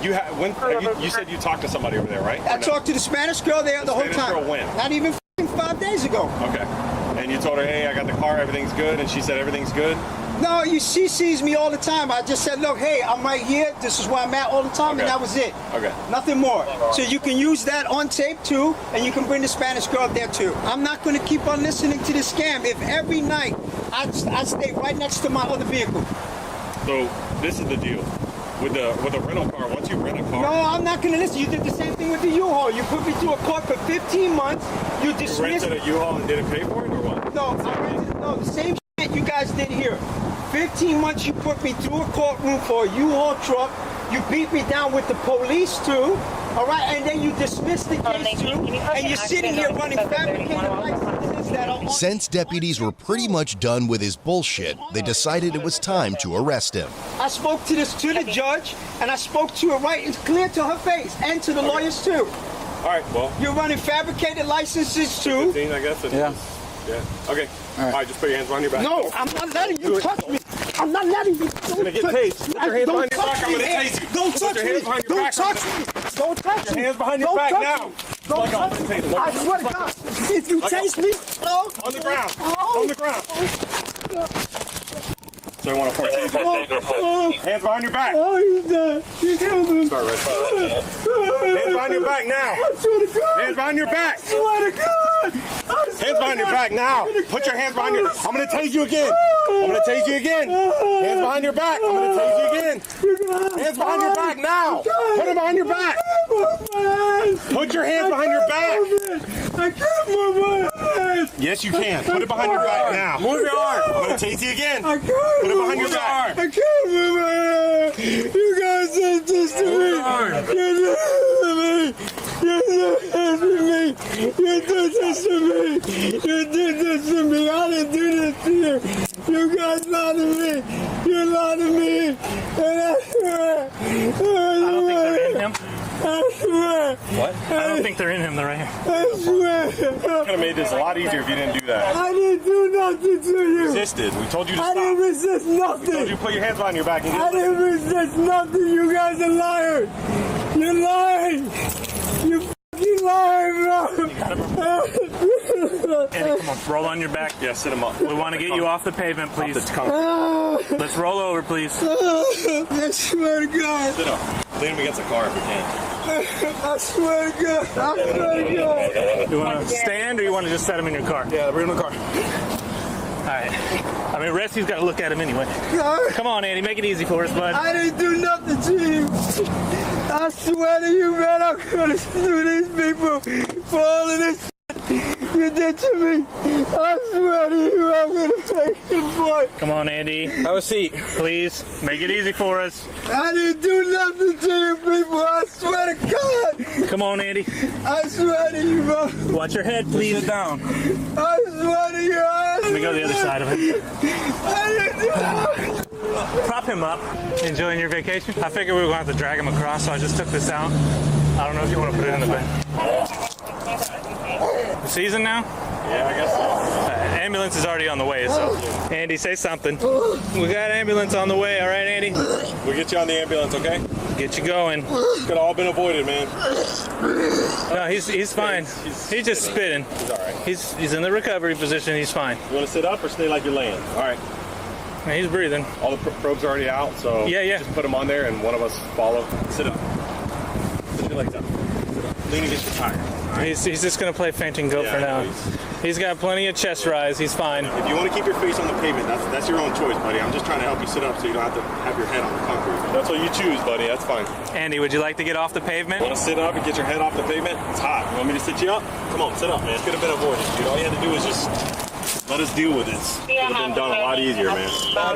You said you talked to somebody over there, right? I talked to the Spanish girl there the whole Spanish time. girl when? Not even 5 days ago. Okay. And you told her, hey, I got the car, everything's good, and she said everything's good? No, she sees me all the time. I just said, look, hey, I'm right here. This is where I'm at all the time, and that was it. Okay. Nothing more. So you can use that on tape too, and you can bring the Spanish girl there too. I'm not going to keep on listening to this scam if every night I stay right next to my other vehicle. So this is the deal. With a rental car, once you rent a car... No, I'm not going to listen. You did the same thing with the U-Haul. You put me through a court for 15 months. You dismissed... You rented a U-Haul and didn't pay for it, or what? No, the same shit you guys did here. 15 months you put me through a courtroom for a U-Haul truck. You beat me down with the police too. All right, and then you dismissed the case too. And you're sitting here running fabricated licenses that are... Since deputies were pretty much done with his bullshit, they decided it was time to arrest him. I spoke to the judge, and I spoke to her right and clear to her face, and to the lawyers too. All right, well... You're running fabricated licenses too. 15, I guess. Yeah. Okay. All right, just put your hands behind your back. No, I'm not letting you touch me. I'm not letting you. You're going to get tased. Put your hands behind your back. I'm going to tase you. Don't touch me. Don't touch me. Don't touch me. Put your hands behind your back now. Don't touch me. I swear to God. If you tase me... On the ground. On the ground. So I want to force you. Hands behind your back. Oh, he's dead. You killed him. Start right side. Hands behind your back now. I swear to God. Hands behind your back. I swear to God. Hands behind your back now. Put your hands behind your... I'm going to tase you again. I'm going to tase you again. Hands behind your back. I'm going to tase you again. Hands behind your back now. Put them behind your back. Put your hands behind your back. I can't move my hands. Yes, you can. Put it behind your back now. Move your arm. I'm going to tase you again. I can't. Put it behind your back. I can't move my hands. You guys did this to me. You did this to me. You did this to me. You did this to me. I didn't do this to you. You guys lied to me. You lied to me. And I swear. I don't think they're in him. I swear. What? I don't think they're in him. They're right here. I swear. Could have made this a lot easier if you didn't do that. I didn't do nothing to you. Resisted. We told you to I stop. didn't resist nothing. We told you to put your hands behind your back. And I didn't resist nothing. You guys are liars. You're lying. You fucking lying, bro. Eddie, come on, roll on your back. Yeah, sit him up. We want to get you off the pavement, please. Let's roll over, please. I swear to God. Sit up. Lean him against the car if you can. I swear to God. I swear to God. You want to stand or you want to just set him in your car? Yeah, bring him in the car. All right. I mean, Rescue's got to look at him anyway. Come on, Andy, make it easy for us, bud. I didn't do nothing to you. I swear to you, man, I'm gonna sue these people for all of this you did to me. I swear to you, I'm gonna take it for it. Come on, Andy. Have a seat. Please, make it easy for us. I didn't do nothing to you people. I swear to God. Come on, Andy. I swear to you, bro. Watch your head, please. Sit down. I swear to you. Let me go to the other side of him. I didn't do it. Prop him up. Enjoying your vacation? I figured we were going to have to drag him across, so I just took this out. I don't know if you want to put it in the bed. The season now? Yeah, I guess so. Ambulance is already on the way, so. Andy, say something. We got ambulance on the way, all right, Andy? We'll get you on the ambulance, okay? Get you going. Could have all been avoided, man. No, he's fine. He's just spitting. He's all right. He's in the recovery position. He's fine. You want to sit up or stay like you're laying? All right. Yeah, he's breathing. All the probes are already out, so yeah. just put them on there and one of us follow. Sit up. Put your legs up. Sit up. Lean against your tire. Right. He's just going to play fainting goat for now. He's got plenty of chest rise. He's fine. If you want to keep your face on the pavement, that's your own choice, buddy. I'm just trying to help you sit up so you don't have to have your head on the concrete. That's what you choose, buddy. That's fine. Andy, would you like to get off the pavement? Want to sit up and get your head off the pavement? It's hot. You want me to sit you up? Come on, sit up, man. Could have been avoided, dude. All you had to do was just let us deal with this. Could have been done a lot easier, man.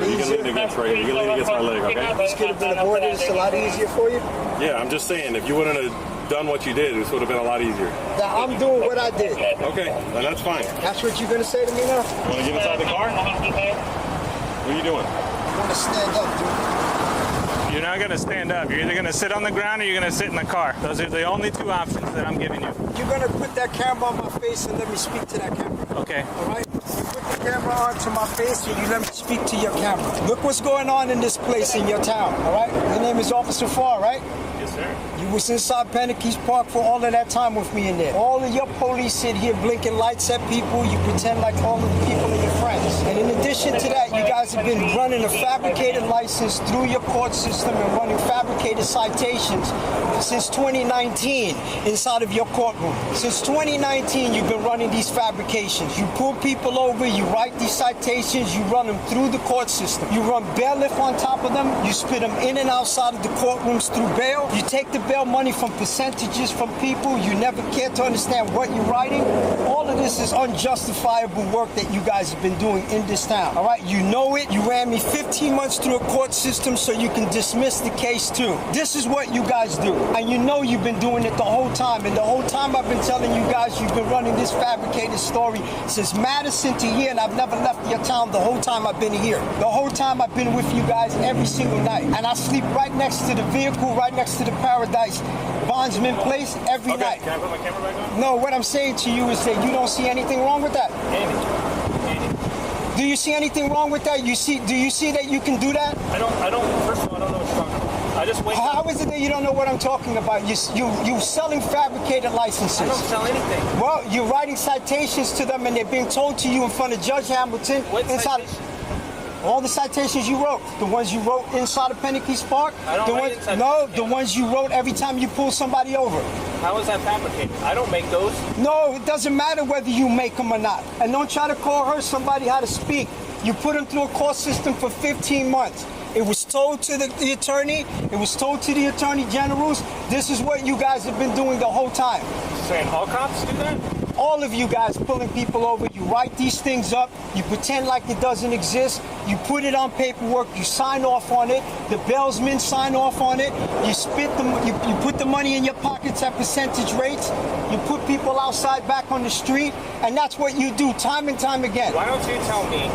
You can lean against right here. You can lean against my leg, okay? This could have been avoided. It's a lot easier for you. Yeah, I'm just saying, if you wouldn't have done what you did, this would have been a lot easier. Now, I'm doing what I did. Okay, then that's fine. That's what you're going to say to me now? You want to get inside the car? What are you doing? I'm going to stand up, dude. You're not going to stand up. You're either going to sit on the ground or you're going to sit in the car. Those are the only two options that I'm giving you. You're going to put that camera on my face and let me speak to that camera. Okay. All right? You put the camera onto my face and you let me speak to your camera. Look what's going on in this place in your town, all right? Your name is Officer Farr, right? Yes, sir. You You was inside Pennekeys Park for all of that time with me in there. All of your police sit here blinking lights at people. You pretend like all of the people are your friends. And in addition to that, you guys have been running a fabricated license through your court system and running fabricated citations since 2019 inside of your courtroom. Since 2019, you've been running these fabrications. You pull people over, you write these citations, you run them through the court system. You run bailiff on top of them, you spit them in and outside of the courtrooms through bail. You take the bail money from percentages from people. You never care to understand what you're writing. All of this is unjustifiable work that you guys have been doing in this town. All right, you know it. You ran me 15 months through a court system so you can dismiss the case too. This is what you guys do. And you know you've been doing it the whole time. And the whole time I've been telling you guys you've been running this fabricated story since Madison to here, and I've never left your town the whole time I've been here. The whole time I've been with you guys every single night. And I sleep right next to the vehicle, right next to the Paradise Bondsman Place every night. Can I put my camera back on? No, what I'm saying to you is that you don't see anything wrong with that. Do you see anything wrong with that? Do you see that you can do that? I don't, first of all, I don't know what you're talking about. I just wake How up. is it that you don't know what I'm talking about? You selling fabricated licenses. I don't sell anything. Well, you're writing citations to them and they're being told to you in front of Judge Hamilton. What citation? All the citations you wrote. The ones you wrote inside of Pennekeys Park. I don't write inside. No, the ones you wrote every time you pull somebody over. How is that fabricated? I don't make those. No, it doesn't matter whether you make them or not. And don't try to call her somebody how to speak. You put them through a court system for 15 months. It was told to the attorney. It was told to the attorney generals. This is what you guys have been doing the whole time. Saying all cops do that? All of you guys pulling people over. You write these things up. You pretend like it doesn't exist. You put it on paperwork. You sign off on it. The bailsmen sign off on it. You spit them. You put the money in your pockets at percentage rates. You put people outside back on the street, and that's what you do time and time again. Why don't you tell me,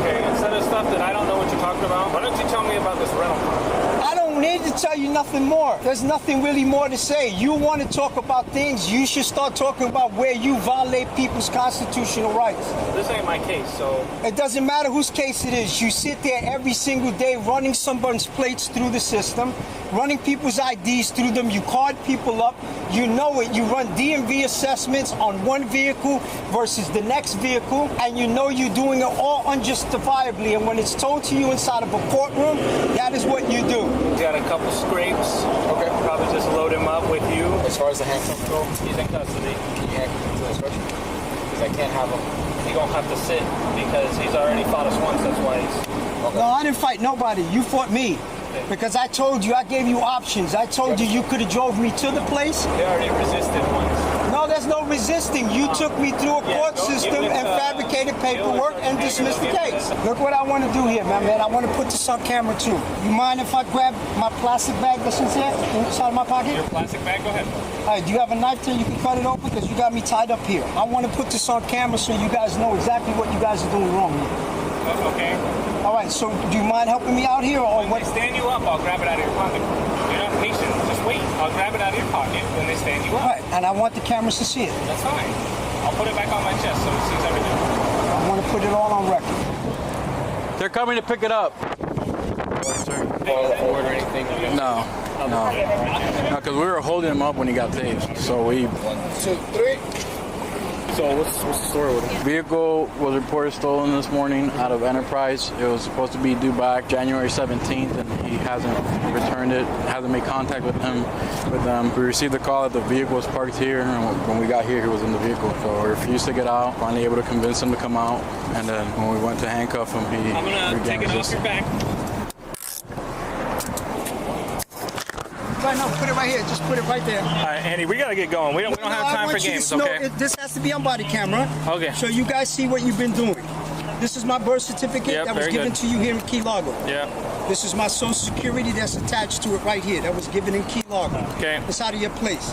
okay, instead of stuff that I don't know what you're talking about, why don't you tell me about this rental car? I don't need to tell you nothing more. There's nothing really more to say. You want to talk about things, you should start talking about where you violate people's constitutional rights. This ain't my case, so... It doesn't matter whose case it is. You sit there every single day running someone's plates through the system, running people's IDs through them. You card people up. You know it. You run DMV assessments on one vehicle versus the next vehicle, and you know you're doing it all unjustifiably. And when it's told to you inside of a courtroom, that is what you do. Got a couple scrapes. Okay. Probably just load him up with you. As far as the handcuffs go, he's in custody. Can you handcuff him to the structure? Because I can't have him. He gonna have to sit because he's already fought us once. That's why he's... Okay. No, I didn't fight nobody. You fought me. Because I told you, I gave you options. I told you could have drove me to the place. They already resisted once. No, there's no resisting. You took me through a court system and fabricated paperwork and dismissed the case. Look what I want to do here, man. I want to put this on camera too. You mind if I grab my plastic bag that's inside my pocket? Your plastic bag? Go ahead. All right, do you have a knife there you can cut it open? Because you got me tied up here. I want to put this on camera so you guys know exactly what you guys are doing wrong here. Okay. All right, so do you mind helping me out here? Or when they stand you up, I'll grab it out of your pocket. You're not patient. Just wait. I'll grab it out of your pocket when they stand you up. All right, and I want the cameras to see it. That's fine. I'll put it back on my chest so it sees everything. I want to put it all on record. They're coming to pick it up. Forward or anything? No, because we were holding him up when he got tased. So we... 1, 2, 3. So what's the story with it? Vehicle was reported stolen this morning out of Enterprise. It was supposed to be due back January 17th, and he hasn't returned it. Hasn't made contact with them. We received the call that the vehicle was parked here, and when we got here, he was in the vehicle. So we refused to get out. Finally able to convince him to come out, and then when we went to handcuff him, he I'm gonna take it off your back. Right, no, put it right here. Just put it right there. All right, Andy, we gotta get going. We don't have time for games, okay? This has to be on body camera. Okay. So you guys see what you've been doing. This is my birth certificate that was given to you here in Key Largo. Yeah. This is my social security that's attached to it right here. That was given in Key Largo. Okay. It's out of your place.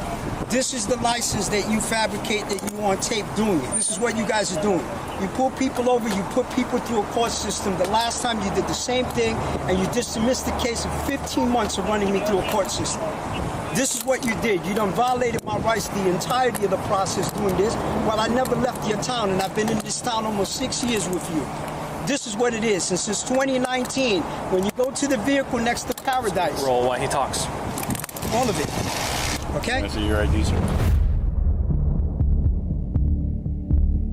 This is the license that you fabricate that you on tape doing it. This is what you guys are doing. You pull people over, you put people through a court system. The last time you did the same thing and you dismissed the case of 15 months of running me through a court system. This is what you did. You done violated my rights the entirety of the process doing this while I never left your town, and I've been in this town almost 6 years with you. This is what it is. And since 2019, when you go to the vehicle next to Paradise. Roll while he talks. All of it. Okay? That's your ID, sir.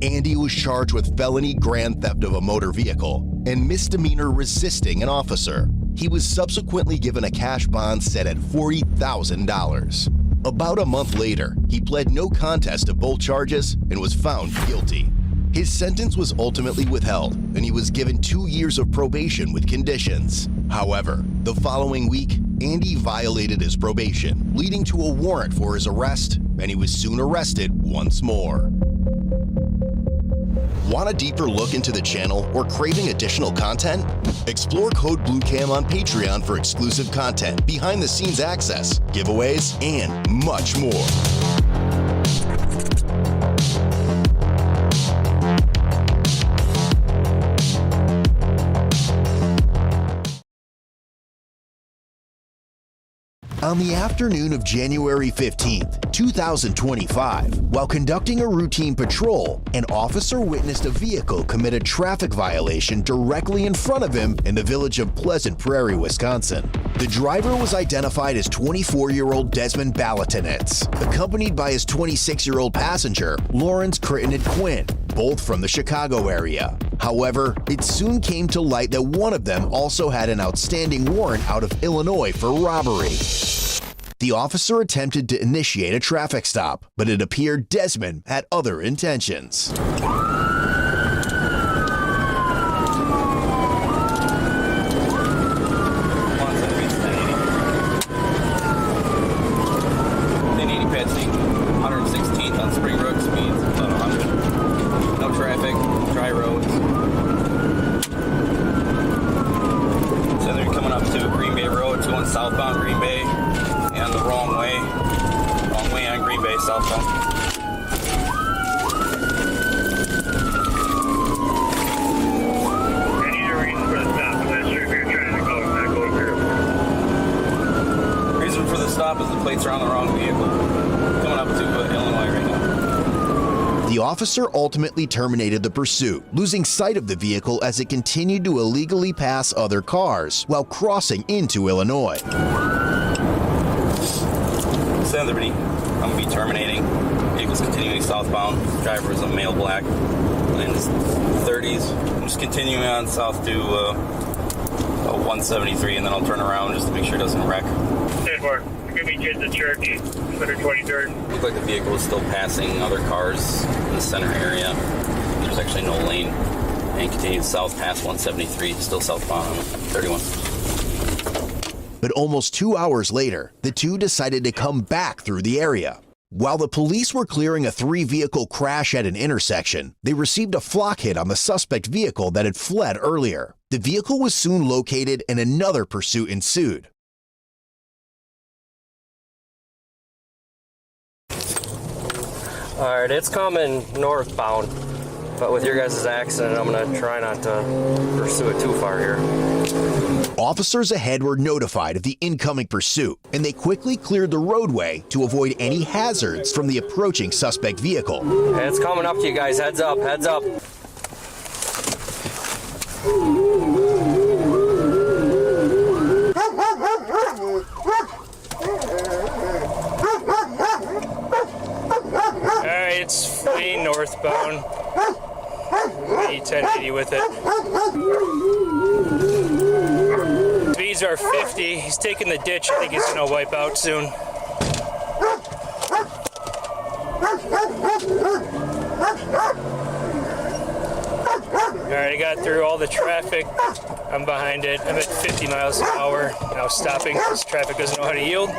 Andy was charged with felony grand theft of a motor vehicle and misdemeanor resisting an officer. He was subsequently given a cash bond set at $40,000. About a month later, he pled no contest to both charges and was found guilty. His sentence was ultimately withheld, and he was given 2 years of probation with conditions. However, the following week, Andy violated his probation, leading to a warrant for his arrest, and he was soon arrested once more. Want a deeper look into the channel or craving additional content? Explore Code BlueCam on Patreon for exclusive content, behind-the-scenes access, giveaways, and much more. On the afternoon of January 15th, 2025, while conducting a routine patrol, an officer witnessed a vehicle commit a traffic violation directly in front of him in the village of Pleasant Prairie, Wisconsin. The driver was identified as 24-year-old Desmond Balatinitz, accompanied by his 26-year-old passenger, Lawrence Crittenden Quinn, both from the Chicago area. However, it soon came to light that one of them also had an outstanding warrant out of Illinois for robbery. The officer attempted to initiate a traffic stop, but it appeared Desmond had other intentions. Southbound Green Bay and the wrong way on Green Bay southbound. I need a reason for the stop. I'm not sure if you're trying to go back over here. Reason for the stop is the plates are on the wrong vehicle. Coming up to Illinois right now. The officer ultimately terminated the pursuit, losing sight of the vehicle as it continued to illegally pass other cars while crossing into Illinois. San Liberty, I'm going to be terminating. Vehicle's continuing southbound. Driver is a male black in his 30s. I'm just continuing on south to 173, and then I'll turn around just to make sure it doesn't wreck. 10-4. Give me kids at church, 123rd. Looked like the vehicle was still passing other cars in the center area. There's actually no lane. And continued south past 173, still southbound on 31. But almost 2 hours later, the two decided to come back through the area. While the police were clearing a 3-vehicle crash at an intersection, they received a flock hit on the suspect vehicle that had fled earlier. The vehicle was soon located and another pursuit ensued. All right, it's coming northbound, but with your guys' accident, I'm gonna try not to pursue it too far here. Officers ahead were notified of the incoming pursuit, and they quickly cleared the roadway to avoid any hazards from the approaching suspect vehicle. Hey, it's coming up to you guys, heads up, heads up. Alright, it's fleeing northbound. 1080 with it. Speeds are 50. He's taking the ditch. I think he's gonna wipe out soon. Alright, I got through all the traffic. I'm behind it. I'm at 50 miles an hour. Now stopping because traffic doesn't know how to yield.